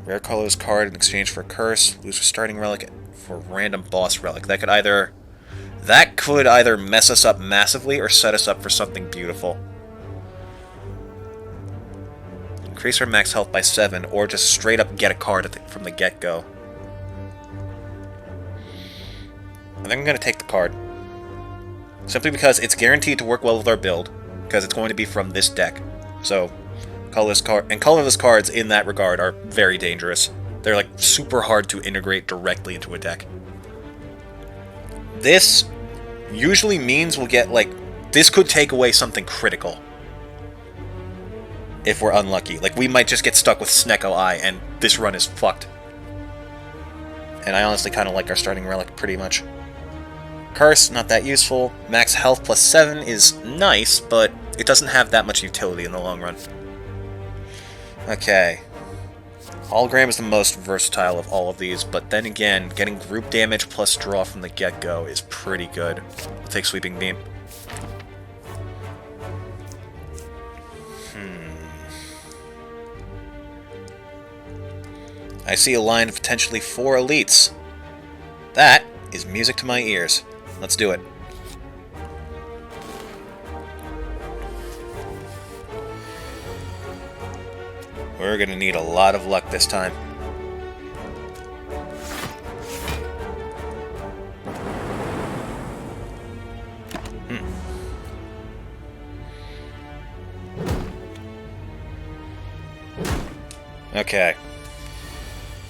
Rare colorless card in exchange for a curse. Lose a starting relic for a random boss relic. That could either mess us up massively or set us up for something beautiful. Increase our max health by 7, or just straight up get a card from the get-go. I think I'm going to take the card. Simply because it's guaranteed to work well with our build, because it's going to be from this deck. So, colorless cards in that regard are very dangerous. They're like super hard to integrate directly into a deck. This usually means we'll get like, this could take away something critical. If we're unlucky. Like, we might just get stuck with Snecko Eye, and this run is fucked. And I honestly kind of like our starting relic pretty much. Curse, not that useful. Max health plus 7 is nice, but it doesn't have that much utility in the long run. Okay. Hologram is the most versatile of all of these, but then again, getting group damage plus draw from the get-go is pretty good. We'll take Sweeping Beam. I see a line of potentially 4 elites. That is music to my ears. Let's do it. We're gonna need a lot of luck this time. Okay.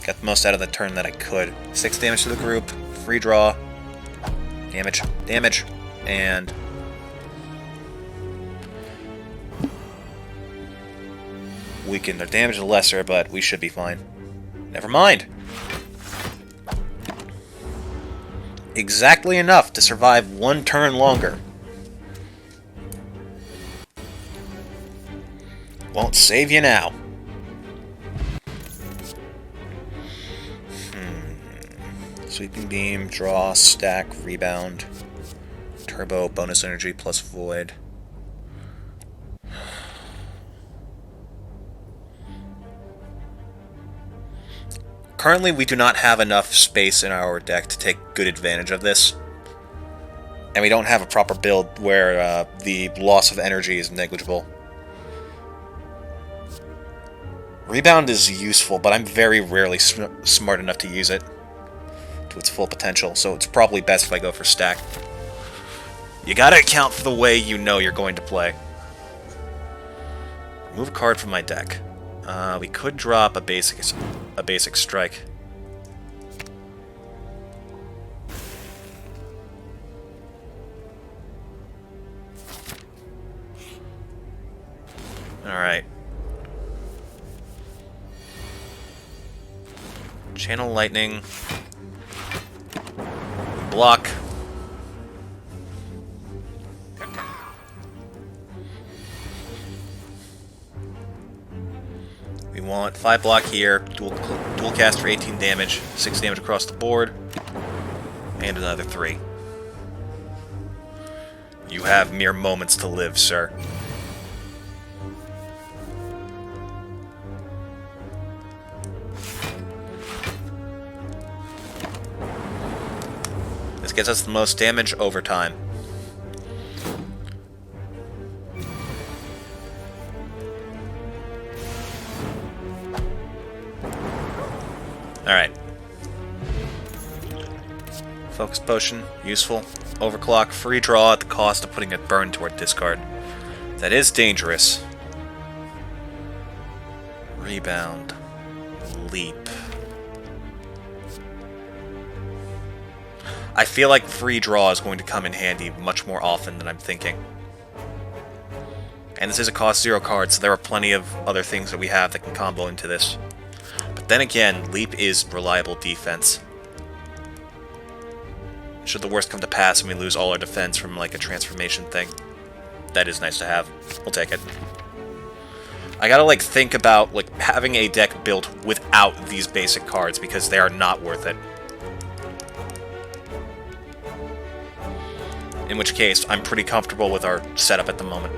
Got the most out of the turn that I could. 6 damage to the group, free draw, damage, and... weaken. Their damage is lesser, but we should be fine. Never mind! Exactly enough to survive 1 turn longer. Won't save you now. Sweeping Beam, draw, stack, rebound, turbo, bonus energy plus void. Currently, we do not have enough space in our deck to take good advantage of this. And we don't have a proper build where the loss of energy is negligible. Rebound is useful, but I'm very rarely smart enough to use it to its full potential, so it's probably best if I go for stack. You gotta account for the way you know you're going to play. Move a card from my deck. We could drop a basic strike. Alright. Channel Lightning. Block. We want 5 block here, dual cast for 18 damage, 6 damage across the board, and another 3. You have mere moments to live, sir. This gets us the most damage over time. Alright. Focus Potion, useful. Overclock, free draw at the cost of putting a burn to our discard. That is dangerous. Rebound. Leap. I feel like free draw is going to come in handy much more often than I'm thinking. And this is a cost 0 card, so there are plenty of other things that we have that can combo into this. But then again, Leap is reliable defense. Should the worst come to pass and we lose all our defense from like a transformation thing. that is nice to have. We'll take it. I gotta, like, think about, like, having a deck built without these basic cards, because they are not worth it. In which case, I'm pretty comfortable with our setup at the moment.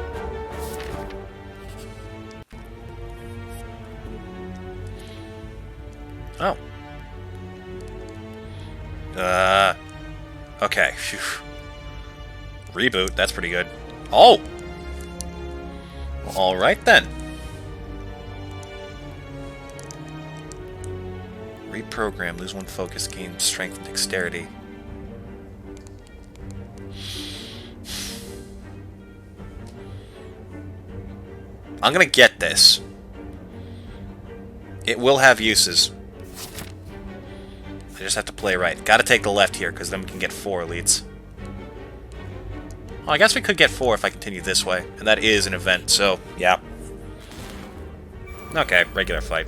Oh. Okay. Phew. Reboot, that's pretty good. Oh! Well, alright then. Reprogram, lose 1 focus, gain strength and dexterity. I'm gonna get this. It will have uses. I just have to play right. Gotta take the left here, because then we can get 4 elites. Oh, I guess we could get 4 if I continue this way. And that is an event, so, yeah. Okay, regular fight.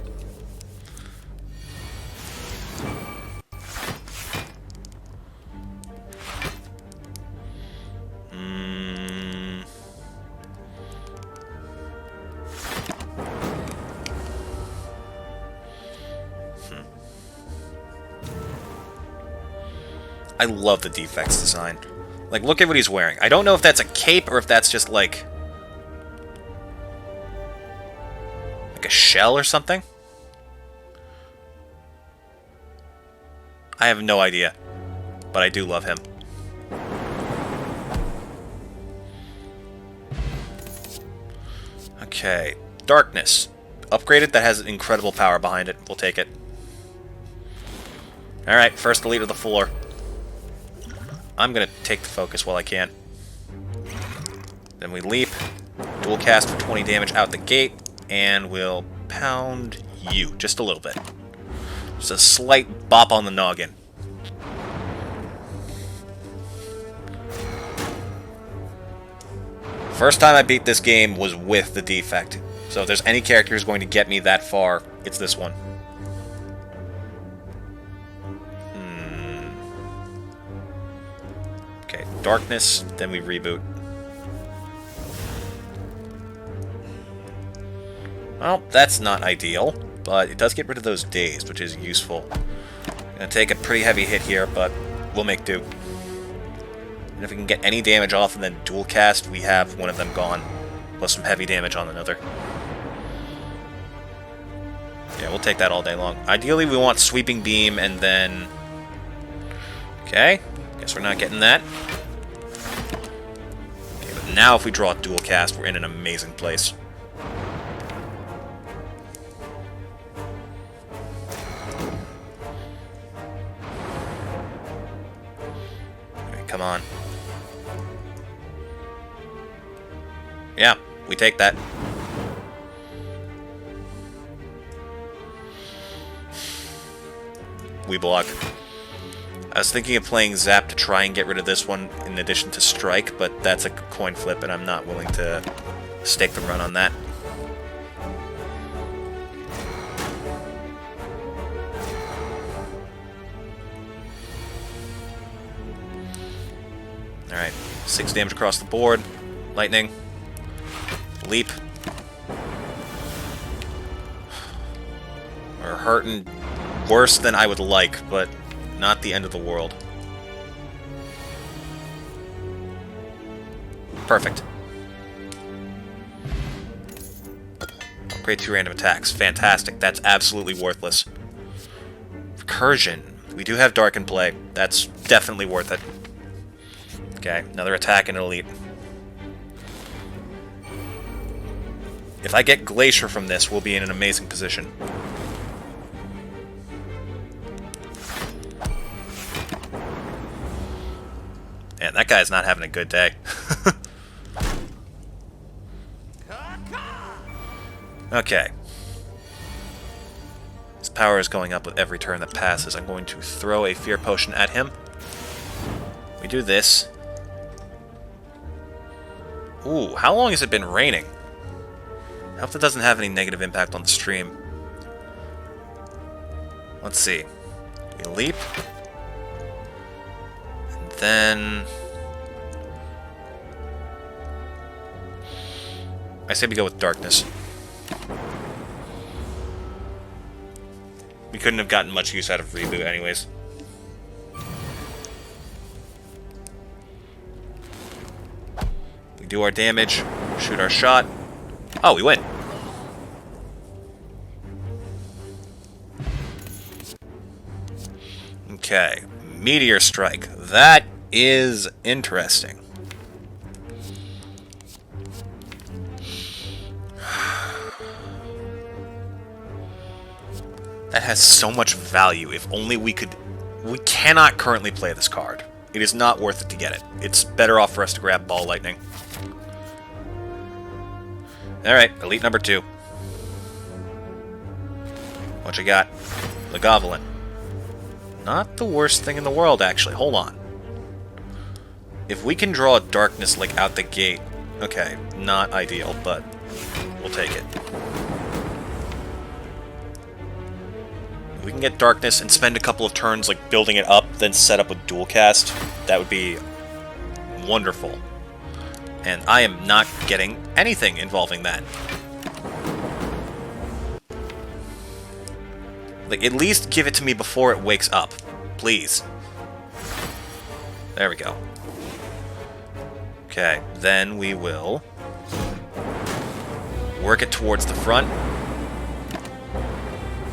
I love the defects design. Like, look at what he's wearing. I don't know if that's a cape or if that's just, like a shell or something. I have no idea. But I do love him. Okay. Darkness. Upgraded, that has incredible power behind it. We'll take it. Alright, first elite of the floor. I'm gonna take the focus while I can. Then we leap, dual cast for 20 damage out the gate, and we'll pound you just a little bit. Just a slight bop on the noggin. First time I beat this game was with the defect. So if there's any character who's going to get me that far, it's this one. Okay, darkness, then we reboot. Well, that's not ideal, but it does get rid of those dazed, which is useful. Gonna take a pretty heavy hit here, but we'll make do. And if we can get any damage off and then dual cast, we have one of them gone. Plus some heavy damage on another. Yeah, we'll take that all day long. Ideally, we want Sweeping Beam and then... Okay, guess we're not getting that. Okay, but now if we draw a dual cast, we're in an amazing place. Okay, come on. Yeah, we take that. We block. I was thinking of playing Zap to try and get rid of this one in addition to Strike, but that's a coin flip and I'm not willing to stake the run on that. Alright, 6 damage across the board. Lightning. Leap. We're hurting worse than I would like, but not the end of the world. Perfect. Upgrade 2 random attacks. Fantastic. That's absolutely worthless. Recursion. We do have Dark in play. That's definitely worth it. Okay, another attack and an elite. If I get Glacier from this, we'll be in an amazing position. Man, that guy's not having a good day. Okay. His power is going up with every turn that passes. I'm going to throw a Fear Potion at him. We do this. Ooh, how long has it been raining? I hope that doesn't have any negative impact on the stream. Let's see. We leap. And then... I say we go with darkness. We couldn't have gotten much use out of reboot anyways. We do our damage, shoot our shot. Oh, we win. Okay, Meteor Strike. That is interesting. That has so much value. If only we could... We cannot currently play this card. It is not worth it to get it. It's better off for us to grab Ball Lightning. Alright, Elite number 2. What you got? Legovolin. Not the worst thing in the world, actually. Hold on. If we can draw Darkness, like, out the gate... Okay, not ideal, but we'll take it. If we can get Darkness and spend a couple of turns, like, building it up, then set up a dual cast, that would be wonderful. And I am not getting anything involving that. Like, at least give it to me before it wakes up. Please. There we go. Okay, then we will work it towards the front.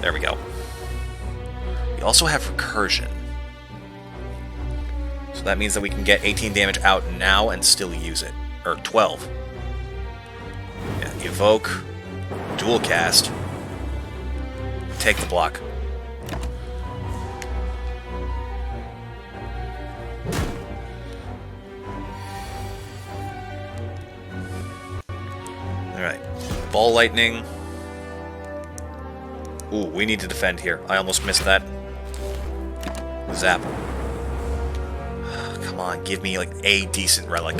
There we go. We also have Recursion. So that means that we can get 18 damage out now and still use it. Or 12. Yeah, Evoke, Dual Cast, take the block. Alright. Ball Lightning. Ooh, we need to defend here. I almost missed that. Zap. Come on, give me, like, a decent relic.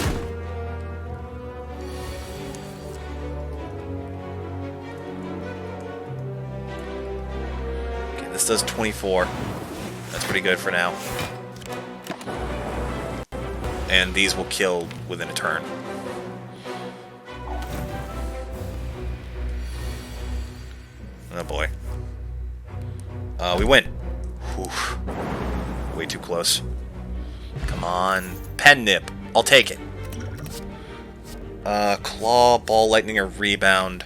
Okay, this does 24. That's pretty good for now. And these will kill within a turn. Oh boy. We win. Oof. Way too close. Come on. Pen Nip. I'll take it. Claw, Ball Lightning, or Rebound.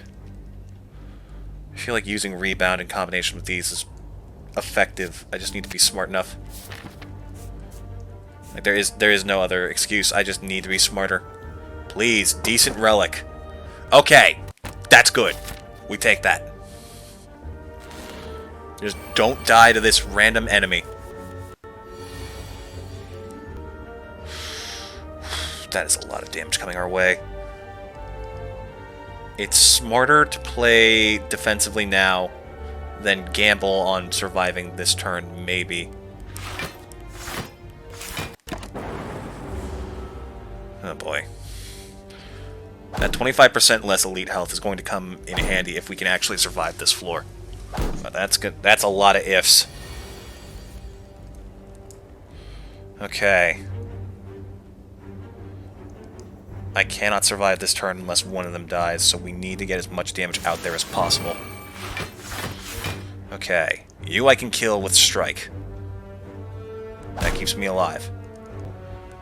I feel like using Rebound in combination with these is effective. I just need to be smart enough. Like, there is no other excuse. I just need to be smarter. Please, decent relic. Okay, that's good. We take that. Just don't die to this random enemy. That is a lot of damage coming our way. It's smarter to play defensively now than gamble on surviving this turn, maybe. Oh boy. That 25% less elite health is going to come in handy if we can actually survive this floor. But that's good. That's a lot of ifs. Okay. I cannot survive this turn unless one of them dies, so we need to get as much damage out there as possible. Okay. You I can kill with Strike. That keeps me alive.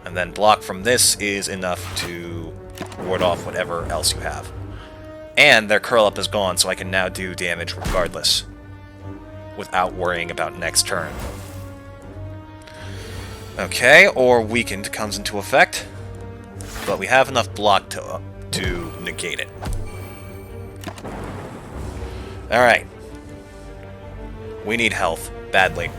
And then block from this is enough to ward off whatever else you have. And their curl up is gone, so I can now do damage regardless. Without worrying about next turn. Okay, or Weakened comes into effect. But we have enough block to negate it. Alright. We need health, badly.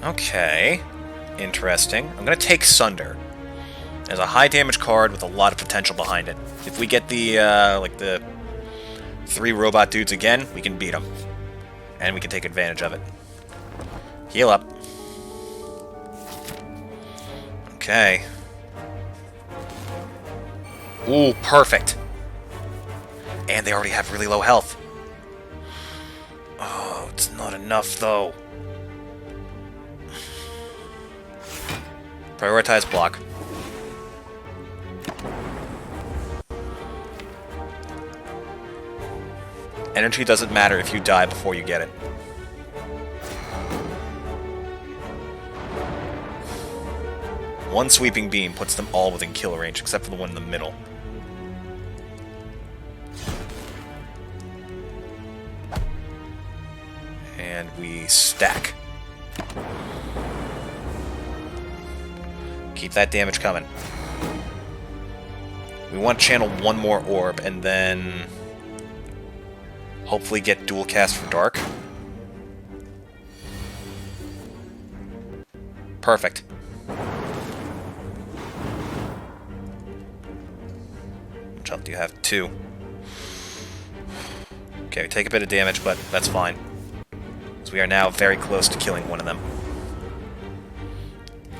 Okay. Interesting. I'm gonna take Sunder. As a high damage card with a lot of potential behind it. If we get the, like the 3 robot dudes again, we can beat them. And we can take advantage of it. Heal up. Okay. Ooh, perfect. And they already have really low health. Oh, it's not enough, though. Prioritize block. Energy doesn't matter if you die before you get it. One sweeping beam puts them all within kill range, except for the one in the middle. And we stack. Keep that damage coming. We want to channel one more orb, and then hopefully get dual cast for Dark. Perfect. Which health do you have? 2. Okay, we take a bit of damage, but that's fine. So we are now very close to killing one of them.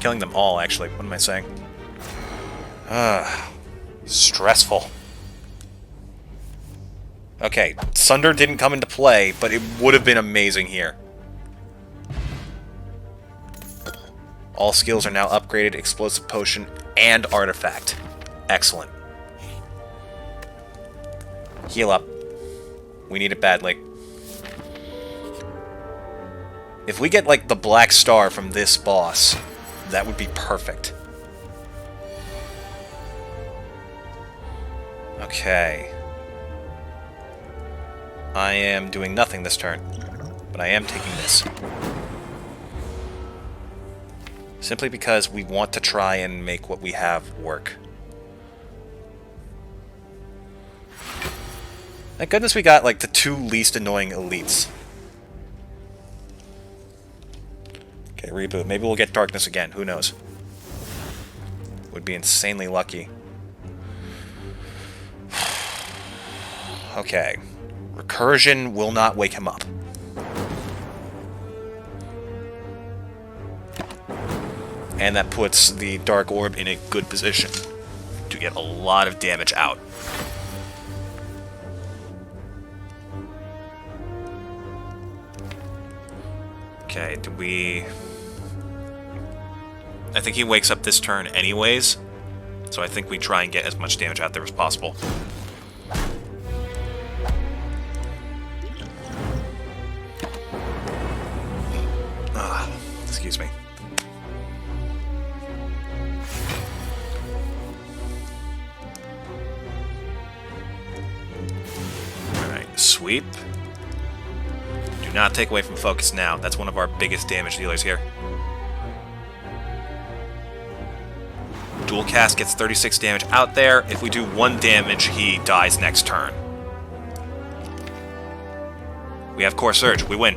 Killing them all, actually. What am I saying? Stressful. Okay, Sunder didn't come into play, but it would have been amazing here. All skills are now upgraded, Explosive Potion and Artifact. Excellent. Heal up. We need it badly. If we get, like, the Black Star from this boss, that would be perfect. Okay. I am doing nothing this turn, but I am taking this. Simply because we want to try and make what we have work. Thank goodness we got, like, the 2 least annoying elites. Okay, reboot. Maybe we'll get Darkness again. Who knows? Would be insanely lucky. Okay. Recursion will not wake him up. And that puts the Dark Orb in a good position to get a lot of damage out. Okay, do we... I think he wakes up this turn anyways, so I think we try and get as much damage out there as possible. Excuse me. Alright, sweep. Do not take away from focus now. That's one of our biggest damage dealers here. Dual cast gets 36 damage out there. If we do 1 damage, he dies next turn. We have Core Surge. We win.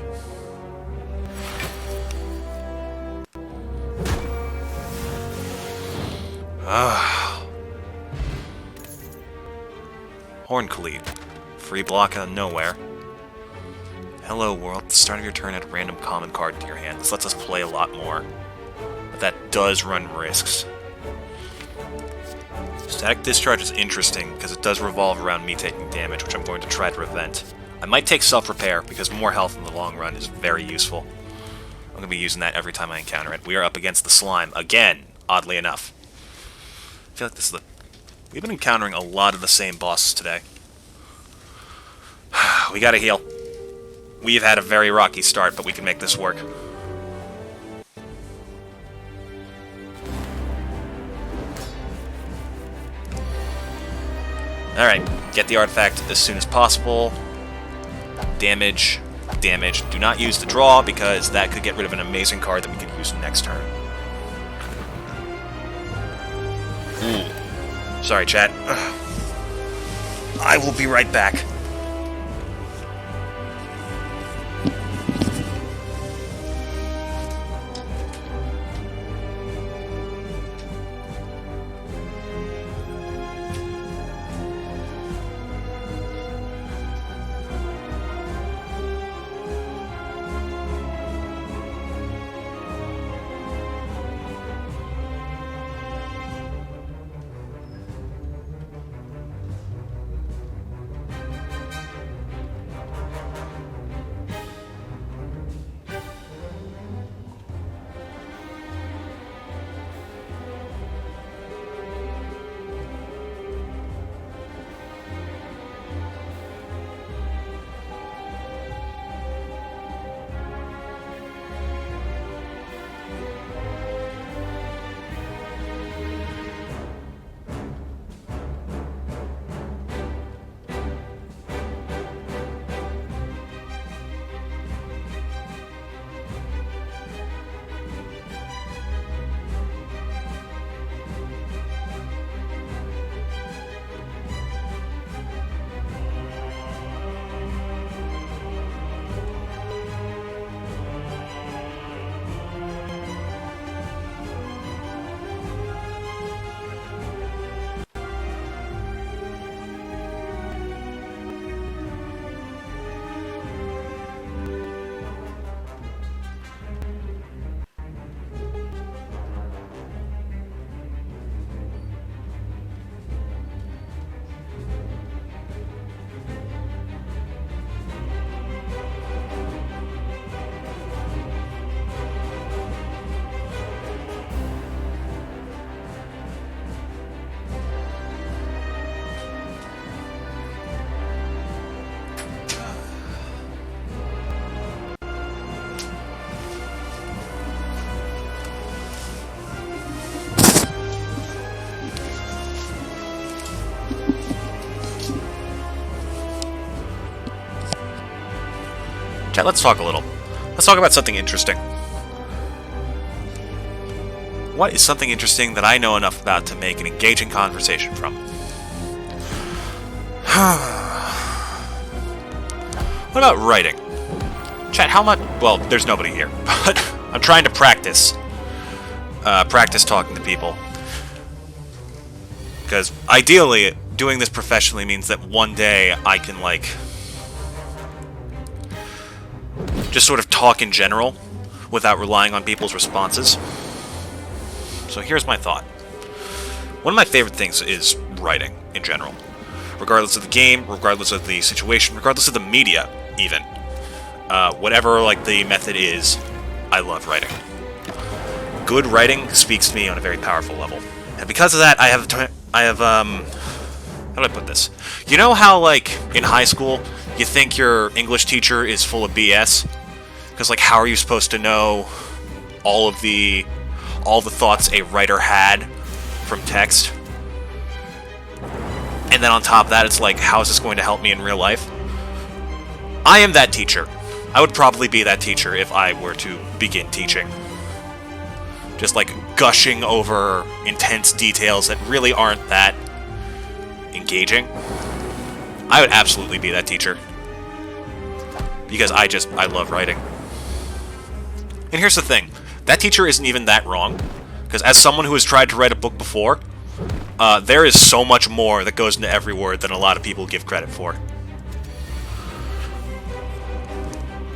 Horn Khalid. Free block out of nowhere. Hello world. At the start of your turn, add a random common card to your hand. This lets us play a lot more. But that does run risks. Static Discharge is interesting, because it does revolve around me taking damage, which I'm going to try to prevent. I might take Self-Repair, because more health in the long run is very useful. I'm going to be using that every time I encounter it. We are up against the Slime, again, oddly enough. I feel like this is the... We've been encountering a lot of the same bosses today. We gotta heal. We've had a very rocky start, but we can make this work. Alright, get the artifact as soon as possible. Damage, damage. Do not use the draw, because that could get rid of an amazing card that we could use next turn. Ooh. Sorry, chat. I will be right back. Chat, let's talk a little. Let's talk about something interesting. What is something interesting that I know enough about to make an engaging conversation from? What about writing? Chat, how much... Well, there's nobody here, but I'm trying to practice. Practice talking to people. Because, ideally, doing this professionally means that one day I can, like... just sort of talk in general, without relying on people's responses. So here's my thought. One of my favorite things is writing, in general. Regardless of the game, regardless of the situation, regardless of the media, even. Whatever, like, the method is, I love writing. Good writing speaks to me on a very powerful level. And because of that, I have, how do I put this? You know how, like, in high school, you think your English teacher is full of BS? Because, like, how are you supposed to know all the thoughts a writer had from text? And then on top of that, it's like, how is this going to help me in real life? I am that teacher. I would probably be that teacher if I were to begin teaching. Just, like, gushing over intense details that really aren't that engaging. I would absolutely be that teacher. Because I love writing. And here's the thing. That teacher isn't even that wrong. Because as someone who has tried to write a book before, there is so much more that goes into every word than a lot of people give credit for.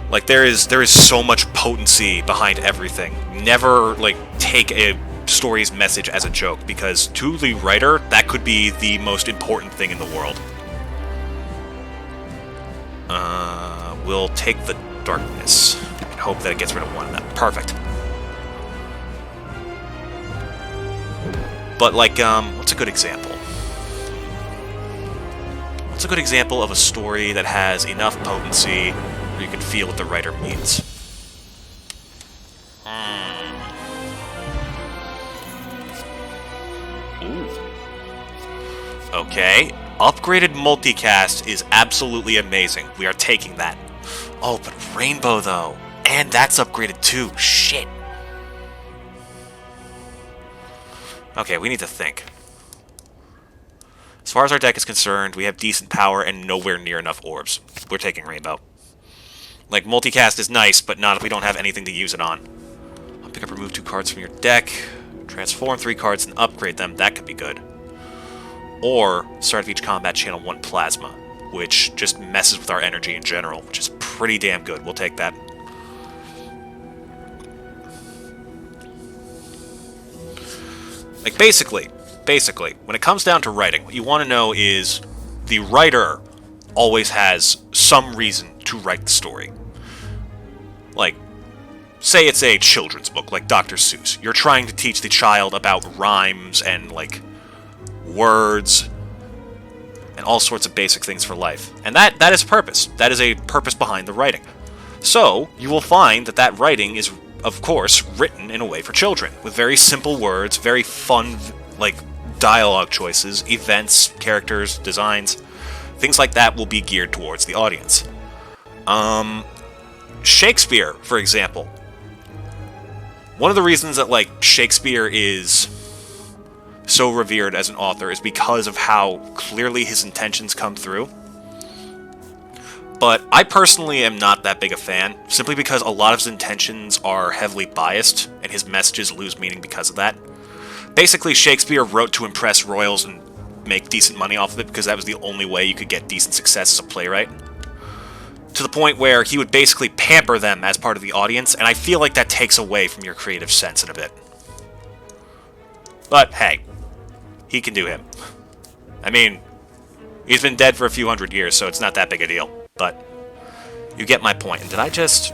Like, there is so much potency behind everything. Never, like, take a story's message as a joke, because to the writer, that could be the most important thing in the world. We'll take the darkness and hope that it gets rid of one of them. Perfect. But, like, what's a good example? What's a good example of a story that has enough potency where you can feel what the writer means? Ooh. Okay. Upgraded multicast is absolutely amazing. We are taking that. Oh, but Rainbow, though. And that's upgraded, too. Shit. Okay, we need to think. As far as our deck is concerned, we have decent power and nowhere near enough orbs. We're taking Rainbow. Like, multicast is nice, but not if we don't have anything to use it on. I'll pick up, remove 2 cards from your deck, transform 3 cards and upgrade them. That could be good. Or, start of each combat channel 1 Plasma, which just messes with our energy in general, which is pretty damn good. We'll take that. Like, basically, when it comes down to writing, what you want to know is the writer always has some reason to write the story. Like, say it's a children's book, like Dr. Seuss. You're trying to teach the child about rhymes and, like, words and all sorts of basic things for life. And that is purpose. That is a purpose behind the writing. So, you will find that that writing is, of course, written in a way for children, with very simple words, very fun, like, dialogue choices, events, characters, designs. Things like that will be geared towards the audience. Shakespeare, for example. One of the reasons that, like, Shakespeare is so revered as an author is because of how clearly his intentions come through. But I personally am not that big a fan, simply because a lot of his intentions are heavily biased, and his messages lose meaning because of that. Basically, Shakespeare wrote to impress royals and make decent money off of it, because that was the only way you could get decent success as a playwright. To the point where he would basically pamper them as part of the audience, and I feel like that takes away from your creative sense in a bit. But, hey, he can do him. I mean, he's been dead for a few hundred years, so it's not that big a deal. But you get my point. And did I just...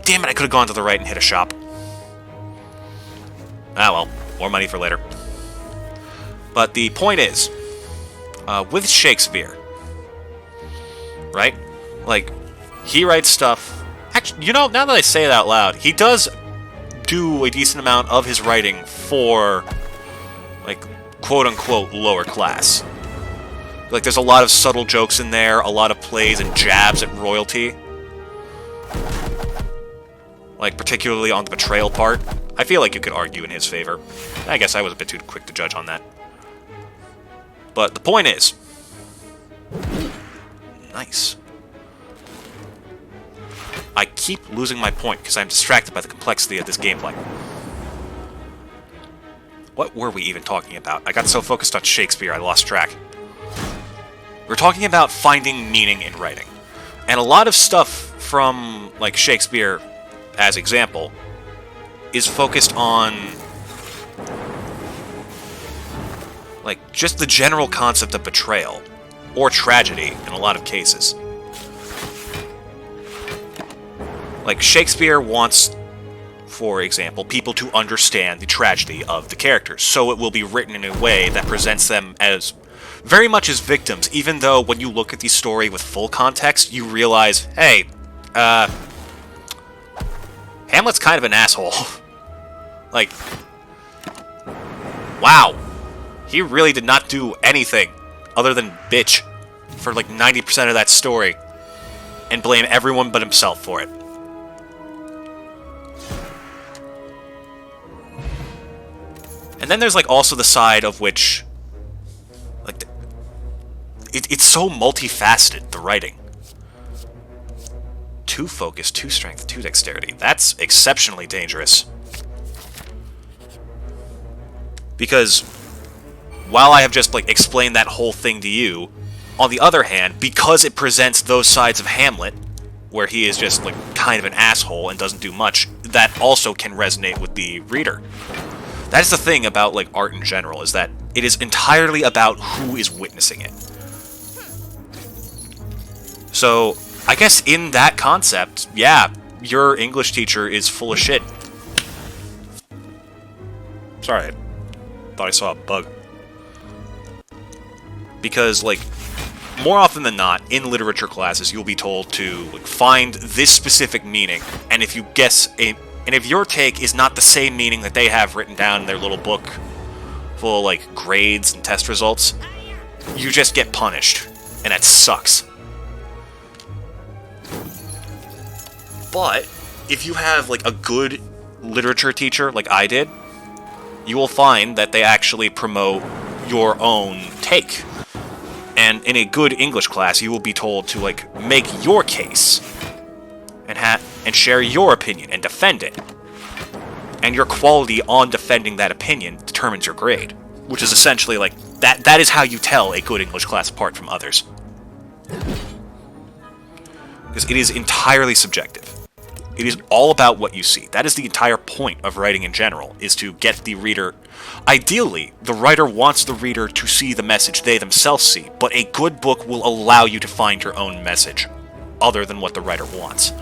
Damn it, I could have gone to the right and hit a shop. Ah, well. More money for later. But the point is, with Shakespeare, right? Like, he writes stuff... Actually, you know, now that I say it out loud, he does do a decent amount of his writing for, like, quote-unquote lower class. Like, there's a lot of subtle jokes in there, a lot of plays and jabs at royalty. Like, particularly on the betrayal part. I feel like you could argue in his favor. I guess I was a bit too quick to judge on that. But the point is... Nice. I keep losing my point because I'm distracted by the complexity of this gameplay. What were we even talking about? I got so focused on Shakespeare I lost track. We're talking about finding meaning in writing. And a lot of stuff from, like, Shakespeare, as example, is focused on, like, just the general concept of betrayal, or tragedy, in a lot of cases. Like, Shakespeare wants, for example, people to understand the tragedy of the characters, so it will be written in a way that presents them as very much as victims, even though when you look at the story with full context, you realize, hey, Hamlet's kind of an asshole. Like, wow. He really did not do anything other than bitch for like 90% of that story and blame everyone but himself for it. And then there's like also the side of which, like, it's so multifaceted, the writing. 2 focus, 2 strength, 2 dexterity. That's exceptionally dangerous. Because while I have just like explained that whole thing to you, on the other hand, because it presents those sides of Hamlet, where he is just like kind of an asshole and doesn't do much, that also can resonate with the reader. That is the thing about like art in general, is that it is entirely about who is witnessing it. So, I guess in that concept, yeah, your English teacher is full of shit. Sorry, I thought I saw a bug. Because, like, more often than not, in literature classes, you'll be told to like, find this specific meaning, and if you guess and if your take is not the same meaning that they have written down in their little book full of, like, grades and test results, you just get punished, and that sucks. But if you have, like, a good literature teacher, like I did, you will find that they actually promote your own take. And in a good English class, you will be told to, like, make your case and share your opinion and defend it. And your quality on defending that opinion determines your grade, which is essentially, like, that is how you tell a good English class apart from others. Because it is entirely subjective. It is all about what you see. That is the entire point of writing in general, is to get the reader... Ideally, the writer wants the reader to see the message they themselves see, but a good book will allow you to find your own message, other than what the writer wants.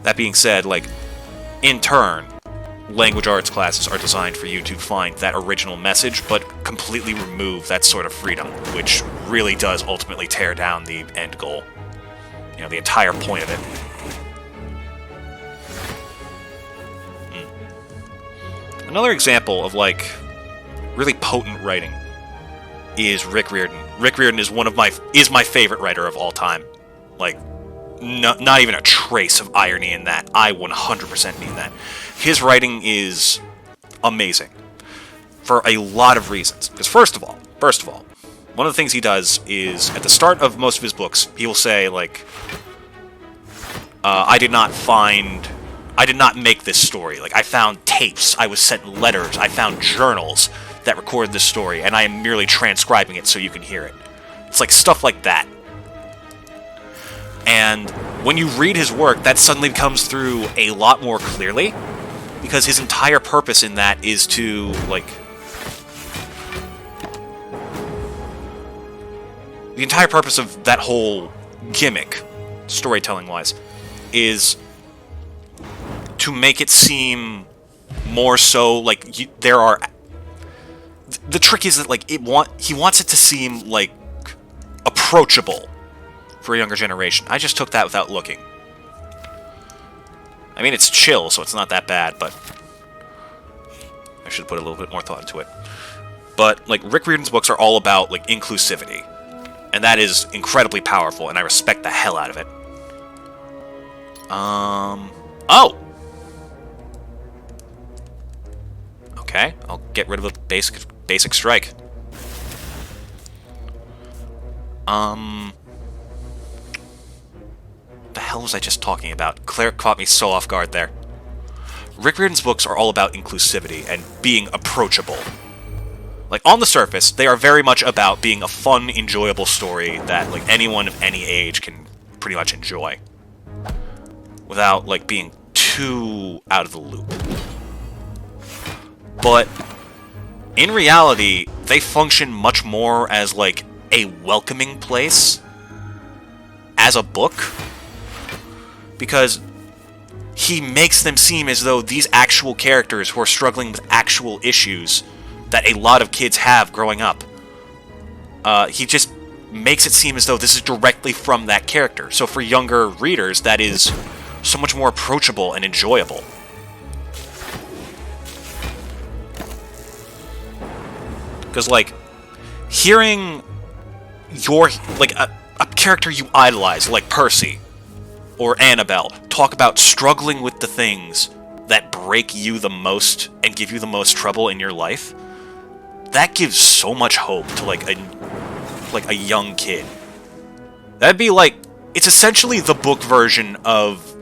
That being said, like, in turn, language arts classes are designed for you to find that original message, but completely remove that sort of freedom, which really does ultimately tear down the end goal. You know, the entire point of it. Another example of, like, really potent writing is Rick Riordan. Rick Riordan is my favorite writer of all time. Like, not even a trace of irony in that. I 100% mean that. His writing is amazing for a lot of reasons. Because first of all, one of the things he does is, at the start of most of his books, he will say, like, I did not make this story. Like, I found tapes, I was sent letters, I found journals that record this story, and I am merely transcribing it so you can hear it. It's like stuff like that. And when you read his work, that suddenly comes through a lot more clearly, because his entire purpose in that is to, like... The entire purpose of that whole gimmick, storytelling-wise, is to make it seem more so like there are... The trick is that, like, he wants it to seem, like, approachable for a younger generation. I just took that without looking. I mean, it's chill, so it's not that bad, but I should put a little bit more thought into it. But, like, Rick Riordan's books are all about, like, inclusivity. And that is incredibly powerful, and I respect the hell out of it. Oh! Okay, I'll get rid of a basic strike. The hell was I just talking about? Claire caught me so off guard there. Rick Riordan's books are all about inclusivity and being approachable. Like, on the surface, they are very much about being a fun, enjoyable story that, like, anyone of any age can pretty much enjoy. Without, like, being too out of the loop. But, in reality, they function much more as, like, a welcoming place as a book. Because he makes them seem as though these actual characters who are struggling with actual issues that a lot of kids have growing up. He just makes it seem as though this is directly from that character. So for younger readers, that is so much more approachable and enjoyable. Because, like, hearing your, like, a character you idolize, like Percy or Annabelle, talk about struggling with the things that break you the most and give you the most trouble in your life, that gives so much hope to, like a young kid. That'd be like, it's essentially the book version of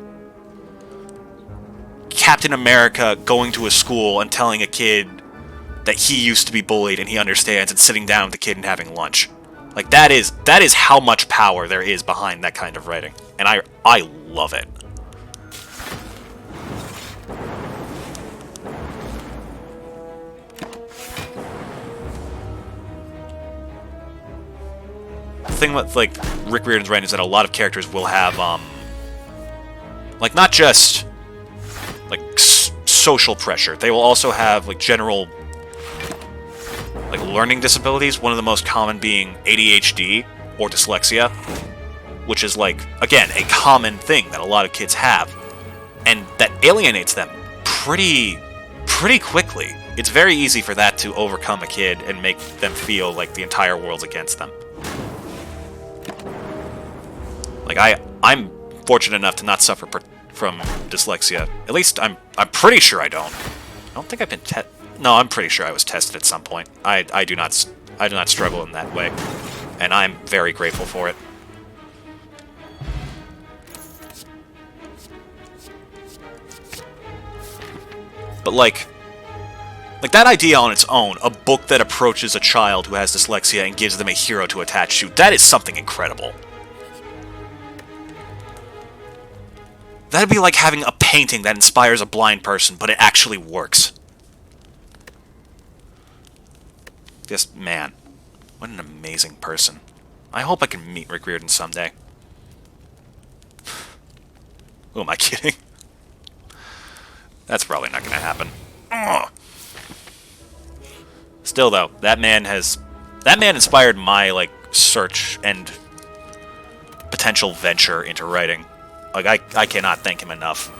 Captain America going to a school and telling a kid that he used to be bullied and he understands, and sitting down with the kid and having lunch. Like, that is how much power there is behind that kind of writing. And I love it. The thing with, like, Rick Riordan's writing is that a lot of characters will have, like, not just, like, social pressure. They will also have, like, general, like, learning disabilities, one of the most common being ADHD or dyslexia, which is, like, again, a common thing that a lot of kids have, and that alienates them pretty quickly. It's very easy for that to overcome a kid and make them feel like the entire world's against them. Like, I'm fortunate enough to not suffer from dyslexia. At least I'm pretty sure I don't. I don't think I've been no, I'm pretty sure I was tested at some point. I do not struggle in that way, and I'm very grateful for it. But like that idea on its own, a book that approaches a child who has dyslexia and gives them a hero to attach to, that is something incredible. That'd be like having a painting that inspires a blind person, but it actually works. Just, man, what an amazing person. I hope I can meet Rick Riordan someday. Who am I kidding? That's probably not going to happen. Ugh. Still, though, that man inspired my, like, search and potential venture into writing. Like, I cannot thank him enough.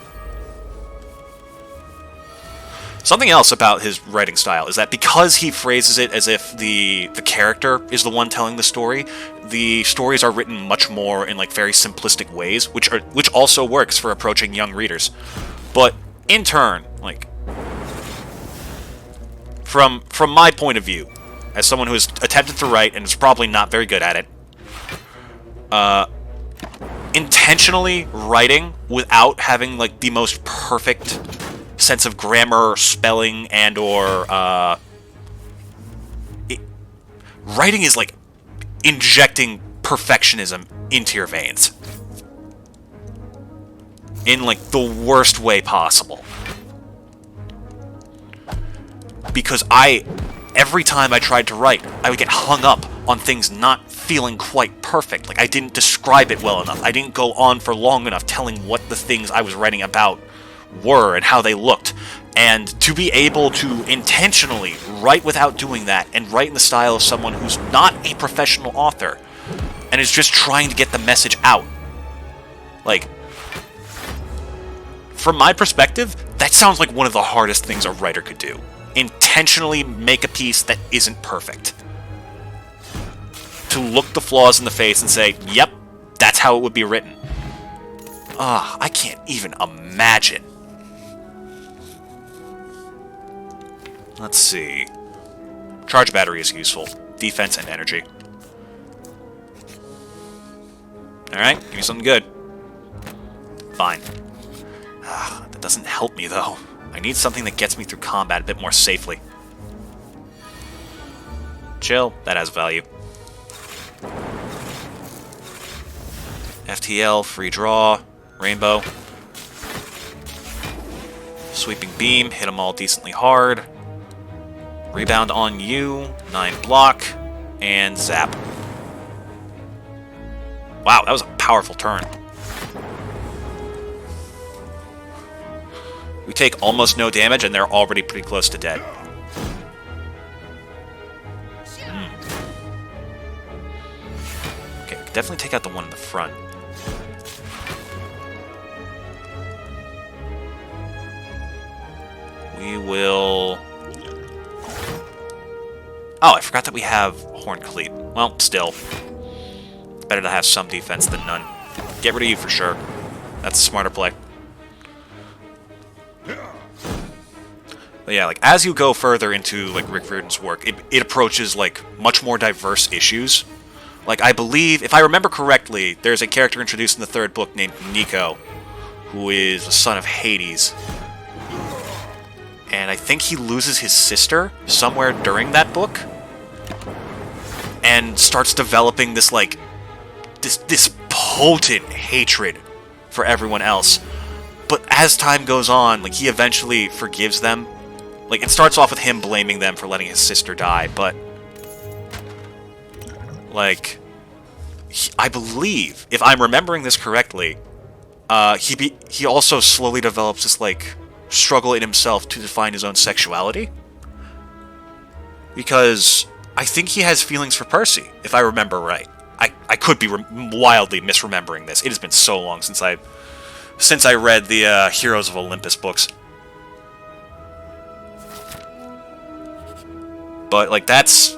Something else about his writing style is that because he phrases it as if the character is the one telling the stories are written much more in, like, very simplistic ways, which also works for approaching young readers. But in turn, like, from my point of view, as someone who has attempted to write and is probably not very good at it, intentionally writing without having, like, the most perfect sense of grammar, spelling, and or writing is like injecting perfectionism into your veins in, like, the worst way possible. Because every time I tried to write, I would get hung up on things not feeling quite perfect. Like, I didn't describe it well enough. I didn't go on for long enough telling what the things I was writing about were and how they looked. And to be able to intentionally write without doing that, and write in the style of someone who's not a professional author and is just trying to get the message out. Like, from my perspective, that sounds like one of the hardest things a writer could do. Intentionally make a piece that isn't perfect. To look the flaws in the face and say, yep, that's how it would be written. Ah, I can't even imagine. Let's see. Charge battery is useful. Defense and energy. Alright, give me something good. Fine. That doesn't help me, though. I need something that gets me through combat a bit more safely. Chill, that has value. FTL, free draw, rainbow. Sweeping beam, hit them all decently hard. Rebound on you, 9 block, and zap. Wow, that was a powerful turn. We take almost no damage, and they're already pretty close to dead. Okay, we can definitely take out the one in the front. We will... Oh, I forgot that we have Horn Cleat. Well, still. Better to have some defense than none. Get rid of you for sure. That's a smarter play. But yeah, like, as you go further into, like, Rick Riordan's work, it approaches, like, much more diverse issues. Like, I believe, if I remember correctly, there's a character introduced in the 3rd book named Nico, who is the son of Hades. And I think he loses his sister somewhere during that book, and starts developing this, like, this potent hatred for everyone else. But as time goes on, like, he eventually forgives them. Like, it starts off with him blaming them for letting his sister die, but... Like... I believe, if I'm remembering this correctly, he also slowly develops this, like, struggle in himself to define his own sexuality. Because I think he has feelings for Percy, if I remember right. I could be wildly misremembering this. It has been so long since I read the Heroes of Olympus books. But, like, that's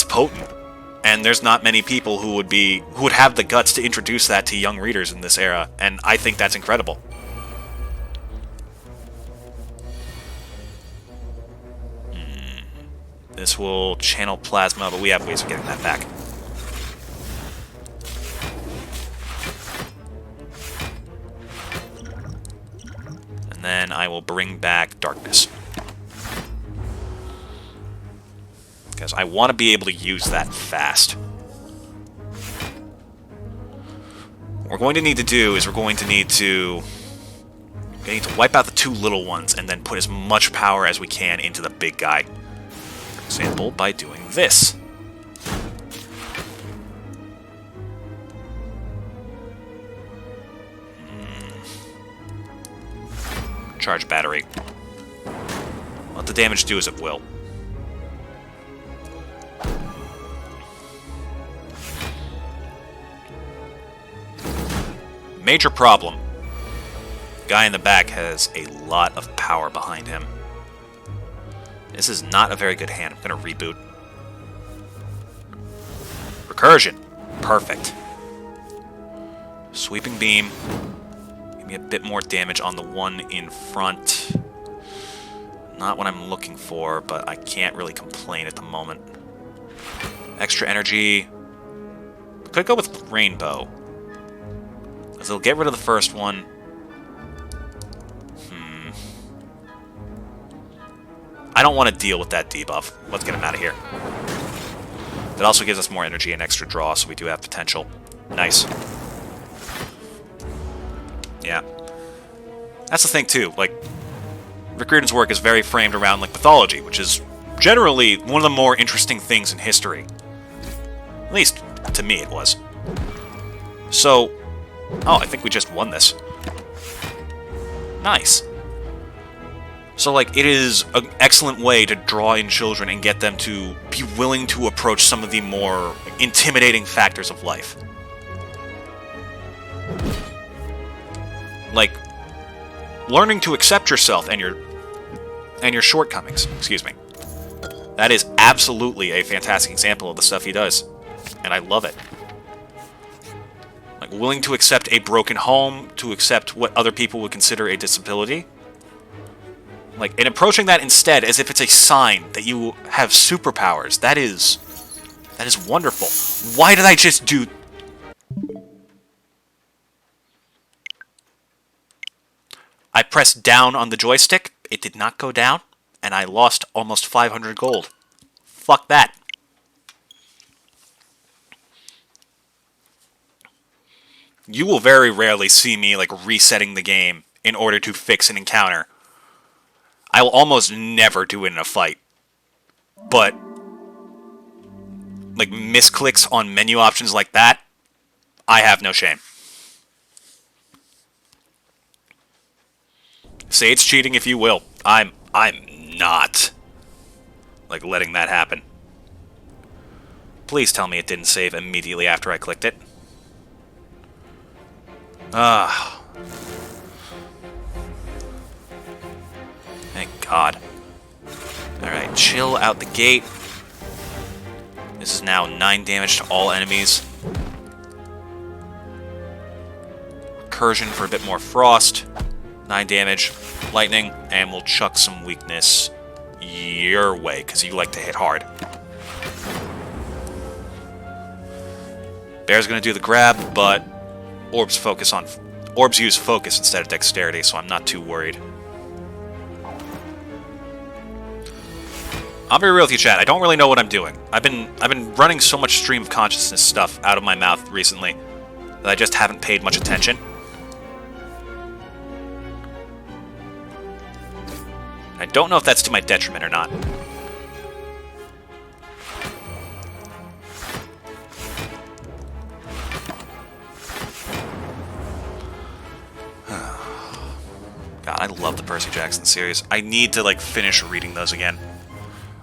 potent. And there's not many people who would have the guts to introduce that to young readers in this era, and I think that's incredible. This will channel plasma, but we have ways of getting that back. And then I will bring back darkness. Because I want to be able to use that fast. What we're going to need to do is we're going to need to wipe out the 2 little ones and then put as much power as we can into the big guy. For example, by doing this. Charge battery. Let the damage do as it will. Major problem. Guy in the back has a lot of power behind him. This is not a very good hand. I'm going to reboot. Recursion. Perfect. Sweeping beam. Give me a bit more damage on the one in front. Not what I'm looking for, but I can't really complain at the moment. Extra energy. Could go with rainbow. Because it'll get rid of the first one. I don't want to deal with that debuff. Let's get him out of here. That also gives us more energy and extra draw, so we do have potential. Nice. Yeah. That's the thing, too. Like, Rick Riordan's work is very framed around, like, mythology, which is generally one of the more interesting things in history. At least, to me, it was. So... Oh, I think we just won this. Nice. So, like, it is an excellent way to draw in children and get them to be willing to approach some of the more intimidating factors of life. Like, learning to accept yourself and your shortcomings. Excuse me. That is absolutely a fantastic example of the stuff he does. And I love it. Like, willing to accept a broken home, to accept what other people would consider a disability. Like, and approaching that instead as if it's a sign that you have superpowers. That is wonderful. Why did I just do... I pressed down on the joystick, it did not go down, and I lost almost 500 gold. Fuck that. You will very rarely see me, like, resetting the game in order to fix an encounter. I will almost never do it in a fight. But, like, misclicks on menu options like that, I have no shame. Say it's cheating if you will. I'm not, like, letting that happen. Please tell me it didn't save immediately after I clicked it. Ah. Thank God. Alright, chill out the gate. This is now 9 damage to all enemies. Recursion for a bit more frost. 9 damage, lightning, and we'll chuck some weakness your way, because you like to hit hard. Bear's gonna do the grab, but Orbs use focus instead of dexterity, so I'm not too worried. I'll be real with you, chat. I don't really know what I'm doing. I've been running so much stream of consciousness stuff out of my mouth recently that I just haven't paid much attention. I don't know if that's to my detriment or not. God, I love the Percy Jackson series. I need to, like, finish reading those again.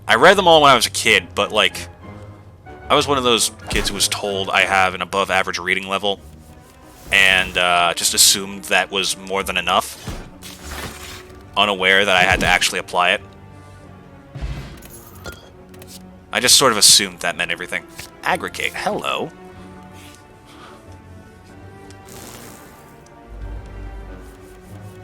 I read them all when I was a kid, but, like, I was one of those kids who was told I have an above-average reading level, and just assumed that was more than enough, unaware that I had to actually apply it. I just sort of assumed that meant everything. Aggregate, hello.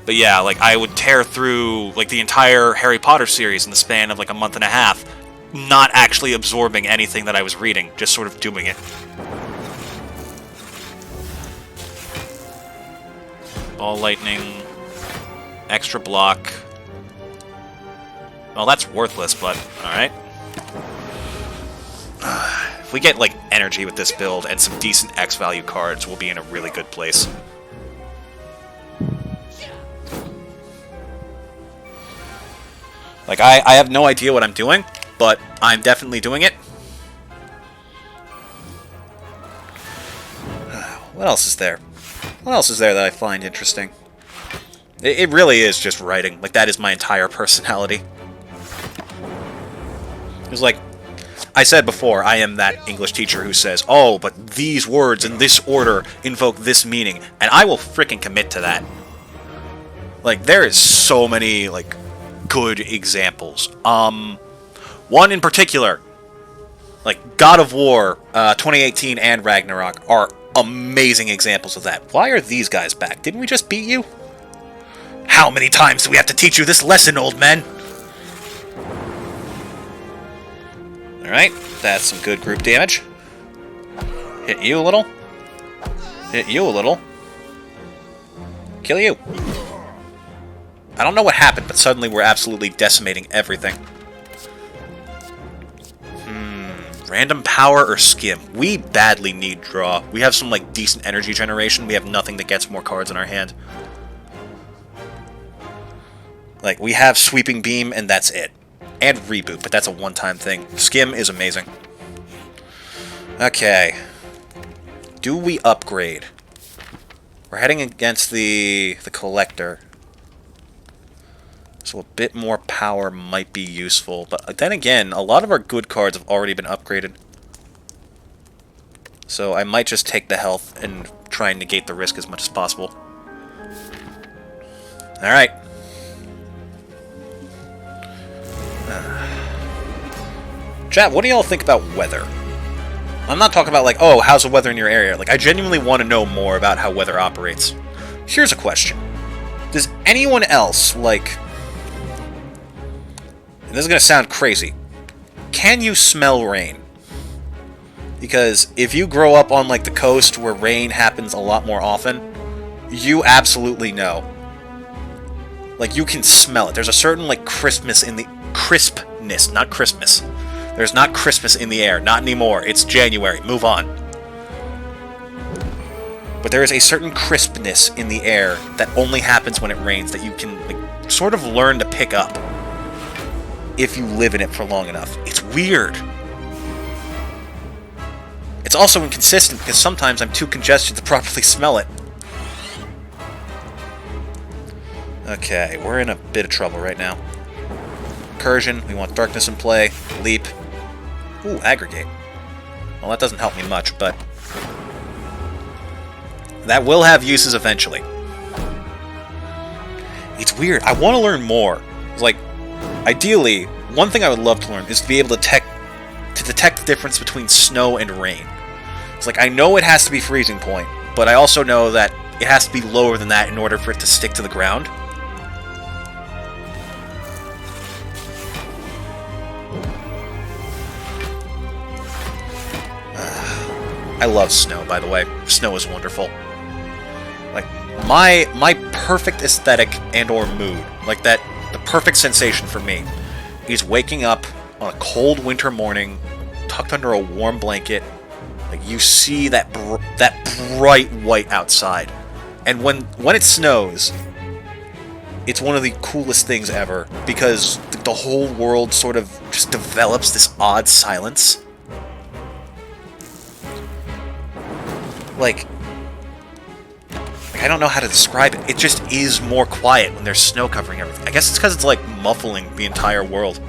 But yeah, like, I would tear through, like, the entire Harry Potter series in the span of, like, a month and a half, not actually absorbing anything that I was reading, just sort of doing it. Ball lightning, extra block. Well, that's worthless, but alright. If we get, like, energy with this build and some decent X value cards, we'll be in a really good place. Like, I have no idea what I'm doing, but I'm definitely doing it. What else is there? What else is there that I find interesting? It really is just writing. Like, that is my entire personality. It's like, I said before, I am that English teacher who says, oh, but these words in this order invoke this meaning, and I will frickin' commit to that. Like, there is so many, like, good examples. One in particular, like God of War 2018 and Ragnarok are amazing examples of that. Why are these guys back? Didn't we just beat you? How many times do we have to teach you this lesson, old men? Alright, that's some good group damage. Hit you a little. Hit you a little. Kill you. I don't know what happened, but suddenly we're absolutely decimating everything. Random power or skim? We badly need draw. We have some, like, decent energy generation. We have nothing that gets more cards in our hand. Like, we have sweeping beam, and that's it. And reboot, but that's a one-time thing. Skim is amazing. Okay. Do we upgrade? We're heading against the collector. So a bit more power might be useful. But then again, a lot of our good cards have already been upgraded. So I might just take the health and try and negate the risk as much as possible. Alright. Chat, what do y'all think about weather? I'm not talking about like, oh, how's the weather in your area? Like, I genuinely want to know more about how weather operates. Here's a question. Does anyone else, like... And this is going to sound crazy. Can you smell rain? Because if you grow up on, like, the coast where rain happens a lot more often, you absolutely know. Like, you can smell it. There's a certain, like, crispness in the... Crispness, not Christmas. There's not Christmas in the air. Not anymore. It's January. Move on. But there is a certain crispness in the air that only happens when it rains that you can, like, sort of learn to pick up if you live in it for long enough. It's weird. It's also inconsistent because sometimes I'm too congested to properly smell it. Okay, we're in a bit of trouble right now. Incursion, we want darkness in play. Leap. Ooh, aggregate. Well, that doesn't help me much, but... that will have uses eventually. It's weird. I want to learn more. It's like, ideally, one thing I would love to learn is to be able to detect the difference between snow and rain. It's like, I know it has to be freezing point, but I also know that it has to be lower than that in order for it to stick to the ground. I love snow, by the way. Snow is wonderful. Like, my perfect aesthetic and or mood, like that, the perfect sensation for me, is waking up on a cold winter morning, tucked under a warm blanket. Like, you see that bright white outside, and when it snows, it's one of the coolest things ever because the whole world sort of just develops this odd silence. Like, I don't know how to describe it. It just is more quiet when there's snow covering everything. I guess it's because it's like muffling the entire world.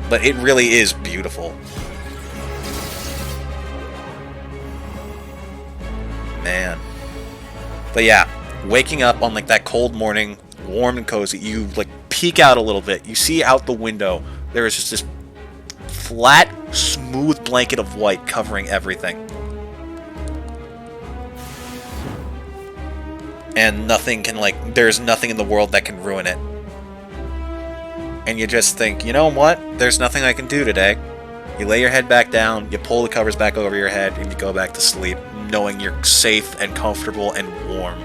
But it really is beautiful. Man. But yeah, waking up on like that cold morning, warm and cozy, you like peek out a little bit. You see out the window, there is just this flat, smooth blanket of white covering everything. And nothing can, like, there's nothing in the world that can ruin it. And you just think, you know what? There's nothing I can do today. You lay your head back down, you pull the covers back over your head, and you go back to sleep, knowing you're safe and comfortable and warm.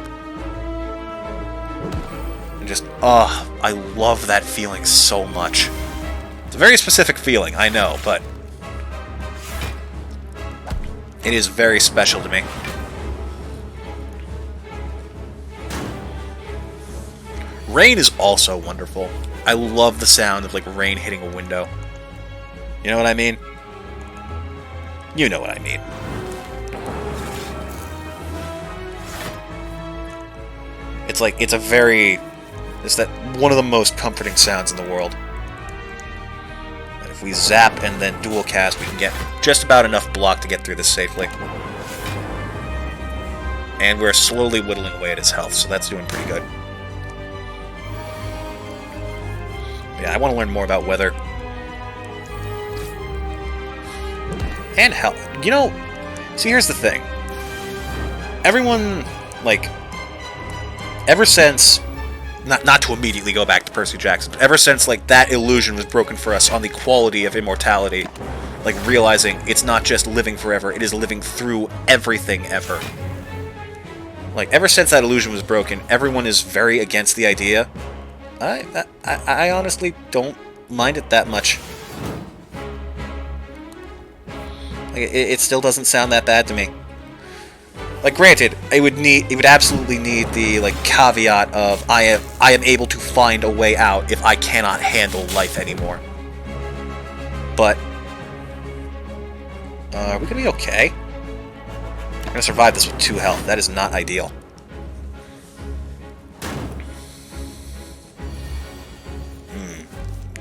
And just, I love that feeling so much. It's a very specific feeling, I know, but it is very special to me. Rain is also wonderful. I love the sound of, like, rain hitting a window. You know what I mean? You know what I mean. It's like, it's that one of the most comforting sounds in the world. And if we zap and then dual cast, we can get just about enough block to get through this safely. And we're slowly whittling away at his health, so that's doing pretty good. Yeah, I want to learn more about weather. And health. You know, see, here's the thing. Everyone, like, ever since, not to immediately go back to Percy Jackson, but ever since, like, that illusion was broken for us on the quality of immortality, like, realizing it's not just living forever, it is living through everything ever. Like, ever since that illusion was broken, everyone is very against the idea. I honestly don't mind it that much. Like, it still doesn't sound that bad to me. Like, granted, it would absolutely need the, like, caveat of I am able to find a way out if I cannot handle life anymore. But are we gonna be okay? I'm gonna survive this with 2 health. That is not ideal.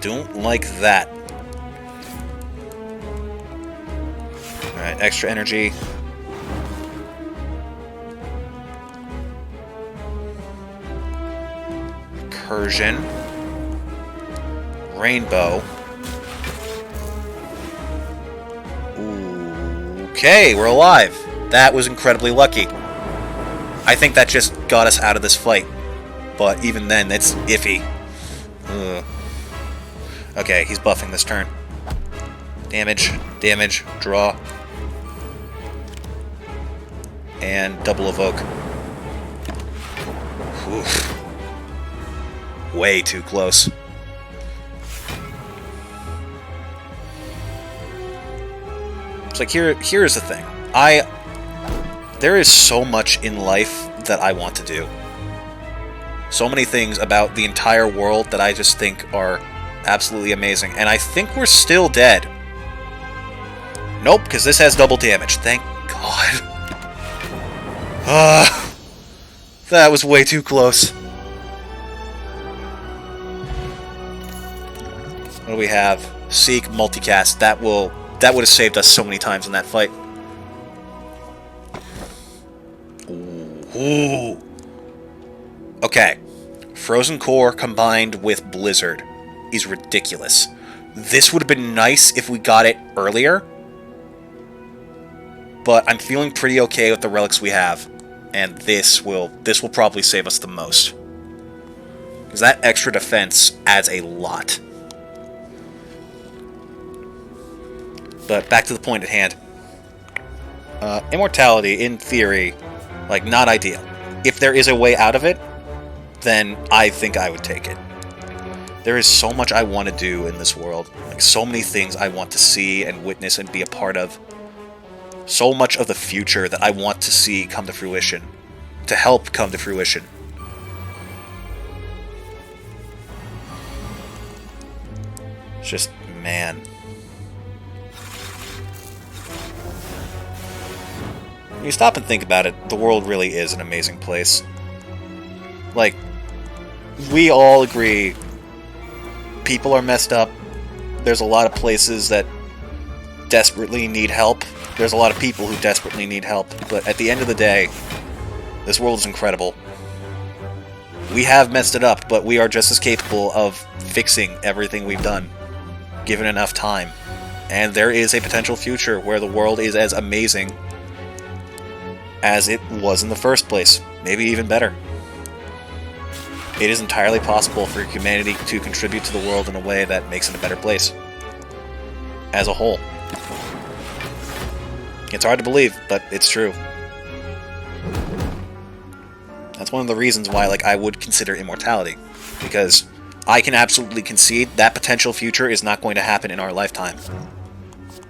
Don't like that. Alright, extra energy. Incursion. Rainbow. Ooh. Okay, we're alive. That was incredibly lucky. I think that just got us out of this fight. But even then, it's iffy. Ugh. Okay, he's buffing this turn. Damage, damage, draw. And double evoke. Oof. Way too close. It's like, here's the thing. There is so much in life that I want to do. So many things about the entire world that I just think are absolutely amazing. And I think we're still dead. Nope, because this has double damage. Thank God. That was way too close. What do we have? Seek, multicast. That would have saved us so many times in that fight. Ooh. Okay. Frozen Core combined with Blizzard is ridiculous. This would have been nice if we got it earlier. But I'm feeling pretty okay with the relics we have. And this will probably save us the most. Because that extra defense adds a lot. But back to the point at hand. Immortality, in theory, like, not ideal. If there is a way out of it, then I think I would take it. There is so much I want to do in this world. Like, so many things I want to see and witness and be a part of. So much of the future that I want to see come to fruition. To help come to fruition. It's just, man. When you stop and think about it, the world really is an amazing place. Like, we all agree people are messed up. There's a lot of places that desperately need help. There's a lot of people who desperately need help. But at the end of the day, this world is incredible. We have messed it up, but we are just as capable of fixing everything we've done, given enough time. And there is a potential future where the world is as amazing as it was in the first place. Maybe even better. It is entirely possible for humanity to contribute to the world in a way that makes it a better place. As a whole. It's hard to believe, but it's true. That's one of the reasons why, like, I would consider immortality. Because I can absolutely concede that potential future is not going to happen in our lifetime.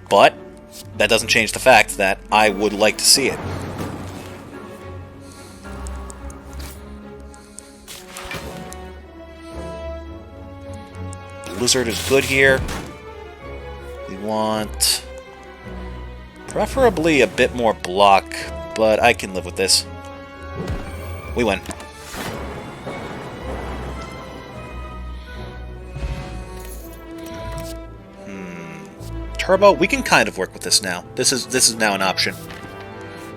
But that doesn't change the fact that I would like to see it. Blizzard is good here. We want preferably a bit more block, but I can live with this. We win. Turbo, we can kind of work with this now. This is now an option.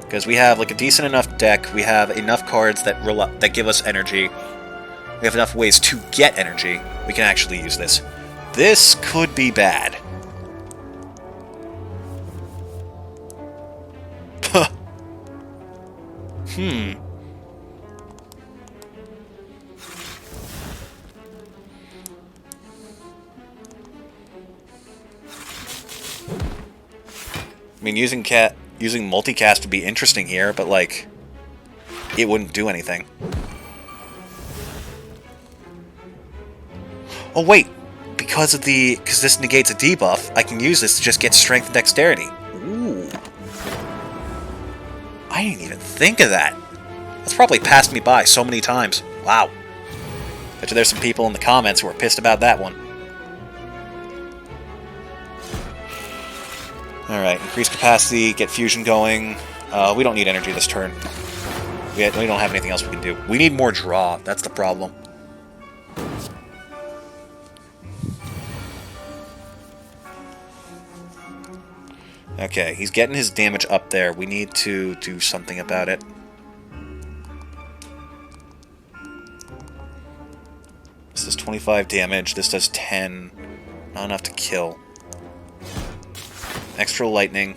Because we have like a decent enough deck, we have enough cards that give us energy. We have enough ways to get energy. We can actually use this. This could be bad. I mean, using multicast would be interesting here, but like, it wouldn't do anything. Oh wait, because this negates a debuff, I can use this to just get strength and dexterity. Ooh. I didn't even think of that. That's probably passed me by so many times. Wow. Bet you there's some people in the comments who are pissed about that one. Alright, increase capacity, get fusion going. We don't need energy this turn. We don't have anything else we can do. We need more draw, that's the problem. Okay, he's getting his damage up there. We need to do something about it. This does 25 damage, this does 10. Not enough to kill. Extra lightning.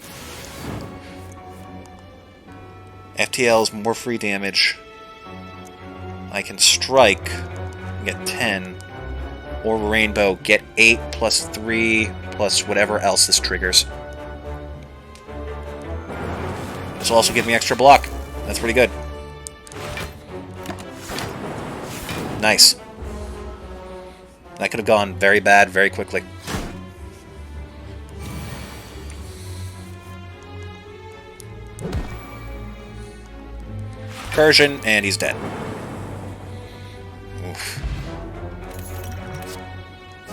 FTL is more free damage. I can strike and get 10. Or Rainbow, get 8 plus 3 plus whatever else this triggers. This will also give me extra block. That's pretty good. Nice. That could have gone very bad very quickly. Recursion, and he's dead. Oof.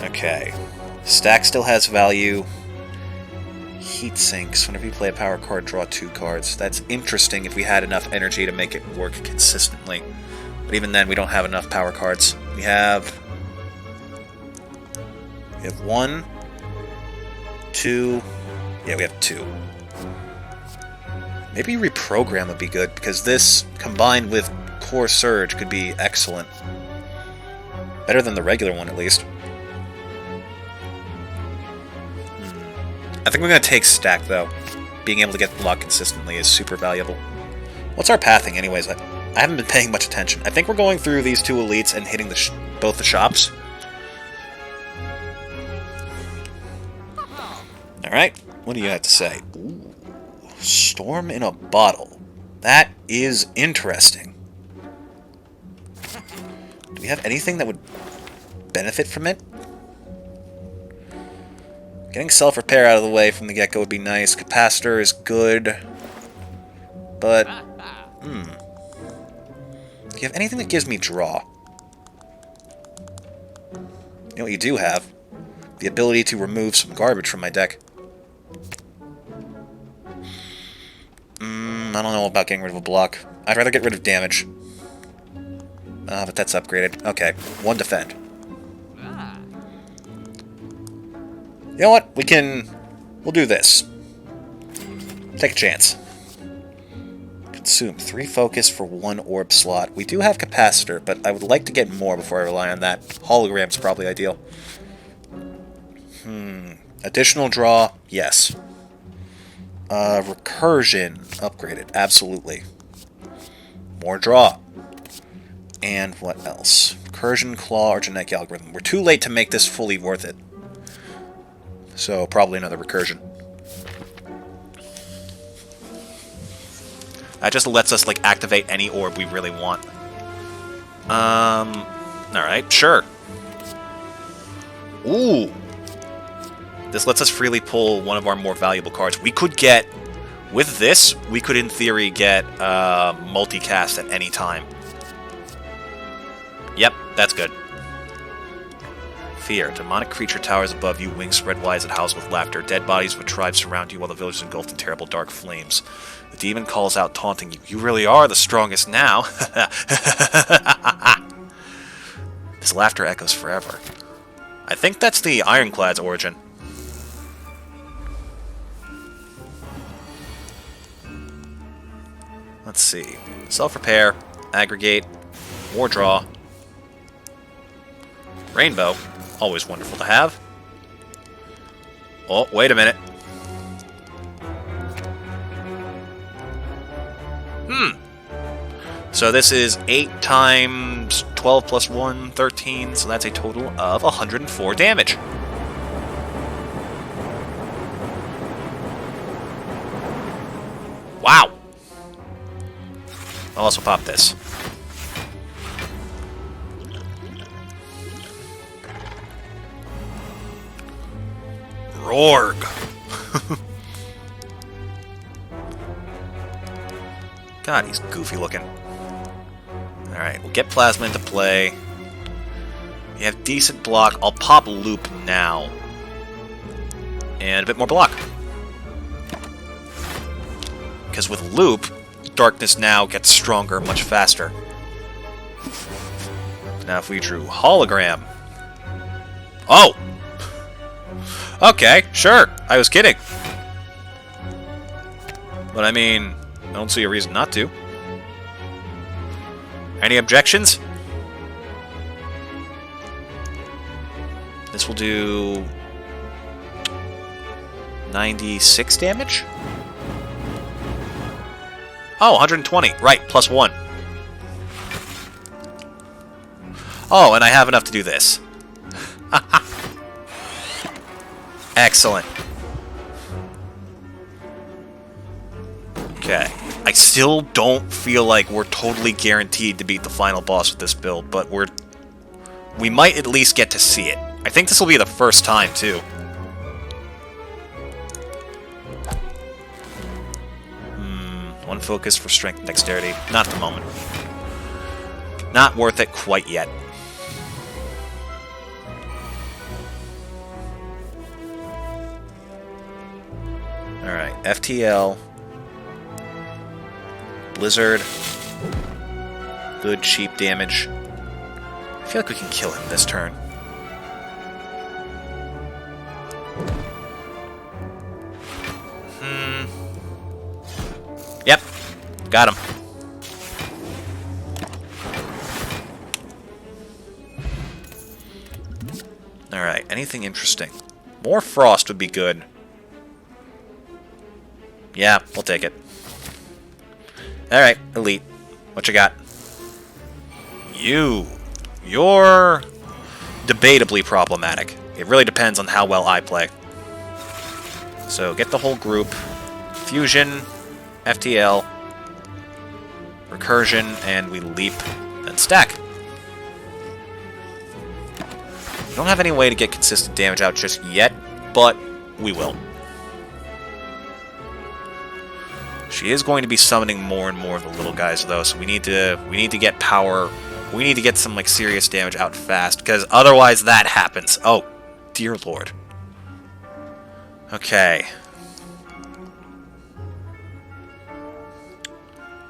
Okay. Stack still has value. Heat sinks. Whenever you play a power card, draw 2 cards. That's interesting if we had enough energy to make it work consistently. But even then, we don't have enough power cards. We have 1, 2... Yeah, we have 2. Maybe Reprogram would be good, because this, combined with Core Surge, could be excellent. Better than the regular one, at least. I think we're going to take Stack, though. Being able to get block consistently is super valuable. What's our pathing, anyways? I haven't been paying much attention. I think we're going through these 2 elites and hitting both the shops. Alright, what do you have to say? Ooh, Storm in a bottle. That is interesting. Do we have anything that would benefit from it? Getting self-repair out of the way from the get-go would be nice. Capacitor is good. But, do you have anything that gives me draw? You know what you do have? The ability to remove some garbage from my deck. I don't know about getting rid of a block. I'd rather get rid of damage. But that's upgraded. Okay, 1 defend. You know what? We'll do this. Take a chance. Consume 3 focus for 1 orb slot. We do have capacitor, but I would like to get more before I rely on that. Hologram's probably ideal. Additional draw, yes. Recursion, upgraded, absolutely. More draw. And what else? Recursion, Claw, or Genetic Algorithm. We're too late to make this fully worth it. So, probably another Recursion. That just lets us, like, activate any orb we really want. Alright, sure. Ooh! This lets us freely pull one of our more valuable cards. We could get... With this, we could, in theory, get multicast at any time. Yep, that's good. Fear. Demonic creature towers above you, wings spread wide as it howls with laughter. Dead bodies of a tribe surround you while the village is engulfed in terrible dark flames. The demon calls out, taunting you. You really are the strongest now. This laughter echoes forever. I think that's the Ironclad's origin. Let's see. Self-repair, aggregate, war draw, rainbow. Always wonderful to have. Oh, wait a minute. So this is 8 times 12 plus 1, 13, so that's a total of 104 damage. Wow. I'll also pop this. Rorg. God, he's goofy looking. Alright, we'll get Plasma into play. You have decent block. I'll pop Loop now. And a bit more block. Because with Loop, Darkness now gets stronger much faster. Now if we drew Hologram... Oh! Okay, sure. I was kidding. But I mean, I don't see a reason not to. Any objections? This will do 96 damage? Oh, 120. Right, plus 1. Oh, and I have enough to do this. Excellent. Okay. I still don't feel like we're totally guaranteed to beat the final boss with this build, but we might at least get to see it. I think this will be the first time, too. One focus for strength and dexterity. Not at the moment. Not worth it quite yet. Alright, FTL. Blizzard. Good, cheap damage. I feel like we can kill him this turn. Yep. Got him. Alright, anything interesting? More frost would be good. Yeah, we'll take it. Alright, elite. What you got? You're debatably problematic. It really depends on how well I play. So, get the whole group. Fusion, FTL, recursion, and we leap, then stack. We don't have any way to get consistent damage out just yet, but we will. She is going to be summoning more and more of the little guys, though, so we need to get power. We need to get some like serious damage out fast, because otherwise that happens. Oh, dear lord. Okay.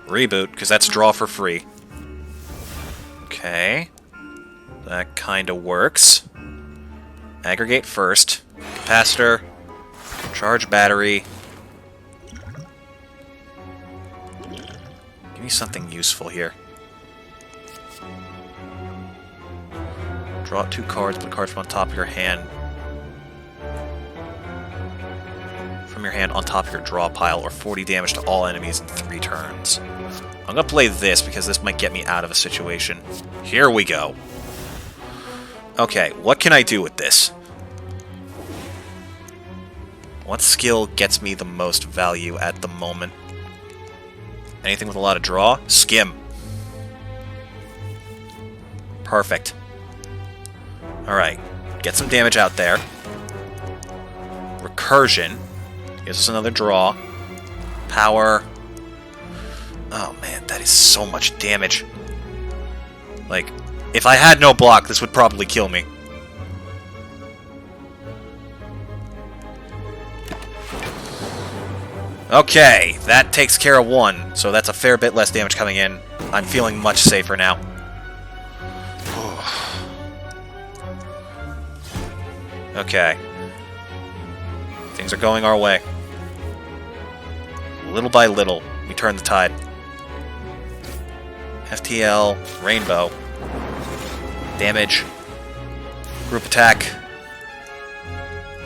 Reboot, because that's draw for free. Okay. That kind of works. Aggregate first. Capacitor. Charge battery. Give me something useful here. Draw 2 cards, put cards from on top of your hand. From your hand on top of your draw pile, or 40 damage to all enemies in 3 turns. I'm gonna play this because this might get me out of a situation. Here we go. Okay, what can I do with this? What skill gets me the most value at the moment? Anything with a lot of draw? Skim. Perfect. Alright, get some damage out there. Recursion. Gives us another draw. Power. Oh man, that is so much damage. Like, if I had no block, this would probably kill me. Okay, that takes care of 1, so that's a fair bit less damage coming in. I'm feeling much safer now. Okay. Things are going our way. Little by little, we turn the tide. FTL, Rainbow. Damage. Group attack.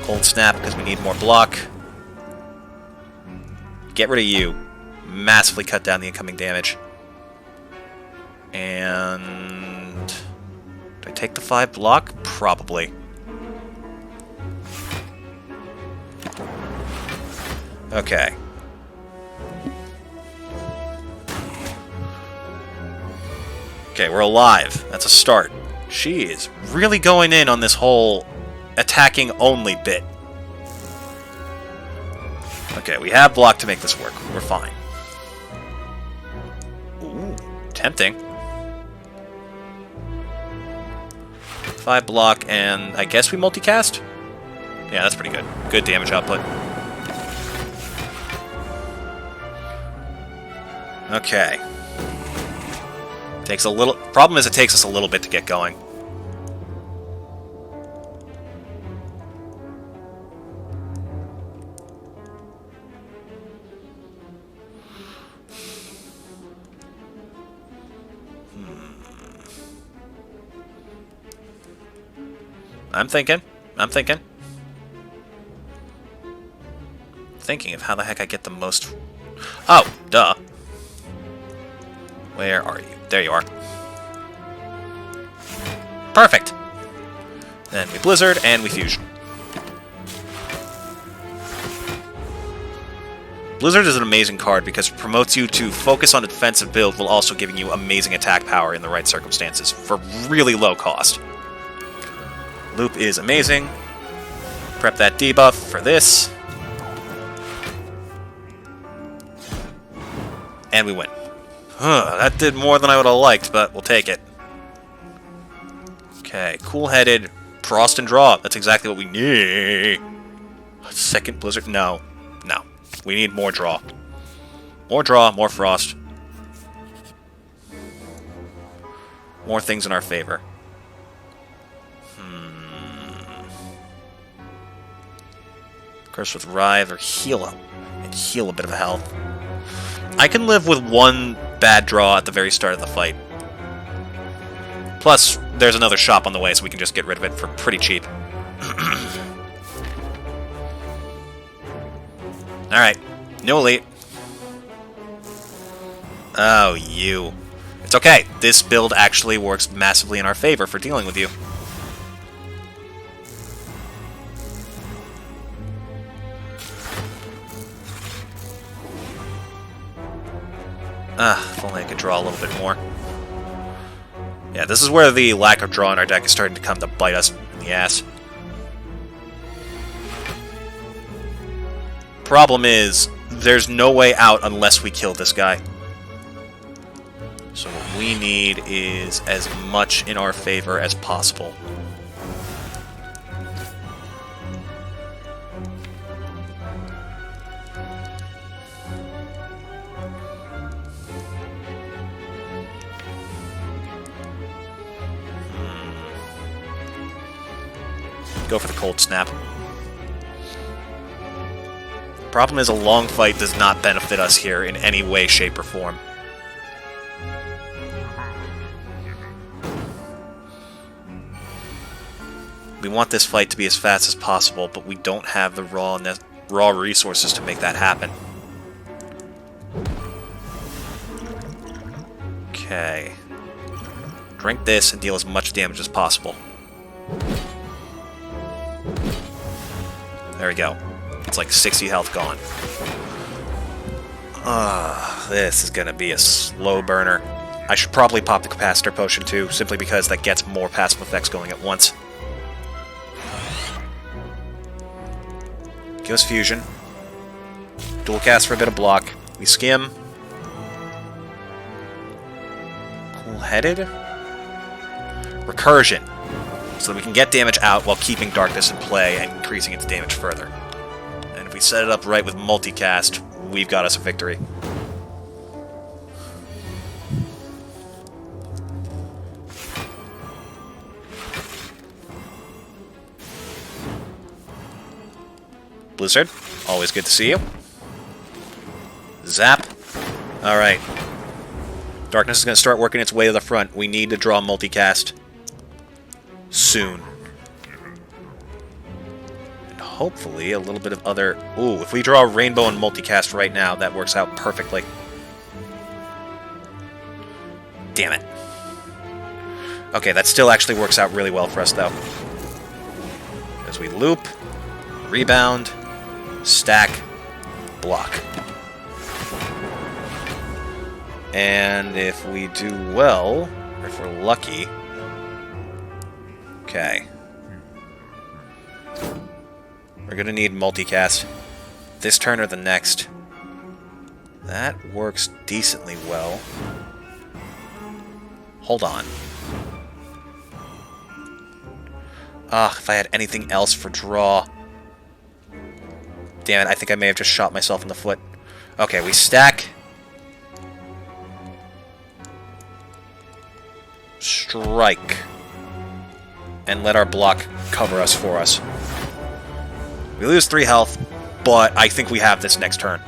Cold Snap, because we need more block. Get rid of you. Massively cut down the incoming damage. And... do I take the 5 block? Probably. Okay. Okay, we're alive. That's a start. She is really going in on this whole attacking only bit. Okay, we have block to make this work. We're fine. Ooh, tempting. 5 block, and I guess we multicast? Yeah, that's pretty good. Good damage output. Okay. Takes a little... problem is it takes us a little bit to get going. I'm thinking of how the heck I get the most... oh, duh. Where are you? There you are. Perfect! Then we Blizzard, and we Fusion. Blizzard is an amazing card because it promotes you to focus on a defensive build while also giving you amazing attack power in the right circumstances for really low cost. Loop is amazing. Prep that debuff for this. And we win. That did more than I would have liked, but we'll take it. Okay, cool-headed, frost and draw. That's exactly what we need. Second Blizzard? No. No. We need more draw. More draw, more frost. More things in our favor. Curse with Writhe or heal up. And heal a bit of health. I can live with one bad draw at the very start of the fight. Plus, there's another shop on the way, so we can just get rid of it for pretty cheap. Alright. No elite. Oh, you. It's okay. This build actually works massively in our favor for dealing with you. If only I could draw a little bit more. Yeah, this is where the lack of draw in our deck is starting to come to bite us in the ass. Problem is, there's no way out unless we kill this guy. So what we need is as much in our favor as possible. Go for the cold snap. Problem is, a long fight does not benefit us here in any way, shape, or form. We want this fight to be as fast as possible, but we don't have the raw resources to make that happen. Okay. Drink this and deal as much damage as possible. There we go. It's like 60 health gone. This is gonna be a slow burner. I should probably pop the capacitor potion too, simply because that gets more passive effects going at once. Give us fusion. Dual cast for a bit of block. We skim. Cool-headed. Recursion. So that we can get damage out while keeping darkness in play and increasing its damage further. And if we set it up right with multicast, we've got us a victory. Blizzard, always good to see you. Zap. Alright. Darkness is going to start working its way to the front. We need to draw multicast soon. And hopefully a little bit of other... Ooh, if we draw Rainbow and multicast right now, that works out perfectly. Damn it. Okay, that still actually works out really well for us, though. As we loop, rebound, stack, block. And if we do well, or if we're lucky... Okay. We're gonna need multicast. This turn or the next. That works decently well. Hold on. If I had anything else for draw... Damn it, I think I may have just shot myself in the foot. Okay, we stack. Strike. And let our block cover us for us. We lose 3 health, but I think we have this next turn.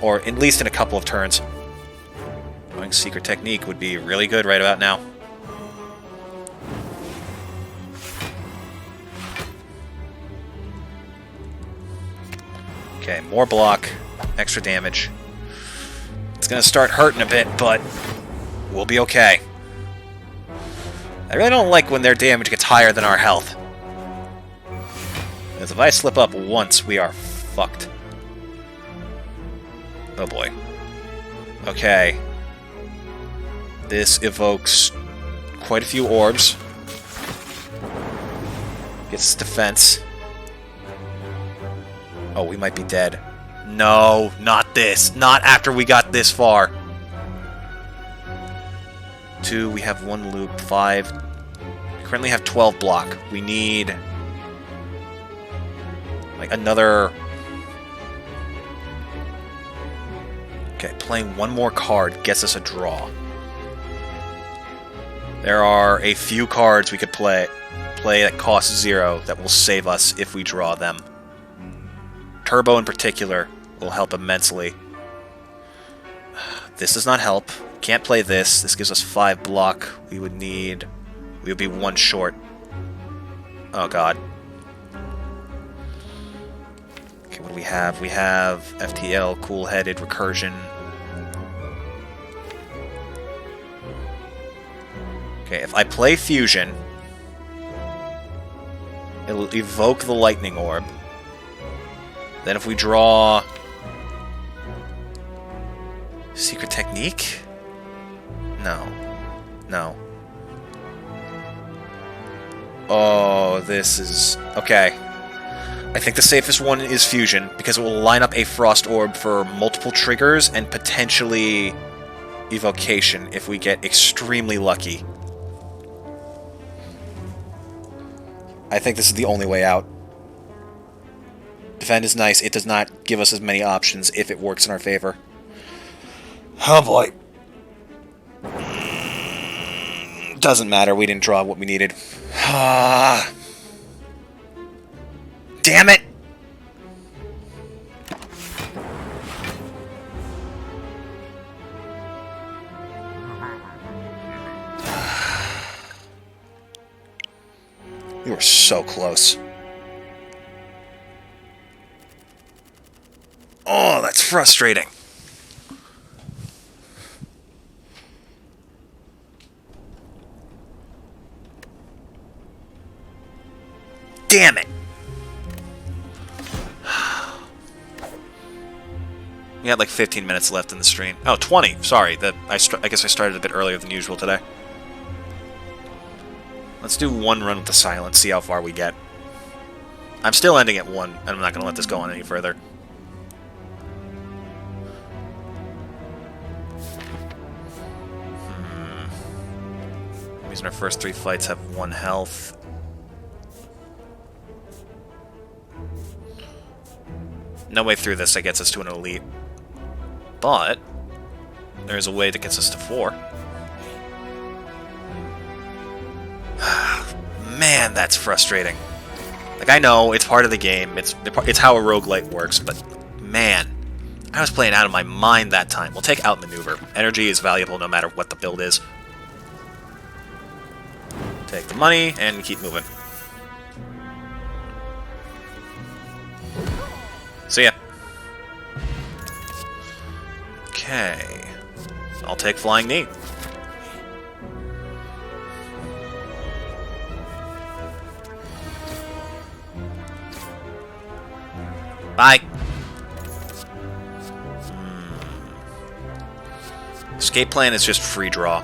Or at least in a couple of turns. Going Secret Technique would be really good right about now. Okay, more block. extra damage. It's gonna start hurting a bit, but we'll be okay. I really don't like when their damage gets higher than our health. Because if I slip up once, we are fucked. Oh boy. Okay. This evokes quite a few orbs. Gets defense. Oh, we might be dead. No, not this. Not after we got this far. 2, we have 1 loop. 5. We currently have 12 block. We need... like, another... Okay, playing one more card gets us a draw. There are a few cards we could play that cost 0 that will save us if we draw them. Turbo in particular will help immensely. This does not help. Can't play this. This gives us 5 block. We would be 1 short. Oh god. Okay, what do we have? We have FTL, Cool-Headed, Recursion. Okay, if I play Fusion, it'll evoke the Lightning Orb. Then if we draw... Secret Technique? No. No. Oh, this is... okay. I think the safest one is Fusion, because it will line up a Frost Orb for multiple triggers and potentially Evocation if we get extremely lucky. I think this is the only way out. Defend is nice. It does not give us as many options if it works in our favor. Oh boy. Doesn't matter. We didn't draw what we needed. Damn it! We were so close. Oh, that's frustrating. Damn it! We had like 15 minutes left in the stream. Oh, 20. Sorry. I guess I started a bit earlier than usual today. Let's do one run with the silence, see how far we get. I'm still ending at 1, and I'm not going to let this go on any further. Using our first 3 fights have 1 health. No way through this that gets us to an elite. But there's a way that gets us to 4. Man, that's frustrating. Like, I know, it's part of the game, it's how a roguelite works, but man, I was playing out of my mind that time. We'll take outmaneuver. Energy is valuable no matter what the build is. Take the money, and keep moving. See ya. Okay. I'll take Flying Knee. Bye. Escape plan is just free draw,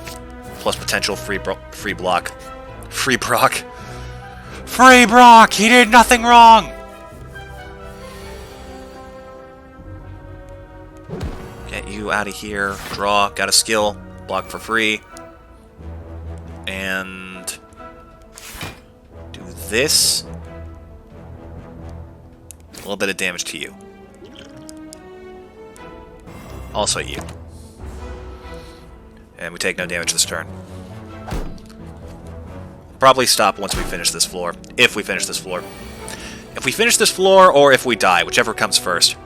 plus potential free block. Free Brock. Free Brock! He did nothing wrong! Get you out of here. Draw. Got a skill. Block for free. And do this. A little bit of damage to you. Also you. And we take no damage this turn. Probably stop once we finish this floor. If we finish this floor. If we finish this floor, or if we die, whichever comes first.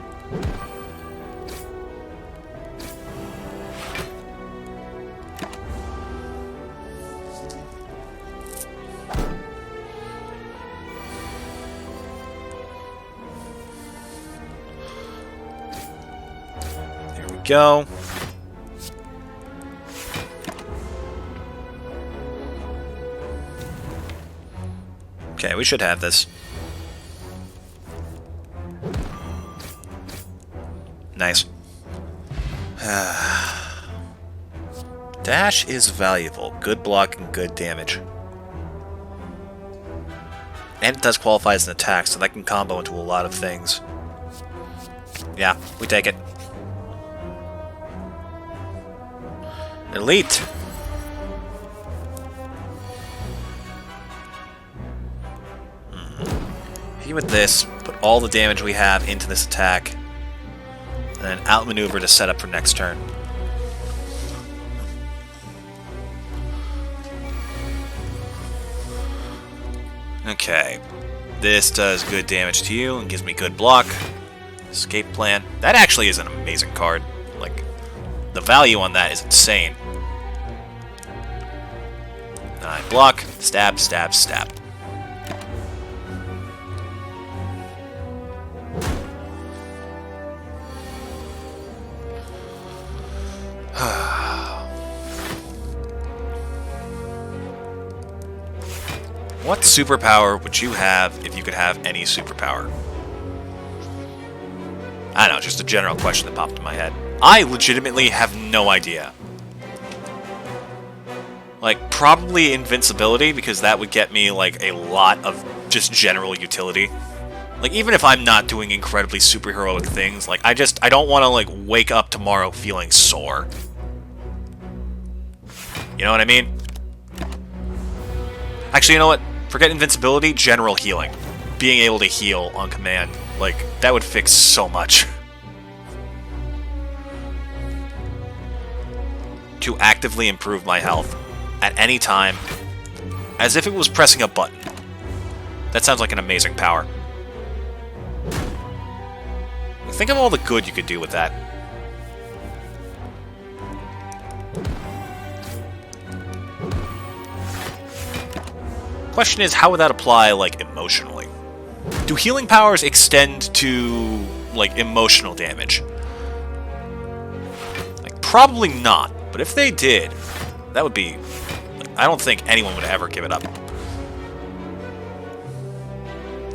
go. Okay, we should have this. Nice. Dash is valuable. Good block and good damage. And it does qualify as an attack, so that can combo into a lot of things. Yeah, we take it. Elite! Hit with this, put all the damage we have into this attack, and then outmaneuver to set up for next turn. Okay, this does good damage to you and gives me good block. Escape plan. That actually is an amazing card. Like, the value on that is insane. I block, stab, stab, stab. What superpower would you have if you could have any superpower? I don't know, just a general question that popped in my head. I legitimately have no idea. Like, probably invincibility, because that would get me, like, a lot of just general utility. Like, even if I'm not doing incredibly superheroic things, like, I don't want to, like, wake up tomorrow feeling sore. You know what I mean? Actually, you know what? Forget invincibility, general healing. Being able to heal on command. Like, that would fix so much. To actively improve my health. At any time. As if it was pressing a button. That sounds like an amazing power. Think of all the good you could do with that. Question is, how would that apply, like, emotionally? Do healing powers extend to, like, emotional damage? Like, probably not. But if they did, that would be... I don't think anyone would ever give it up.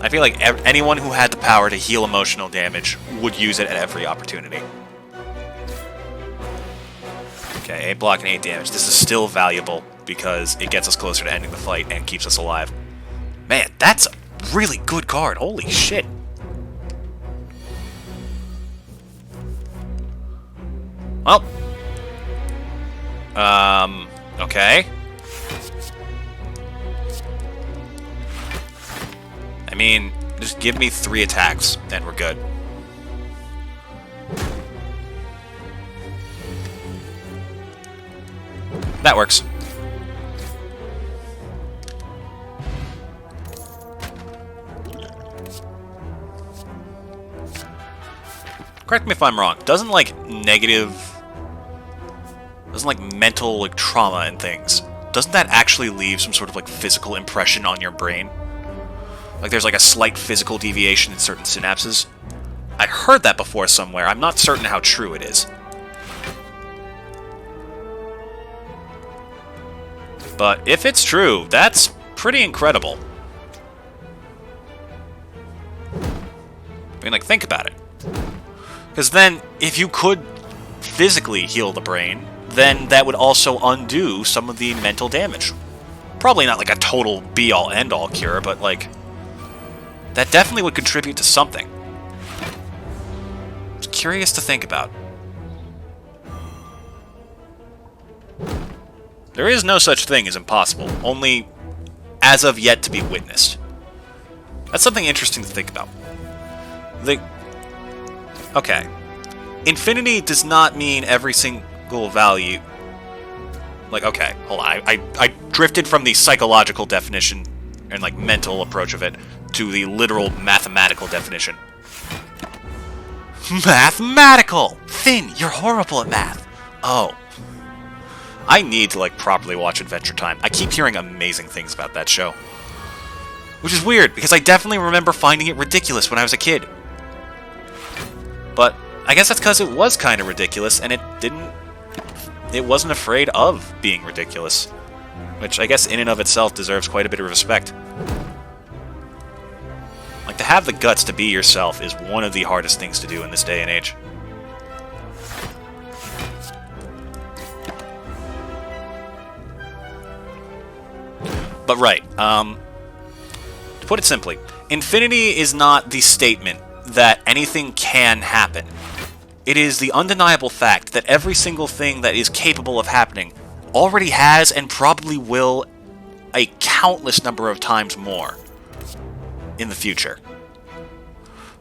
I feel like anyone who had the power to heal emotional damage would use it at every opportunity. Okay, 8 block and 8 damage. This is still valuable because it gets us closer to ending the fight and keeps us alive. Man, that's a really good card. Holy shit. Well. Okay. I mean, just give me 3 attacks and we're good. That works. Correct me if I'm wrong. Doesn't, like, mental, like, trauma and things, doesn't that actually leave some sort of, like, physical impression on your brain? Like, there's, like, a slight physical deviation in certain synapses? I heard that before somewhere. I'm not certain how true it is. But if it's true, that's pretty incredible. I mean, like, think about it. Because then, if you could physically heal the brain, then that would also undo some of the mental damage. Probably not like a total be-all, end-all cure, but like... that definitely would contribute to something. It's curious to think about. There is no such thing as impossible, only as of yet to be witnessed. That's something interesting to think about. Okay. Infinity does not mean every single value... Like, okay, hold on. I drifted from the psychological definition and, like, mental approach of it to the literal mathematical definition. Mathematical! Finn, you're horrible at math. Oh. I need to, like, properly watch Adventure Time. I keep hearing amazing things about that show. Which is weird, because I definitely remember finding it ridiculous when I was a kid. But I guess that's because it was kind of ridiculous, and it wasn't afraid of being ridiculous. Which I guess in and of itself deserves quite a bit of respect. Like, to have the guts to be yourself is one of the hardest things to do in this day and age. But right, to put it simply, infinity is not the statement that anything can happen. It is the undeniable fact that every single thing that is capable of happening already has and probably will a countless number of times more in the future.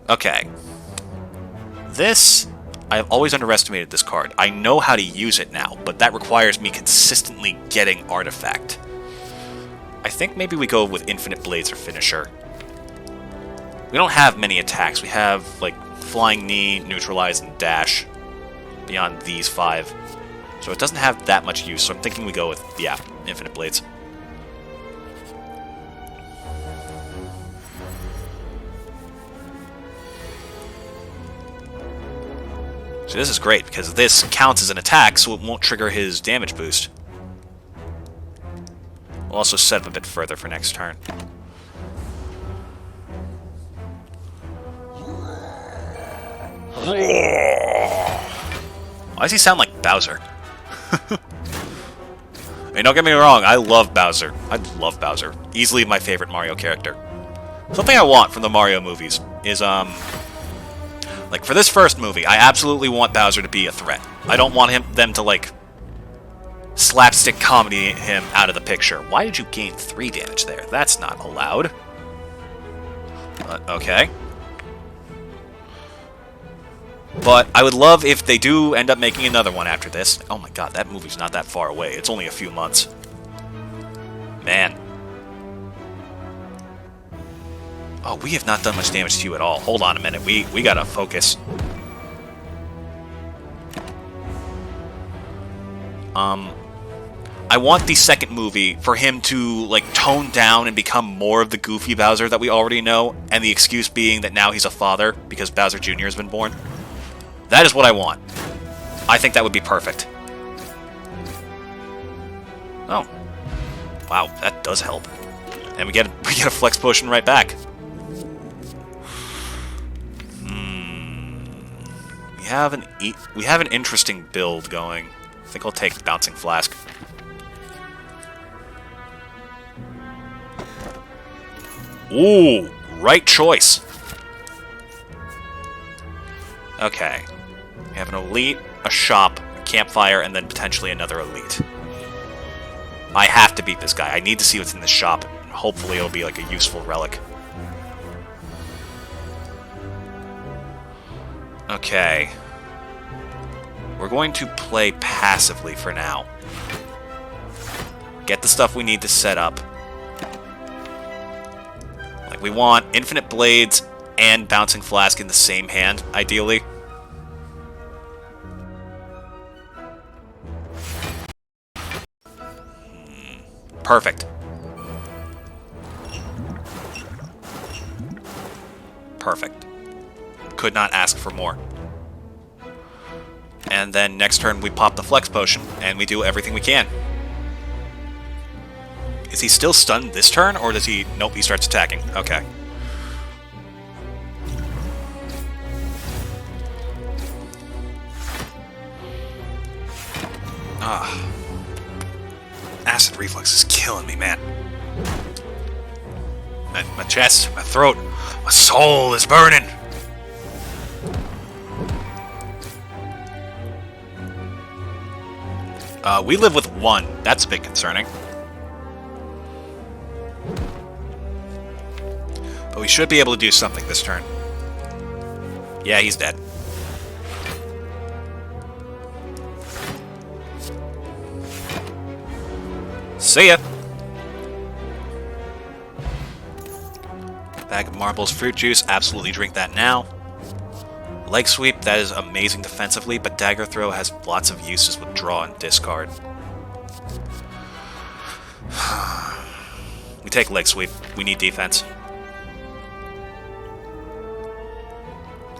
Okay. This, I've always underestimated this card. I know how to use it now, but that requires me consistently getting Artifact. I think maybe we go with Infinite Blades or Finisher. We don't have many attacks. We have, like, Flying Knee, Neutralize, and Dash beyond these 5. So it doesn't have that much use, so I'm thinking we go with, yeah, Infinite Blades. So this is great, because this counts as an attack, so it won't trigger his damage boost. We'll also set up a bit further for next turn. Why does he sound like Bowser? I mean, don't get me wrong, I love Bowser. I love Bowser. Easily my favorite Mario character. Something I want from the Mario movies is, like, for this first movie, I absolutely want Bowser to be a threat. I don't want them to, like, slapstick comedy him out of the picture. Why did you gain 3 damage there? That's not allowed. Okay. But I would love if they do end up making another one after this. Oh my god, that movie's not that far away. It's only a few months. Man. Oh, we have not done much damage to you at all. Hold on a minute. We gotta focus. I want the second movie for him to, like, tone down and become more of the goofy Bowser that we already know, and the excuse being that now he's a father because Bowser Jr. has been born. That is what I want. I think that would be perfect. Oh. Wow, that does help. And we get a flex potion right back. We have an interesting build going. I think I'll take Bouncing Flask. Ooh, right choice. Okay. We have an elite, a shop, a campfire, and then potentially another elite. I have to beat this guy. I need to see what's in the shop. Hopefully it'll be like a useful relic. Okay. We're going to play passively for now. Get the stuff we need to set up. Like, we want Infinite Blades and Bouncing Flask in the same hand, ideally. Perfect. Perfect. Could not ask for more. And then next turn we pop the Flex Potion, and we do everything we can. Is he still stunned this turn, or does he... Nope, he starts attacking. Okay. Ah. Acid reflux is killing me, man. My chest, my throat, my soul is burning. We live with 1. That's a bit concerning. But we should be able to do something this turn. Yeah, he's dead. See ya! Bag of marbles, fruit juice, absolutely drink that now. Leg sweep, that is amazing defensively, but dagger throw has lots of uses with draw and discard. We take leg sweep. We need defense.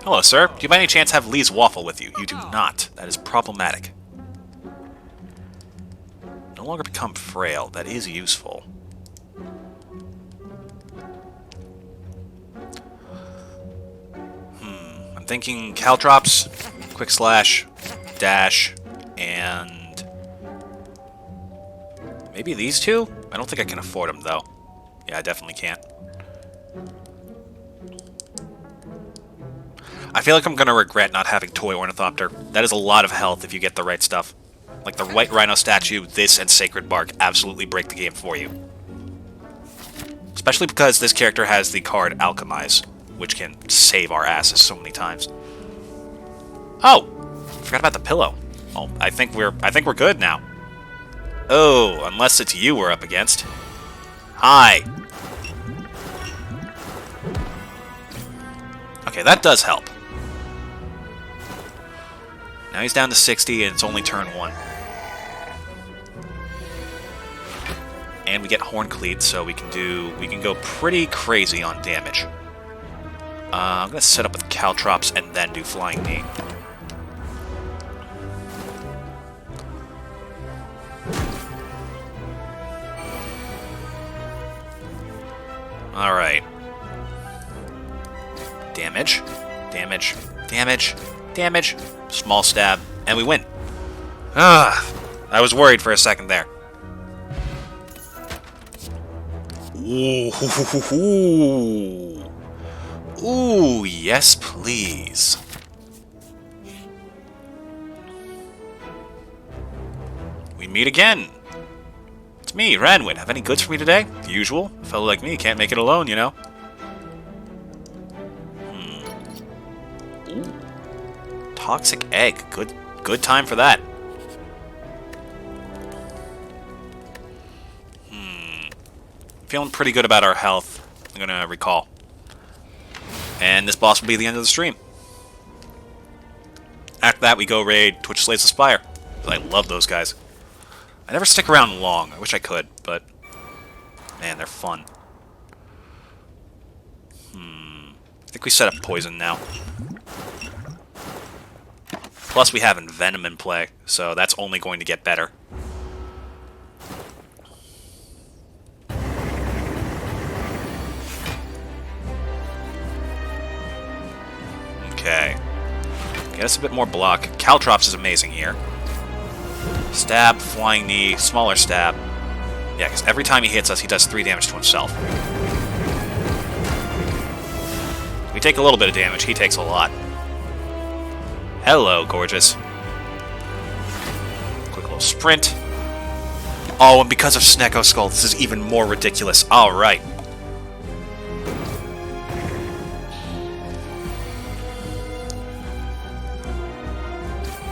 Hello, sir. Do you by any chance have Lee's waffle with you? You do not. That is problematic. No longer become frail. That is useful. I'm thinking Caltrops, Quick Slash, Dash, and maybe these two? I don't think I can afford them, though. Yeah, I definitely can't. I feel like I'm going to regret not having Toy Ornithopter. That is a lot of health if you get the right stuff. Like the White Rhino statue, this, and Sacred Bark absolutely break the game for you. Especially because this character has the card Alchemize, which can save our asses so many times. Oh! Forgot about the pillow. Well, I think we're good now. Oh, unless it's you we're up against. Hi! Okay, that does help. Now he's down to 60, and it's only turn 1. And we get Horn Cleat, so we can go pretty crazy on damage. I'm gonna set up with Caltrops and then do Flying Knee. Alright. Damage. Damage. Damage. Damage. Small stab. And we win. Ah, I was worried for a second there. Ooh. Ooh, yes please. We meet again. It's me, Ranwin. Have any goods for me today? The usual. A fellow like me can't make it alone, you know. Ooh. Toxic egg. Good time for that. Feeling pretty good about our health. I'm gonna recall. And this boss will be the end of the stream. After that, we go raid Twitch Slays the Spire. I love those guys. I never stick around long. I wish I could, but man, they're fun. I think we set up poison now. Plus, we have Envenom in play, so that's only going to get better. Okay. Get us a bit more block. Caltrops is amazing here. Stab, Flying Knee, smaller stab. Yeah, because every time he hits us, he does 3 damage to himself. We take a little bit of damage, he takes a lot. Hello, gorgeous. Quick little sprint. Oh, and because of Snecko Skull, this is even more ridiculous. Alright.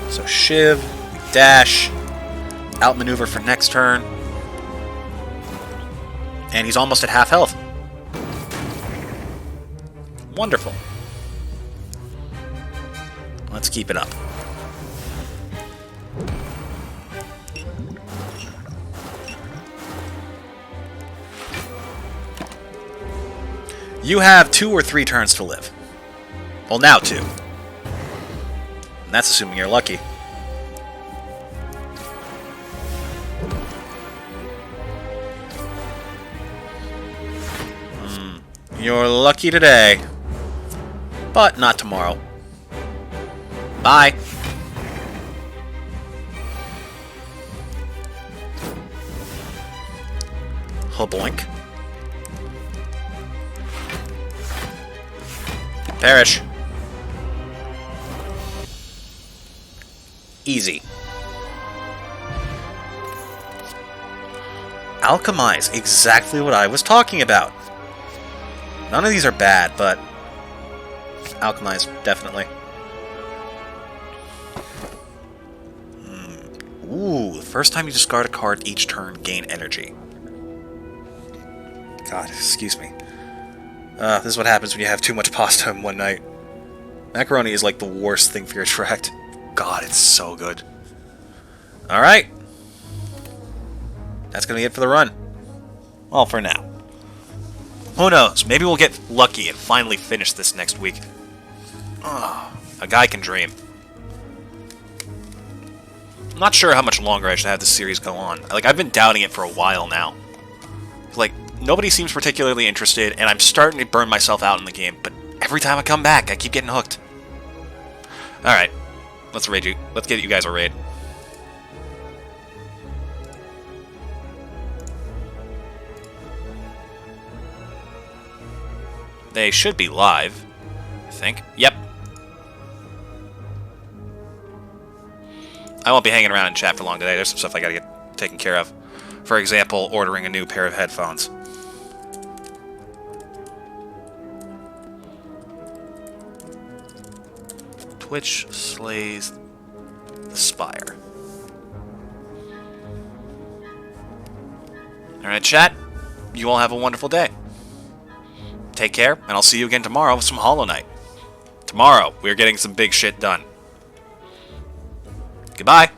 So Shiv, we dash, outmaneuver for next turn, and he's almost at half health. Wonderful. Let's keep it up. You have 2 or 3 turns to live. Well, now 2. And that's assuming you're lucky. You're lucky today. But not tomorrow. Bye. Hoboink. Perish. Easy. Alchemize, exactly what I was talking about. None of these are bad, but Alchemize, definitely. Ooh, the first time you discard a card each turn, gain energy. God, excuse me. This is what happens when you have too much pasta in one night. Macaroni is like the worst thing for your tract. God, it's so good. Alright. That's gonna be it for the run. Well, for now. Who knows? Maybe we'll get lucky and finally finish this next week. A guy can dream. I'm not sure how much longer I should have this series go on. Like, I've been doubting it for a while now. Like, nobody seems particularly interested, and I'm starting to burn myself out in the game, but every time I come back, I keep getting hooked. Alright. Let's raid you. Let's get you guys a raid. They should be live, I think. Yep. I won't be hanging around in chat for long today. There's some stuff I gotta get taken care of. For example, ordering a new pair of headphones. Twitch slays the Spire. Alright, chat. You all have a wonderful day. Take care, and I'll see you again tomorrow with some Hollow Knight. Tomorrow, we're getting some big shit done. Goodbye.